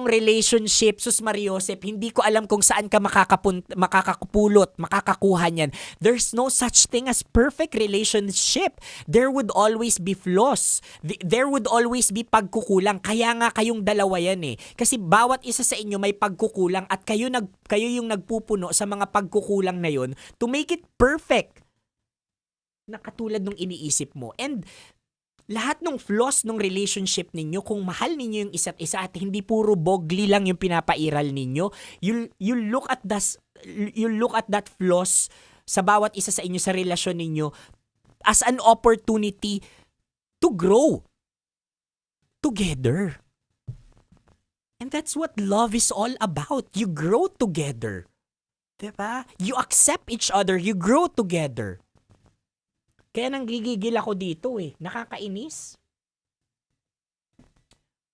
relationship, sus Mariosep, hindi ko alam kung saan ka makakakuha niyan. There's no such thing as perfect relationship. There would always be flaws. There would always be pagkukulang. Kaya nga kayong dalawa yan Kasi bawat isa sa inyo may pagkukulang at kayo yung nagpupuno sa mga pagkukulang na yon to make it perfect. Na katulad nung iniisip mo. And lahat ng flaws ng relationship ninyo, kung mahal ninyo yung isa't isa at hindi puro bogli lang yung pinapairal ninyo, you look at that flaws sa bawat isa sa inyo sa relasyon ninyo as an opportunity to grow together. And that's what love is all about. You grow together. Diba? You accept each other. You grow together. Kaya nanggigigil ako dito Nakakainis.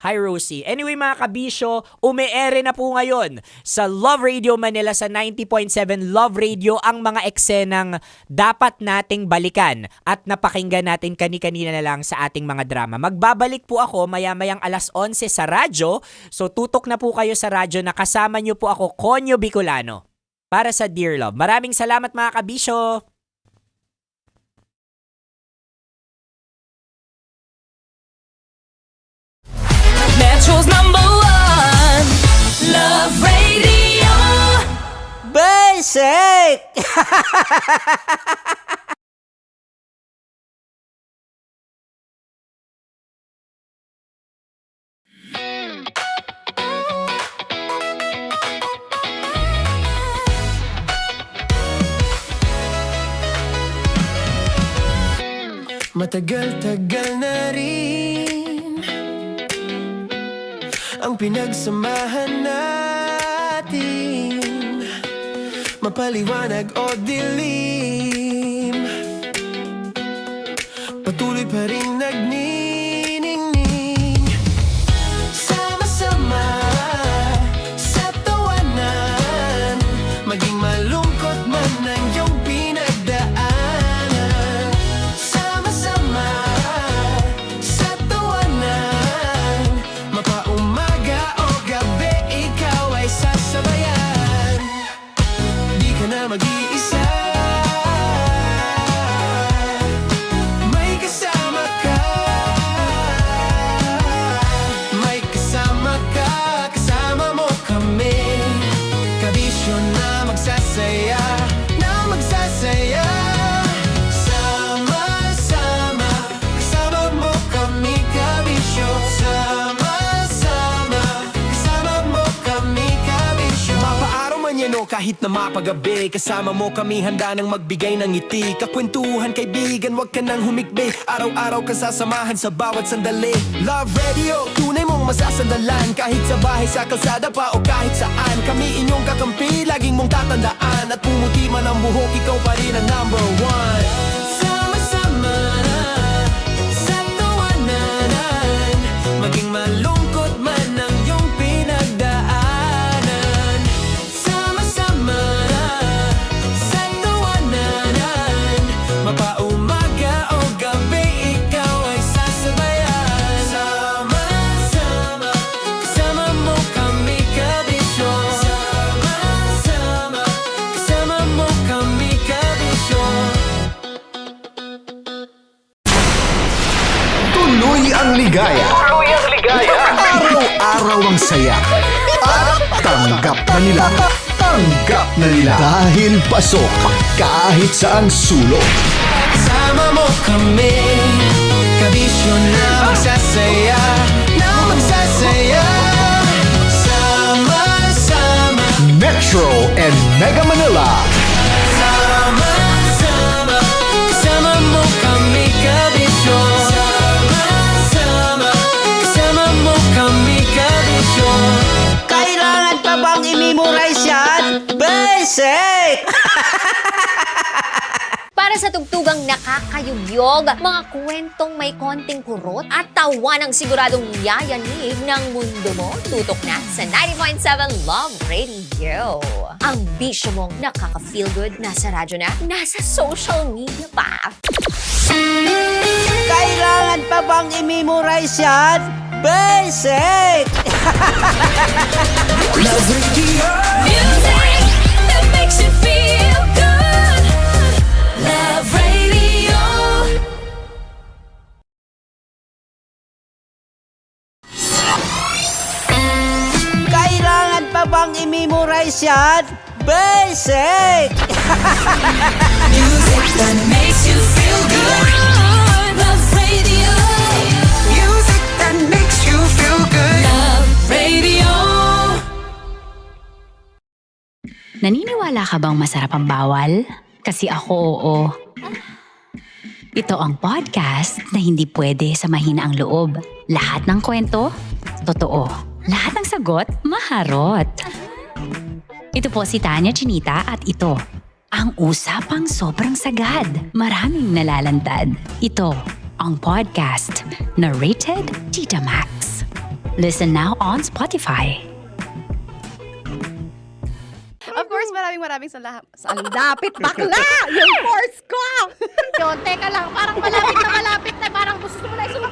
Hi Rosie. Anyway mga kabisyo, ume-ere na po ngayon sa Love Radio Manila sa 90.7 Love Radio ang mga eksenang dapat nating balikan at napakinggan natin kani-kanina na lang sa ating mga drama. Magbabalik po ako maya-mayang 11:00 sa radyo. So tutok na po kayo sa radyo na kasama niyo po ako, Konyo Bicolano, para sa Dear Love. Maraming salamat mga kabisyo. Metro's #1 Love Radio. Basic! Matagal-tagal na rin ang pinagsamahan natin, mapaliwanag o dilim, patuloy pa rin nagniningning. Sama-sama sa tawanan, maging malungkot man ang iyong pinagdaanan. Sama-sama sa tawanan, mapaumaga o gabi, ikaw ay sasabayan. Di ka na mag-iisa, may kasama ka. May kasama ka, kasama mo kami. Kabisyo na magsasaya, na magsasaya. Sama-sama, kasama mo kami, kabisyo. Sama-sama, kasama mo kami, kabisyo. Mapaaraw man yan o kahit na mapagabi, kasama mo kami, handa nang magbigay ng ngiti. Kakwentuhan kaibigan, wag ka nang humikbi. Araw-araw ka sasamahan sa bawat sandali. Love Radio, tunay mong masasandalan. Kahit sa bahay, sa kalsada pa o kahit saan, kami inyong kakampi, laging mong tatandaan. At pumuti man ang buhok, ikaw pa rin ang #1. Sama-sama sa tawanan, maging malungkot man ang iyong pinagdaanan. Sama-sama sa tawanan, mapaumaga o gabi, ikaw ay sasabayan. Sama-sama, kasama mo kami, kabisyo. Sama-sama, kasama mo kami, kabisyo. Tuloy ang ligaya. Araw-araw ang saya. At tanggap na nila. Tanggap na nila. Dahil pasok kahit saang sulok. Kasama mo kami, kabisyo na magsasaya, na magsasaya. Metro and Mega Manila. Sama-sama, kasama mo kami kabisyo. Sama-sama, kasama mo kami kabisyo. Kailangan pa bang i-memorize yan? Basic! Para sa tugtugang nakakayugyog, mga kwentong may konting kurot at tawa ng siguradong yayanig ng mundo mo, tutok na sa 90.7 Love Radio. Ang bisyo mong nakaka-feel good, nasa radyo na, nasa social media pa. Kailangan pa bang i-memorize yan? Basic! Love Radio. Music that makes you feel good. Love Radio. Kailangan pa bang i-memorize yan? Basic! Music that makes you feel good. Love Radio. Music that makes you feel good. Love Radio. Naniniwala ka bang masarap ang bawal? Kasi ako, oo. Ito ang podcast na hindi pwede sa mahina ang loob. Lahat ng kwento, totoo. Lahat ng sagot, maharot. Ito po si Tanya Chinita at ito, ang usapang sobrang sagad. Maraming nalalantad. Ito, ang podcast na rated Tita Max. Listen now on Spotify. Of course, maraming salamat. Ang lapit, bakla! Yung course ko! Yun, teka lang, parang malapit na, parang gusto mo na isulat.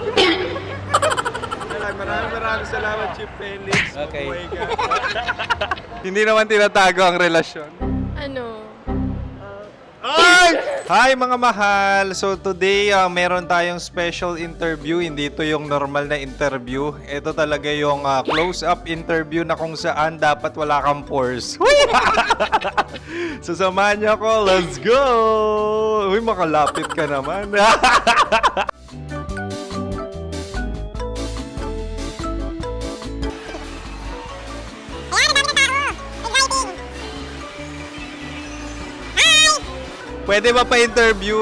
Maraming salamat, Chief Felix. Okay. Oh my God. Hindi naman tinatago ang relasyon. Ano? Hi mga mahal! So today, meron tayong special interview. Hindi ito yung normal na interview. Ito talaga yung close-up interview na kung saan dapat wala kang pores. So samahan niyo ako. Let's go! Uy, makalapit ka naman. Pwede ba pa-interview?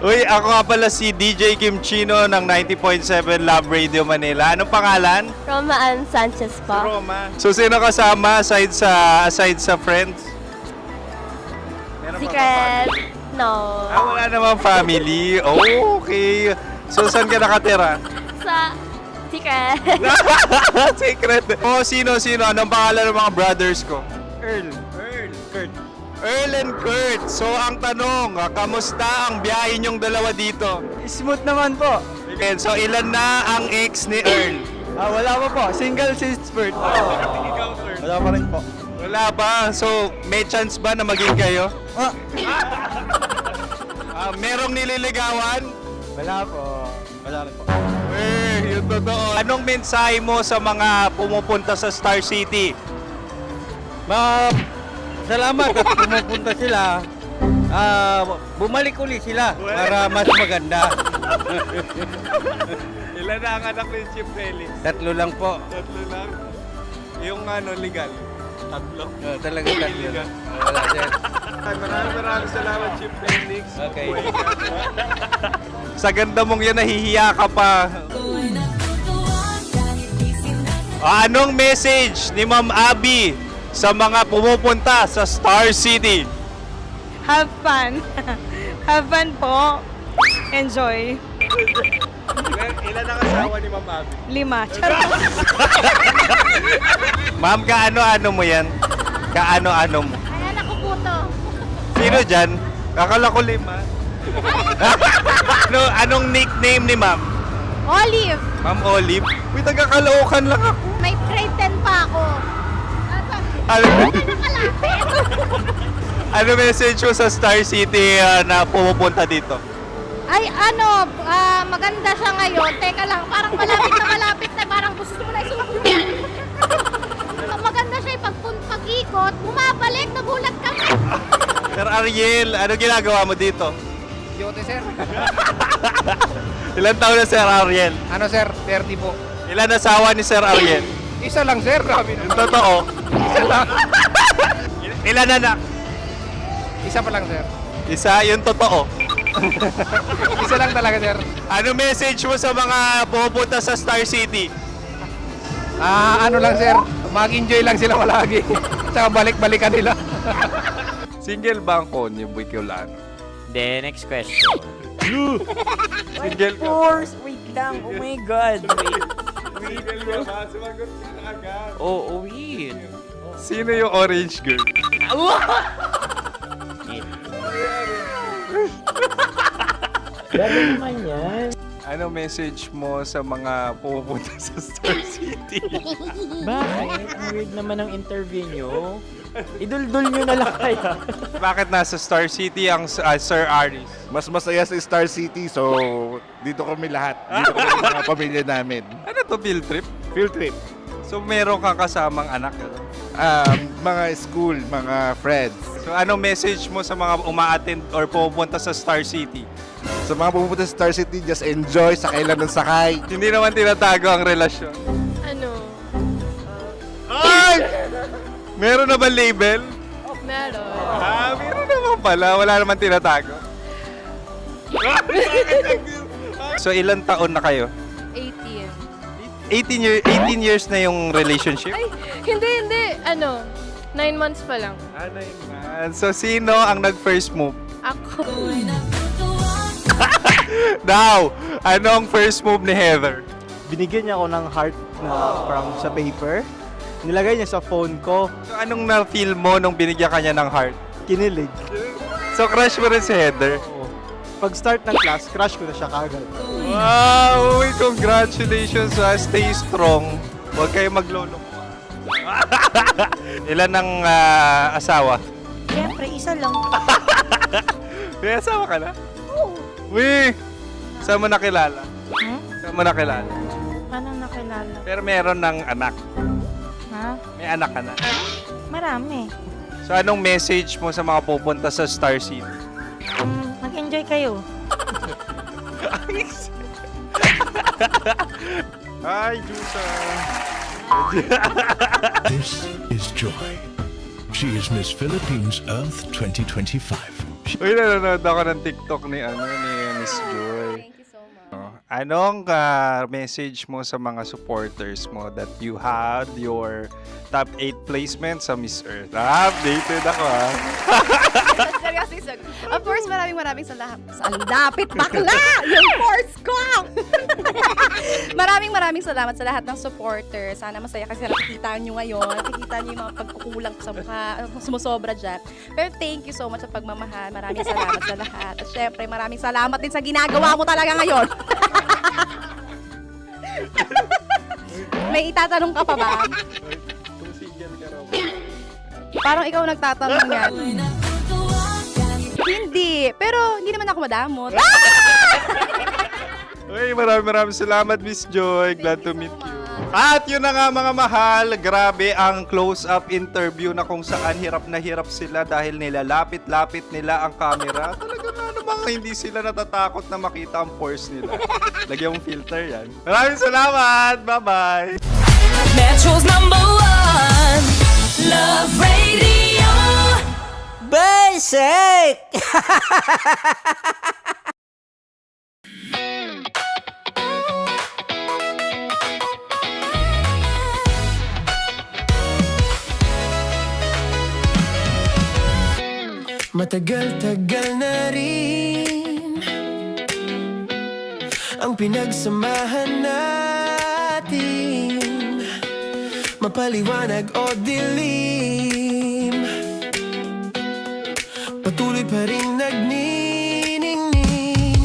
Uy, ako nga pala si DJ Kim Chino ng 90.7 Love Radio Manila. Anong pangalan? Roma Ann Sanchez po. Roma. So, sino kasama aside sa friends? Meron pa ba Secret. family? No. Wala namang family. Oh, okay. So, saan ka nakatira? Sa secret. Secret. Oh, sino? Anong pangalan ng mga brothers ko? Earl, Kurt. Earl and Kurt. So, ang tanong, kamusta ang biyahe niyong dalawa dito? Smooth naman po. Okay, so ilan na ang ex ni Earl? Wala pa po. Single since birth. Wala pa rin po. Wala ba? So, may chance ba na maging kayo? Merong nililigawan? Wala po. Wala rin po. Yung totoo. Anong mensahe mo sa mga pumupunta sa Star City? Salamat at pumupunta sila. Bumalik ulit sila para mas maganda. Ilan na ang anak ni Chief Felix? 3 lang po. 3 lang? Yung legal? 3? Talaga 3. Wala sir. Maraming salamat, Chief Felix. Okay. Oh my God. Sa ganda mong yan, nahihiya ka pa. Anong message ni Ma'am Abby sa mga pumupunta sa Star City? Have fun. Have fun po. Enjoy. Ilan ang asawa ni Ma'am Abby? 5. Charot. Ma'am, kaano-ano mo yan? Kaano-ano mo? Ayan ako po to. Sino dyan? Kakala ko 5. Anong nickname ni Ma'am? Olive. Ma'am Olive? Uy, taga-Caloocan lang ako. May grade 10 pa ako. Ano message mo sa Star City na pumupunta dito? Ay, maganda siya ngayon. Teka lang, parang malapit na, parang gusto mo na isulat. Maganda siya pag-ikot, bumabalik, nagulat ka. Sir Ariel, ano ginagawa mo dito? Yote sir. Ilan taon na Sir Ariel? Ano sir? 30 po. Ilan asawa ni Sir Ariel? Isa lang, sir. Grabe Yung totoo. Isa lang. Ilan anak? Isa pa lang, sir. Isa, yung totoo. Isa lang talaga, sir. Ano message mo sa mga pupunta sa Star City? Ano lang, sir. Mag-enjoy lang sila palagi. Tsaka balik-balikan nila. Single ba ang Konyo Bicolano? Then, next question. Single ka? Wait lang. Oh my God. Wait. Sumagot ka na agad. Oh, wait. Sino yung orange girl? Gano'n naman yan. Ano message mo sa mga pupunta sa Star City? Bakit? Ang weird naman ang interview nyo. Iduldul nyo na lang kaya. Bakit nasa Star City ang Sir Aris? Mas masaya sa Star City, so dito kami lahat. Dito kami mga pamilya namin. Ano to, field trip? Field trip. So meron kang kasamang anak? Ano? Mga school, mga friends. So ano message mo sa mga uma-attend or pupunta sa Star City? Sa mga pupunta sa Star City, just enjoy, sakay lang ng sakay. Hindi naman tinatago ang relasyon. Ano? Ay! Meron na ba label? Meron. Meron naman pala. Wala naman tinatago. So ilang taon na kayo? 18. 18 years na yung relationship? Ay, hindi. 9 months pa lang. 9 months. So sino ang nag-first move? Ako. Now, ano ang first move ni Heather? Binigyan niya ako ng heart na from sa paper. Nilagay niya sa phone ko. So anong na-feel mo nung binigyan ka niya ng heart? Kinilig. So crush mo rin si Heather? Pag start ng class, crush ko na siya kagad. Wow! Uy, congratulations! Stay strong. Huwag kayo maglolo. Ilan ang asawa? Siyempre, isa lang. May asawa ka na? Oo. Uy! Saan mo nakilala? Saan mo nakilala? Paano nakilala? Pero meron ng anak. Ha? May anak ka na. Marami. So anong message mo sa mga pupunta sa Star City? Mag-enjoy kayo. Hi, Jusa! This is Joy. She is Miss Philippines Earth 2025. Uy, nanonood ako ng TikTok ni Miss Joy. Thank you so much. Anong message mo sa mga supporters mo that you had your top 8 placement sa Miss Earth? Updated ako Seryoso. Of course, maraming salamat. Lapit bakla! Yung course ko! maraming salamat sa lahat ng supporters. Sana masaya kasi nakikita nyo ngayon. Nakikita nyo yung mga pagkukulang sa mukha. Sumusobra dyan. Pero thank you so much sa pagmamahal. Maraming salamat sa lahat. At syempre, maraming salamat din sa ginagawa mo talaga ngayon. May itatanong ka pa ba? Parang ikaw nagtatanong yan. Hindi. Pero hindi naman ako madamot. Uy, maraming salamat, Miss Joy. Glad to meet you. At yun na nga mga mahal, grabe ang close-up interview na kung saan hirap na hirap sila dahil nilalapit-lapit nila ang camera. Talaga na namang hindi sila natatakot na makita ang pores nila. Lagyan mong filter yan. Maraming salamat! Bye-bye! Metro's #1 Love Radio. Basic! Matagal-tagal na rin ang pinagsamahan natin, mapaliwanag o dilim, patuloy pa rin nagniningning.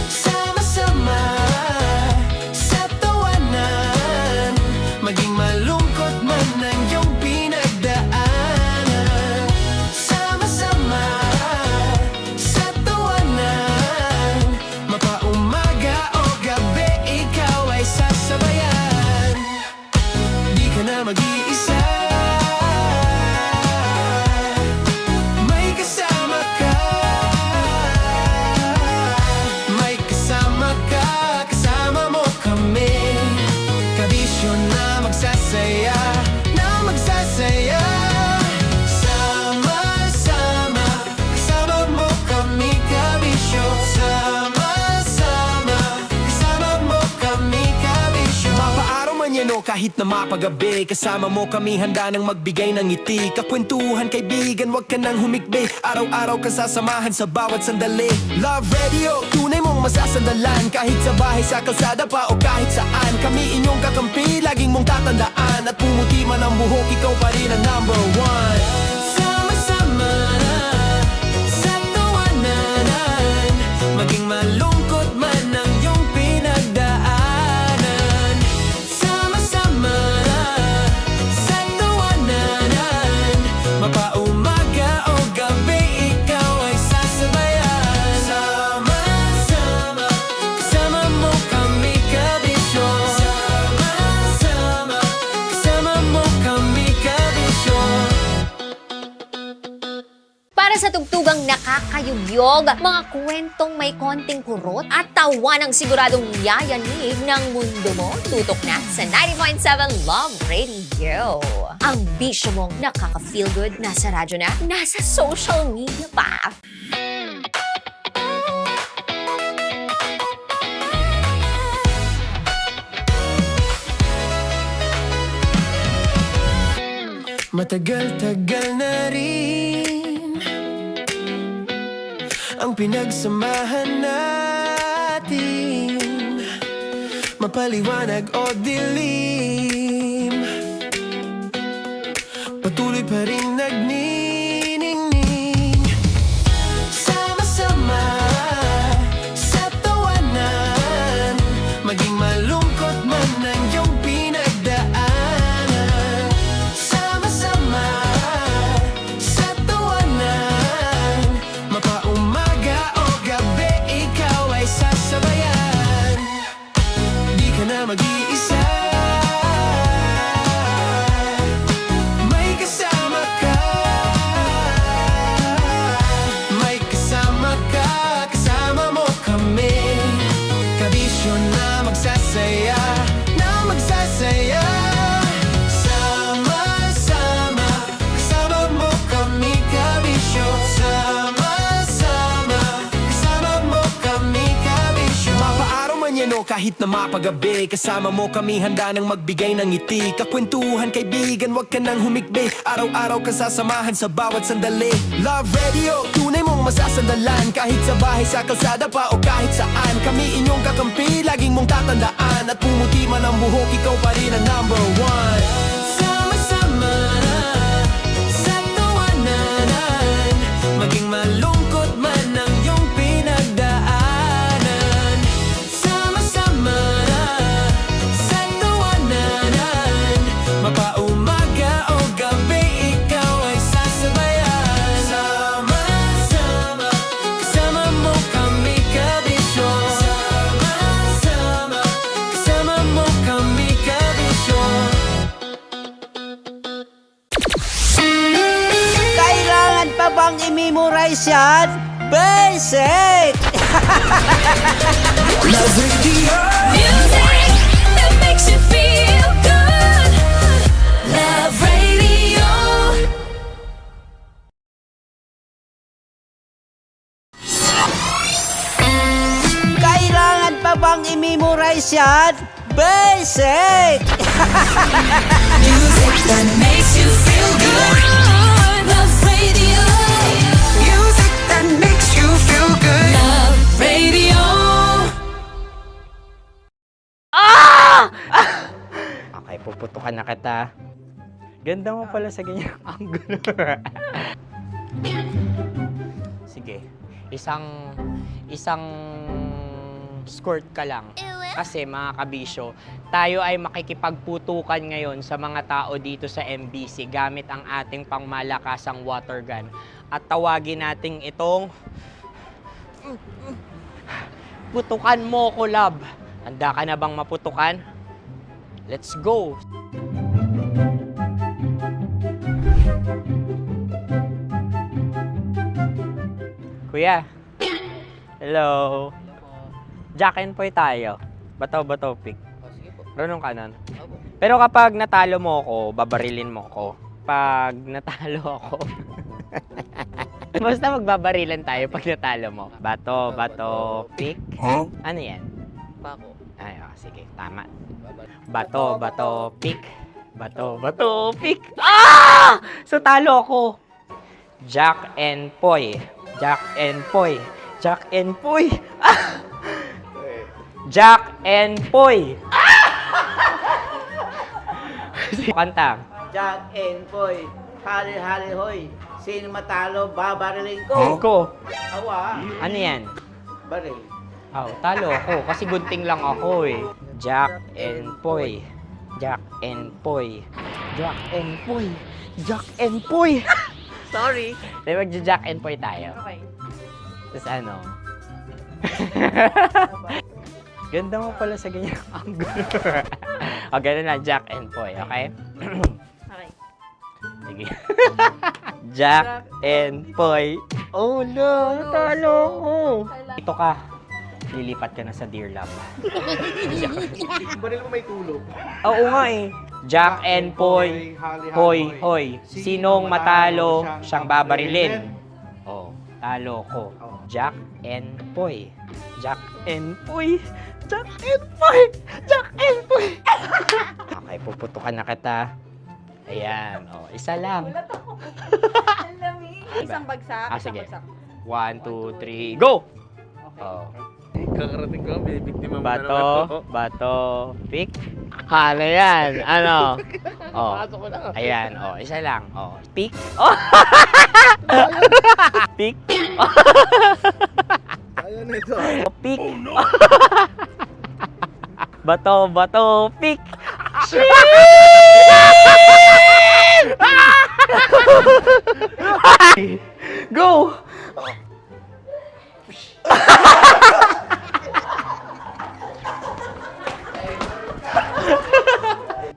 Sama-sama sa tawanan, maging malungkot man ang iyong pinagdaanan. Sama-sama sa tawanan, mapaumaga o gabi, ikaw ay sasabayan. Di ka na mag-iisa, may kasama ka. kahit na mapagabi. Kasama mo kami handa nang magbigay ng ngiti. Kakwentuhan kaibigan, wag ka nang humikbi. Araw-araw ka sasamahan sa bawat sandali. Love Radio, tunay mong masasandalan. Kahit sa bahay, sa kalsada pa o kahit saan. Kami inyong kakampi, laging mong tatandaan. At pumuti man ang buhok, ikaw pa rin ang number one. Sama-sama sa tawanan, maging malungkot man ang iyong pinagdaanan. Sama-sama sa tawanan, mapaumaga o gabi, ikaw ay sasabayan. Sama-sama, kasama mo kami kabisyo. Sama-sama, kasama mo kami kabisyo. Para sa tugtugang nakakayugyog, mga kwentong may konting kurot at tawa ng siguradong yayanig ng mundo mo, tutok na sa 90.7 Love Radio. Ang bisyo mong nakaka-feel good, nasa radyo na, nasa social media pa. Matagal-tagal na rin ang pinagsamahan natin, mapaliwanag o dilim, patuloy pa rin nagniningning. Sama-sama sa tawanan, maging malungkot man ang iyong pinagdaanan. Sama-sama sa tawanan, mapaumaga o gabi, ikaw ay sasabayan. Di ka na mag-iisa, may kasama ka. May kasama ka, kasama mo kami. Kabisyo na magsasaya, na magsasaya. Sama-sama, kasama mo kami kabisyo. Sama-sama, kasama mo kami kabisyo. Mapaaraw man yan o kahit na mapagabi, kasama mo kami handa nang magbigay ng ngiti. Kakwentuhan kaibigan, wag ka nang humikbi. Araw-araw ka sasamahan sa bawat sandali. Love Radio, tunay mong masasandalan. Kahit sa bahay, sa kalsada pa o kahit saan. Kami inyong kakampi, laging mong tatandaan. At pumuti man ang buhok, ikaw pa rin ang number one. Sama-sama sa tawanan, maging malungkot man ang iyong pinagdaanan. Sama-sama sa tawanan, mapaumaga o gabi, ikaw ay sasabayan. Sama-sama, kasama mo kami kabisyo. Sama-sama, kasama mo kami kabisyo. Kailangan pa bang i-memorize yan? Basic! Love Radio. Music that makes you feel good. Love Radio. Kailangan pa bang i-memorize yan? Basic! Music that makes you feel good. Love Radio. Music that makes you feel good. Love Radio. Okay, puputukan na kita. Ganda mo pala sa ganyan angulo. Sige, isang skirt ka lang. Kasi mga kabisyo, tayo ay makikipagputukan ngayon sa mga tao dito sa MBC gamit ang ating pangmalakasang water gun. At tawagin natin itong putukan mo ko, love. Handa ka na bang maputukan? Let's go! Kuya. Hello. Jack and Poy tayo. Bato-bato pick. Runong kanan. Pero kapag natalo mo ako, babarilin mo ako. Pag natalo ako, basta magbabarilan tayo pag natalo mo. Bato, pick. Huh? Ano yan? Pako. Ay, sige, tama. Bato, bato, pick. Bato, bato, pick. Ah! So, talo ako. Jack and Poy. Jack and Poy. Jack and Poy. Ah! Jack and Poy. Kanta. Jack and Poy, hali-hali hoy. Sino matalo, babariling ko. Ko. Awa. Ano yan? Baril. Oh, talo ako kasi gunting lang ako eh. Jack and Poy. Jack and Poy. Jack and Poy. Jack and Poy. Sorry. Di magja-Jack and Poy tayo. Okay. Tapos ano? Ganda mo pala sa ganyan angle. O, ganun na, Jack and Poy, okay? Okay. Sige. Jack and Poy. Oh no, natalo ko. Ito ka. Lilipat ka na sa Dear Love. Baril mo may tulog. Oo nga eh. Jack and Poy. Hoy, hoy. Sinong matalo, siyang babarilin. Oh, talo ko. Jack and Poy. Jack and Poy. Jack and Poy. Jack and Poy. Okay, puputukan na kita. Ayan. Oh, isa lang. Isang bagsak. Sige. 1, 2, 3, go! Oh. Kakarating ko, binibiktima mo Bato, bato, pick. Ano yan? Ano? Oh. Ayan, oh, isa lang. Oh, pick. Oh. Pick. Ayan ito. Oh, pick. Bato, bato, pick. Go!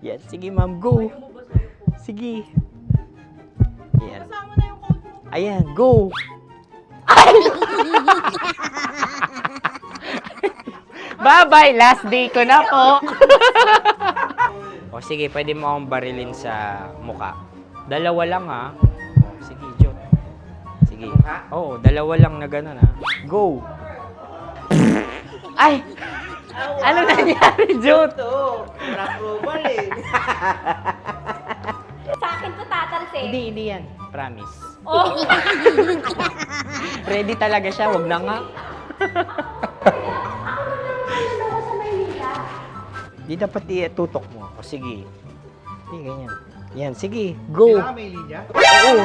Yan, sige ma'am, go. Sige. Ayan. Ayan, go. Bye-bye, last day ko na po. O sige, pwede mo akong barilin sa muka. Dalawa lang ha. O, sige, Jot. Sige. Oo, dalawa lang na gano'n ha. Go. Ay! Ano nangyari, Jot? Ito, approval eh. Sa akin to tatalsik. Hindi yan. Promise. Oh. Ready talaga siya, wag na nga. Di dapat tutok mo. O sige. Hindi, ganyan. Yan, sige. Go. Kailangan may linya? Oo.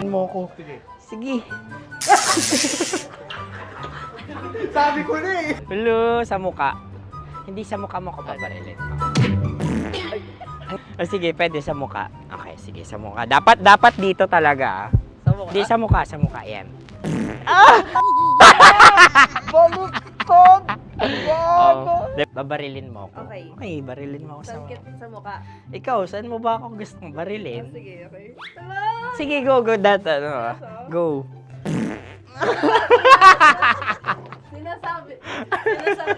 Mo ko. Sige. Sabi ko na eh. Hello, sa muka. Hindi sa muka mo ko pabarilin. O sige, pwede sa muka. Okay, sige, sa muka. Dapat dito talaga. Sa muka? Hindi, sa muka. Yan. Ah! Baluktot! Oh, babarilin mo ako. Okay. Okay, barilin mo ako sa muka. Sa mukha. Ikaw, saan mo ba ako gustong barilin? Sige, okay. Sige, go. Go. Sinasabi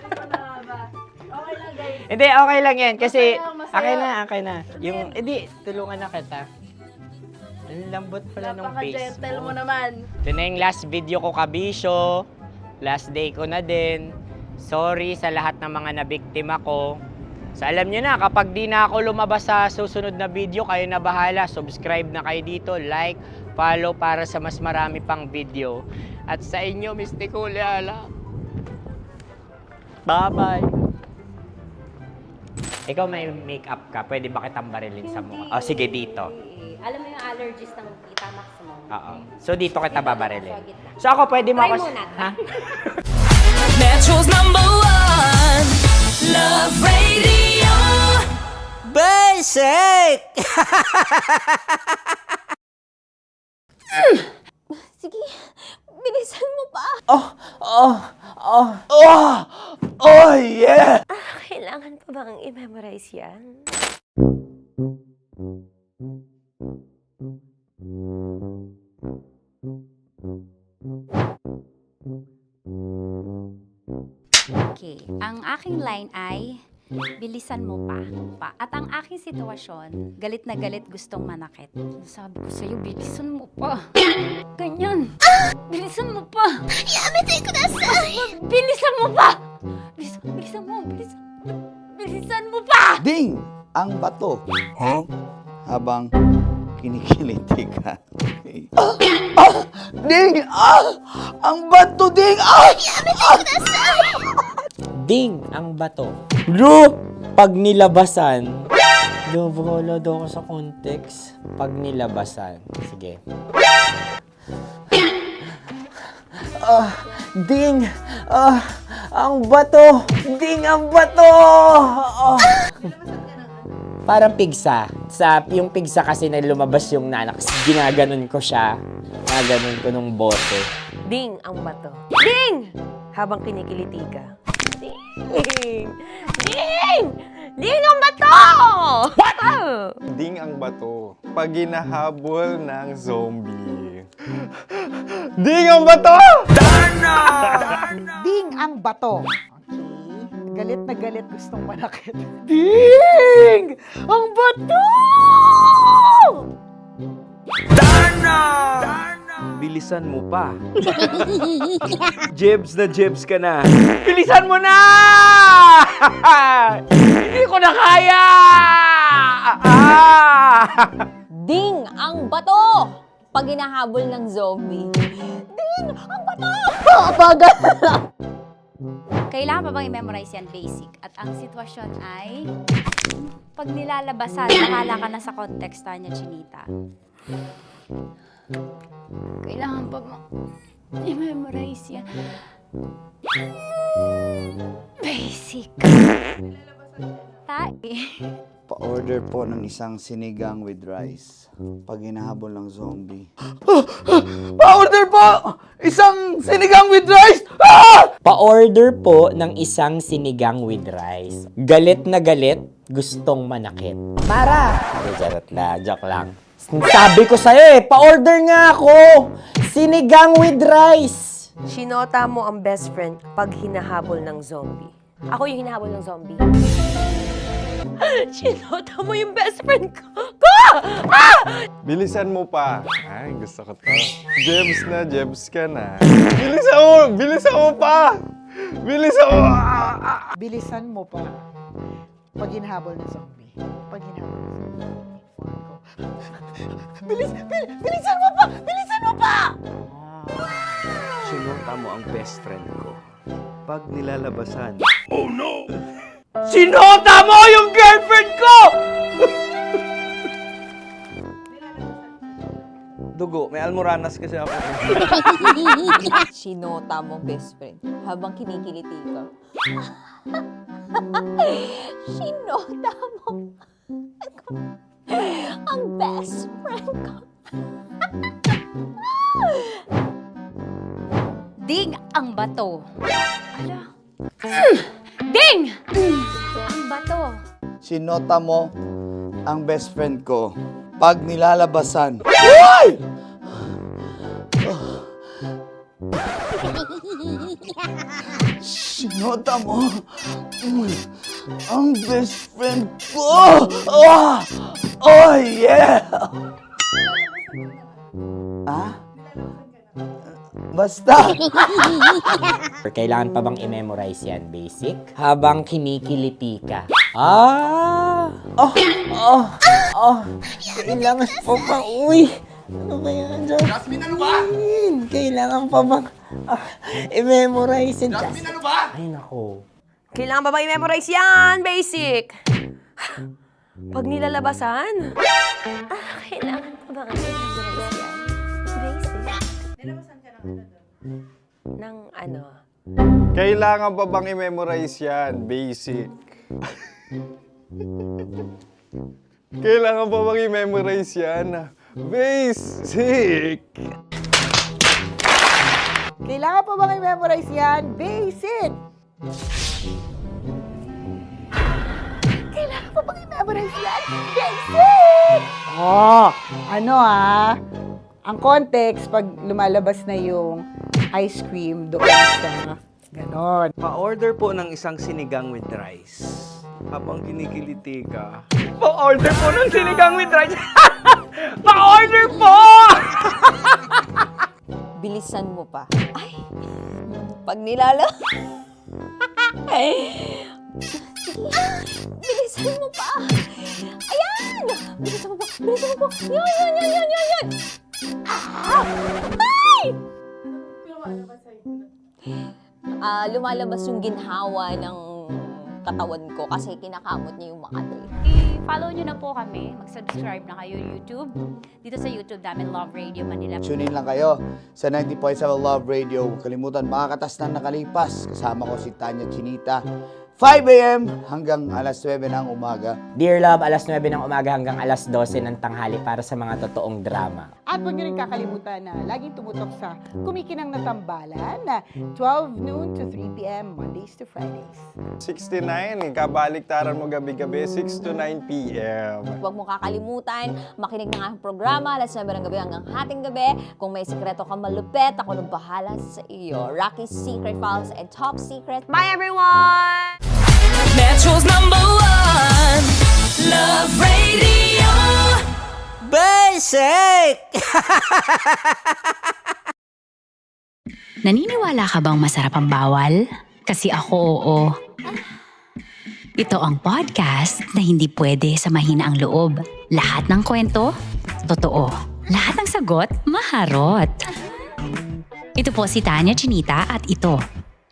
ko na ba? Okay lang, guys. Hindi, okay lang yan. Kasi, Masaya, masaya. okay na. Yung, hindi, tulungan na kita. Ang lambot pala nung face Napaka-gentle mo. mo naman. Ito na yung last video ko, Kabisyo. Last day ko na din. Sorry sa lahat ng mga nabiktima ko. So alam nyo na, kapag di na ako lumabas sa susunod na video, kayo na bahala. Subscribe na kayo dito, like, follow para sa mas marami pang video. At sa inyo, Mistiko Leala. Bye-bye. Ikaw may makeup ka, pwede ba kitang barilin sa mukha? O sige, dito. Alam mo yung allergies ng Tita Max mo? Oo. So dito kita babarilin. So ako, pwede mo ako... Try muna. Ha? Metro's #1 Love Radio. Basic! Sige, bilisan mo pa. Oh, yeah! Kailangan pa bang i-memorize yan? Okay, ang aking line ay, bilisan mo pa. At ang aking sitwasyon, galit na galit gustong manakit. Sabi ko sa'yo, bilisan mo pa. Ganyan. Bilisan mo pa. Bilisan mo pa. Bilisan mo, bilisan. Bilisan mo pa! Ding ang bato. Habang kinikiliti ka. Ding! Ang bato, Ding! Ding ang bato. Bro, pag nilabasan. Wala daw ako sa context. Pag nilabasan. Sige. Ding! Ang bato! Ding ang bato! Parang pigsa. Yung pigsa kasi na lumabas yung nanak. Ginaganon ko siya. Ginaganon ko nung bote. Ding ang bato. Ding! Habang kinikiliti ka. Ding! Ding! Ding ang bato! What? Ding ang bato. Pag hinahabol ng zombie. Ding ang bato! Ding ang bato. Okay. Galit na galit, gustong manakit. Ding! Ang bato! Bilisan mo pa. Jebs na jebs ka na. Bilisan mo na! Hindi ko na kaya! Ding ang bato! Pag hinahabol ng zombie. Ding ang bato! Bagal! Kailangan pa bang i-memorize yan basic? At ang sitwasyon ay, pag nilalabasan, nakala ka na sa context niya, Chinita. Kailangan pa bang i-memorize yan? Basic. Pa-order po ng isang sinigang with rice. Pag hinahabol ng zombie. Pa-order po! Isang sinigang with rice! Pa-order po ng isang sinigang with rice. Galit na galit, gustong manakit. Mara! Charot la, joke lang. Sabi ko sa'yo pa-order nga ako! Sinigang with rice! Sinota mo ang best friend pag hinahabol ng zombie. Ako yung hinahabol ng zombie. Sinota mo yung best friend ko! Bilisan mo pa. Ay, gusto ko to. Jebs na jebs ka na. Bilisan mo! Bilisan mo pa! Bilisan mo! Bilisan mo pa. Pag hinahabol ng zombie. Pag hinahabol ng zombie. Bilisan mo pa! Bilisan mo pa! Sinota mo ang best friend ko. Pag nilalabasan. Oh no! Sinota mo yung girlfriend ko! Dugo, may almoranas kasi ako. Sinota mo best friend habang kinikiliti ka. Sinota mo ang best friend ko. Ding ang bato. Ala. Ding! Ang bato. Sinota mo ang best friend ko. Pag nilalabasan. Uy! Sinota mo ang best friend ko. Oh yeah! Basta! Kailangan pa bang i-memorize yan, basic? Habang kinikiliti ka. Kailangan pa bang, uy! Ano ba yan, Jasmine, ano ba? Kailangan pa bang i-memorize yan, Jasmine, ano ba? Ay, nako. Kailangan ba i-memorize yan? Basic! Pag nilalabasan? Kailangan pa ba i-memorize yan? Basic. Nilabasan ka ng ano? Kailangan pa bang i-memorize yan? Basic. Kailangan pa bang i-memorize yan? Basic. Kailangan pa bang i-memorize yan? Basic! Kailangan pa bang i-memorize yan? Basic! Ang context, pag lumalabas na yung ice cream doon sa ganon. Pa-order po ng isang sinigang with rice. Habang kinikiliti ka. Pa-order po ng sinigang with rice! Pa-order po! Bilisan mo pa. Ay! Pag Bilisan mo pa. Ayan! Bilisan mo pa. Bilisan mo pa. Yan. Ay! Lumalabas yung ginhawa ng katawan ko kasi kinakamot niya yung Makati. I-follow nyo na po kami. Mag-subscribe na kayo YouTube. Dito sa YouTube namin, Love Radio Manila. Tune in lang kayo sa 90.7 Love Radio. Huwag kalimutan, makakatas na nakalipas. Kasama ko si Tanya Chinita. 5 a.m. hanggang alas 9 ng umaga. Dear Love, alas 9 ng umaga hanggang alas 12 ng tanghali para sa mga totoong drama. At huwag niyo rin kakalimutan na laging tumutok sa Kumikinang na Tambalan na 12 noon to 3 p.m. Mondays to Fridays. 69, kabaliktaran mo gabi-gabi, 6 to 9 p.m. Huwag mo kakalimutan, makinig ng aking programa, alas 9 ng gabi hanggang hating gabi. Kung may sikreto kang malupet, ako nang bahala sa iyo. Rocky's Secret Files and Top Secret. Bye everyone! Metro's #1 Love Radio. Basic! Naniniwala ka bang masarap ang bawal? Kasi ako, oo. Ito ang podcast na hindi pwede sa mahina ang loob. Lahat ng kwento, totoo. Lahat ng sagot, maharot. Ito po si Tanya Chinita at ito,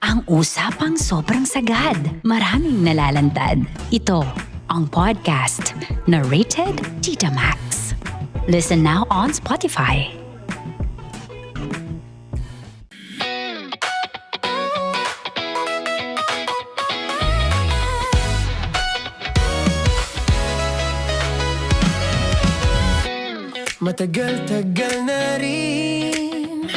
ang usapang sobrang sagad. Maraming nalalantad. Ito, ang podcast na Rated Tita Max. Listen now on Spotify. Matagal-tagal na rin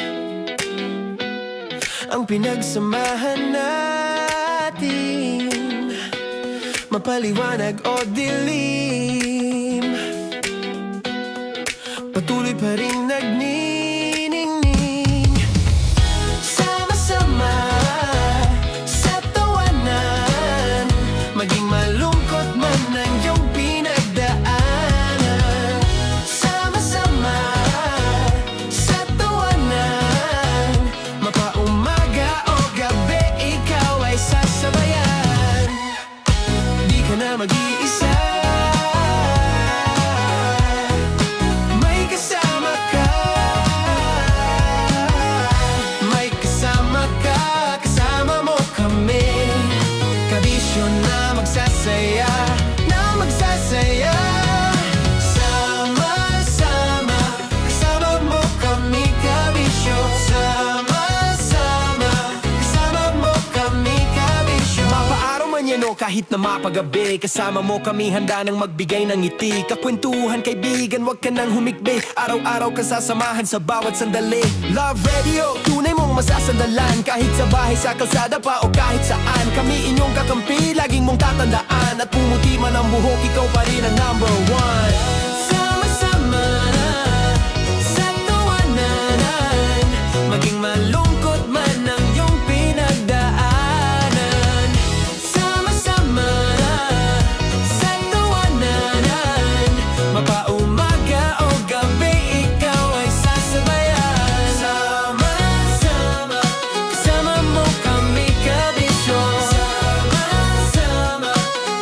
ang pinagsamahan natin, mapaliwanag o dilim, patuloy pa rin nagniningning. Sama-sama sa tawanan, maging malungkot man ang iyong pinagdaanan. Sama-sama sa tawanan, mapaumaga o gabi, ikaw ay sasabayan. Di ka na mag-iisa, may kasama ka. May kasama ka, kasama mo kami. Kabisyo na magsasaya, na magsasaya. Sama-sama, kasama mo kami, kabisyo. Sama-sama, kasama mo kami, kabisyo. Mapaaraw man yan o kahit na mapagabi, kasama mo kami, handa nang magbigay ng ngiti. Kakwentuhan, kaibigan, wag ka nang humikbi. Araw-araw kasasamahan sa bawat sandali. Love Radio, tunay mong masasandalan. Kahit sa bahay, sa kalsada pa o kahit saan, kami inyong kakampi, laging mong tatandaan. At pumuti man ang buhok, ikaw pa rin ang #1. Sama-sama sa tawanan, maging malungkot man ang iyong pinagdaanan. Sama-sama sa tawanan, mapaumaga o gabi, ikaw ay sasabayan. Sama-sama, kasama mo kami, kabisyo. Sama-sama,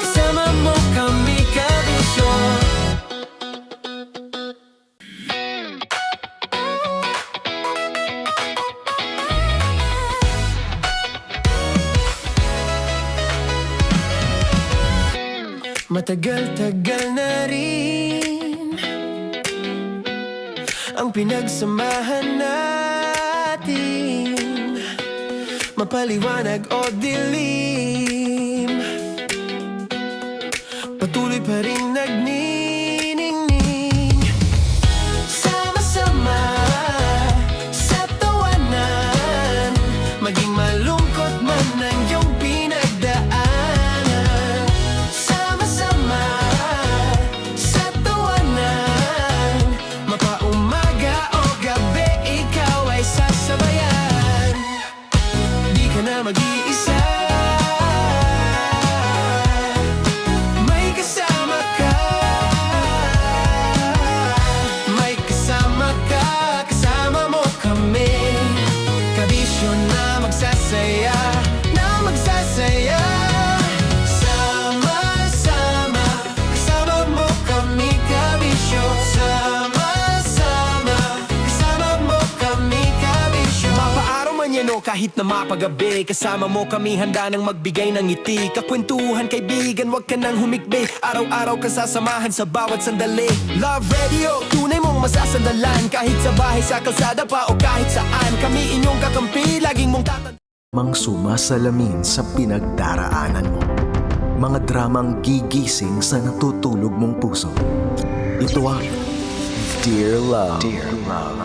kasama mo kami, kabisyo. Matagal-tagal na rin ang pinagsamahan natin, mapaliwanag o dilim, patuloy pa rin nagniningning. Sama-sama sa tawanan, maging malungkot man ang iyong pinagdaanan. Sama-sama sa tawanan, mapaumaga o gabi, ikaw ay sasabayan. Di ka na mag-iisa, may kasama ka. May kasama ka, kasama mo kami. Kabisyo na magsasaya, na magsasaya. manyano kahit na mapagabi. Kasama mo kami handa nang magbigay ng ngiti. Kakwentuhan kaibigan, wag ka nang humikbi. Araw-araw ka sasamahan sa bawat sandali. Love Radio, tunay mong masasandalan. Kahit sa bahay, sa kalsada pa o kahit saan. Kami inyong kakampi, laging mong tatandaan. Mang sumasalamin sa pinagdaraanan mo. Mga dramang gigising sa natutulog mong puso. Ito ang Dear Love. Dear Love.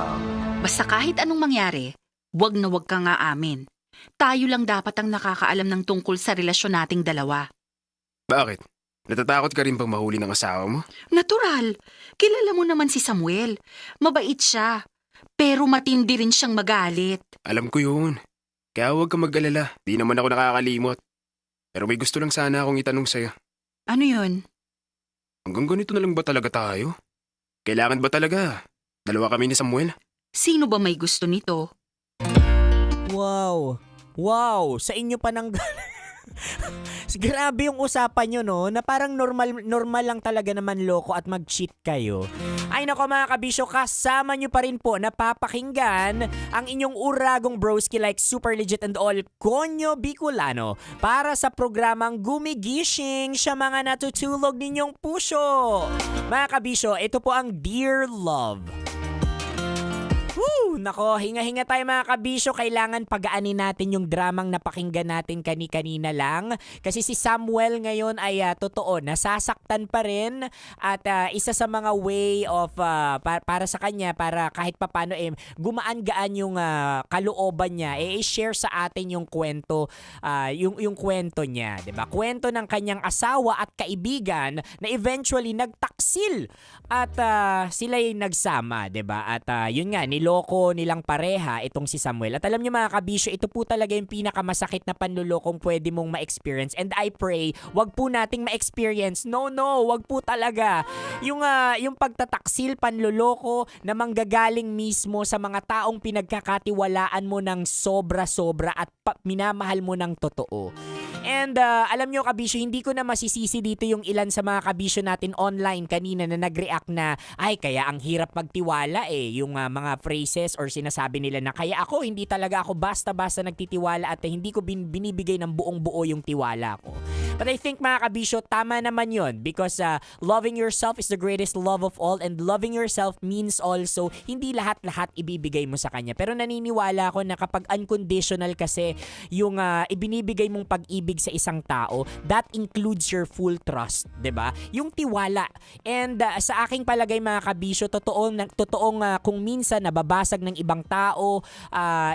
Basta kahit anong mangyari, wag na wag ka nga amin. Tayo lang dapat ang nakakaalam ng tungkol sa relasyon nating dalawa. Bakit? Natatakot ka rin bang mahuli ng asawa mo? Natural. Kilala mo naman si Samuel. Mabait siya. Pero matindi rin siyang magalit. Alam ko yun. Kaya huwag ka mag-alala. Di naman ako nakakalimot. Pero may gusto lang sana akong itanong sa'yo. Ano yun? Hanggang ganito na lang ba talaga tayo? Kailangan ba talaga? Dalawa kami ni Samuel? Sino ba may gusto nito? Wow. Wow, sa inyo pa nang grabe yung usapan nyo, no? Na parang normal lang talaga naman loko at mag-cheat kayo. Ay nako mga kabisyo, kasama nyo pa rin po napapakinggan ang inyong uragong broski like super legit and all, Konyo Bicolano, para sa programang Gumigising sa mga natutulog ninyong puso. Mga kabisyo, ito po ang Dear Love. Woo! Nako, hinga-hinga tayo mga kabisyo. Kailangan pagaanin natin yung dramang napakinggan natin kanina lang. Kasi si Samuel ngayon ay totoo, nasasaktan pa rin. At isa sa mga way of, para sa kanya, para kahit papano gumaan-gaan yung kalooban niya, i-share sa atin yung kwento, yung kwento niya. Diba? Kwento ng kanyang asawa at kaibigan na eventually nagtaksil. At sila'y nagsama. Diba? At yun nga, niloko nilang pareha itong si Samuel. At alam niyo mga kabisyo, ito po talaga yung pinakamasakit na panlulokong pwede mong ma-experience. And I pray, wag po nating ma-experience. No, wag po talaga. Yung pagtataksil, panluloko na manggagaling mismo sa mga taong pinagkakatiwalaan mo ng sobra-sobra at minamahal mo ng totoo. And alam nyo kabisyo, hindi ko na masisisi dito yung ilan sa mga kabisyo natin online kanina na nag-react na, ay kaya ang hirap magtiwala yung mga phrases or sinasabi nila na kaya ako, hindi talaga ako basta-basta nagtitiwala at hindi ko binibigay ng buong-buo yung tiwala ko. But I think mga kabisyo, tama naman yun because loving yourself is the greatest love of all, and loving yourself means also hindi lahat-lahat ibibigay mo sa kanya. Pero naniniwala ako na kapag unconditional kasi yung ibinibigay mong pag-ibig sa isang tao, that includes your full trust, 'di ba? Yung tiwala. And sa aking palagay mga kabisyo, totoong kung minsan nababasag ng ibang tao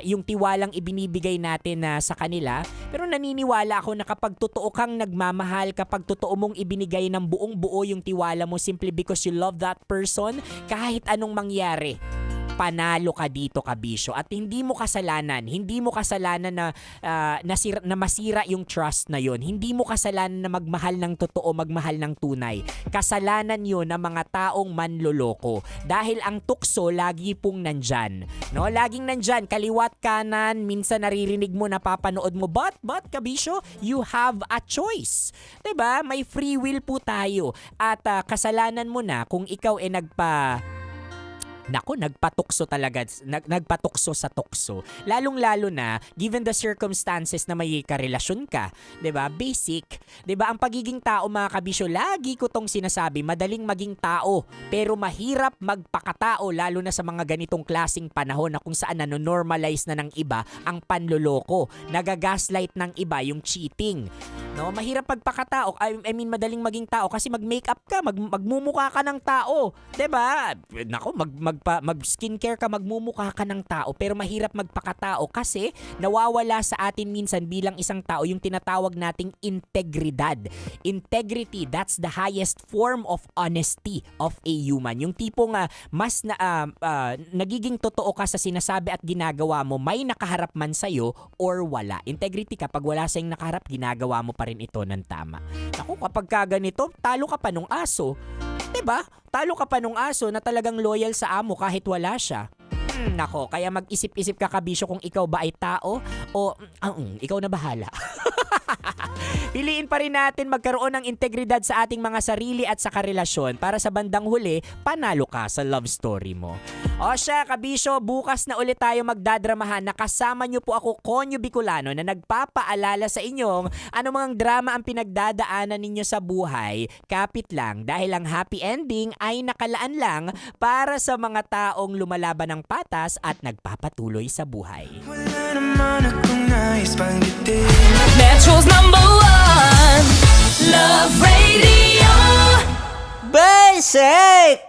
yung tiwalang ibinibigay natin sa kanila, pero naniniwala ako na kapag totoo kang nagmamahal, kapag totoo mong ibinigay ng buong-buo yung tiwala mo simply because you love that person, kahit anong mangyari, panalo ka dito kabisyo. At hindi mo kasalanan na masira yung trust na yon. Hindi mo kasalanan na magmahal ng totoo, magmahal ng tunay. Kasalanan yon ng mga taong manloloko. Dahil ang tukso lagi pong nandyan. No? Laging nandyan, kaliwat kanan, minsan naririnig mo, napapanood mo, but kabisyo, you have a choice. 'Di ba? May free will po tayo. At kasalanan mo na kung ikaw nagpatukso talaga, nagpatukso sa tukso. Lalong-lalo na, given the circumstances na may karelasyon ka, 'di ba? Basic, 'di ba? Ang pagiging tao mga kabisyo, lagi ko tong sinasabi, madaling maging tao, pero mahirap magpakatao, lalo na sa mga ganitong klasing panahon na kung saan normalize na ng iba ang panloloko. Nagagaslight ng iba yung cheating. No, mahirap magpakatao. I mean, madaling maging tao kasi mag-makeup ka, magmumukha ka ng tao, 'di ba? Nako, mag-skincare ka, magmumukha ka ng tao, pero mahirap magpakatao kasi nawawala sa atin minsan bilang isang tao yung tinatawag nating integridad. Integrity, that's the highest form of honesty of a human. Yung tipong mas nagiging totoo ka sa sinasabi at ginagawa mo, may nakaharap man sa'yo or wala. Integrity, kapag wala sa'yong nakaharap, ginagawa mo pa rin ito ng tama. Ako, kapag kaganito, talo ka pa nung aso. Diba? Talo ka pa nung aso na talagang loyal sa amo kahit wala siya. Nako, kaya mag-isip-isip ka kabisyo kung ikaw ba ay tao o ikaw na bahala. Piliin pa rin natin magkaroon ng integridad sa ating mga sarili at sa karelasyon para sa bandang huli, panalo ka sa love story mo. O siya, kabisyo, bukas na ulit tayo magdadramahan na kasama nyo po ako, Konyo Bicolano, na nagpapaalala sa inyong anumang drama ang pinagdadaanan ninyo sa buhay. Kapit lang dahil ang happy ending ay nakalaan lang para sa mga taong lumalaban ng patas at nagpapatuloy sa buhay. Metro's #1 Love Radio. Basic!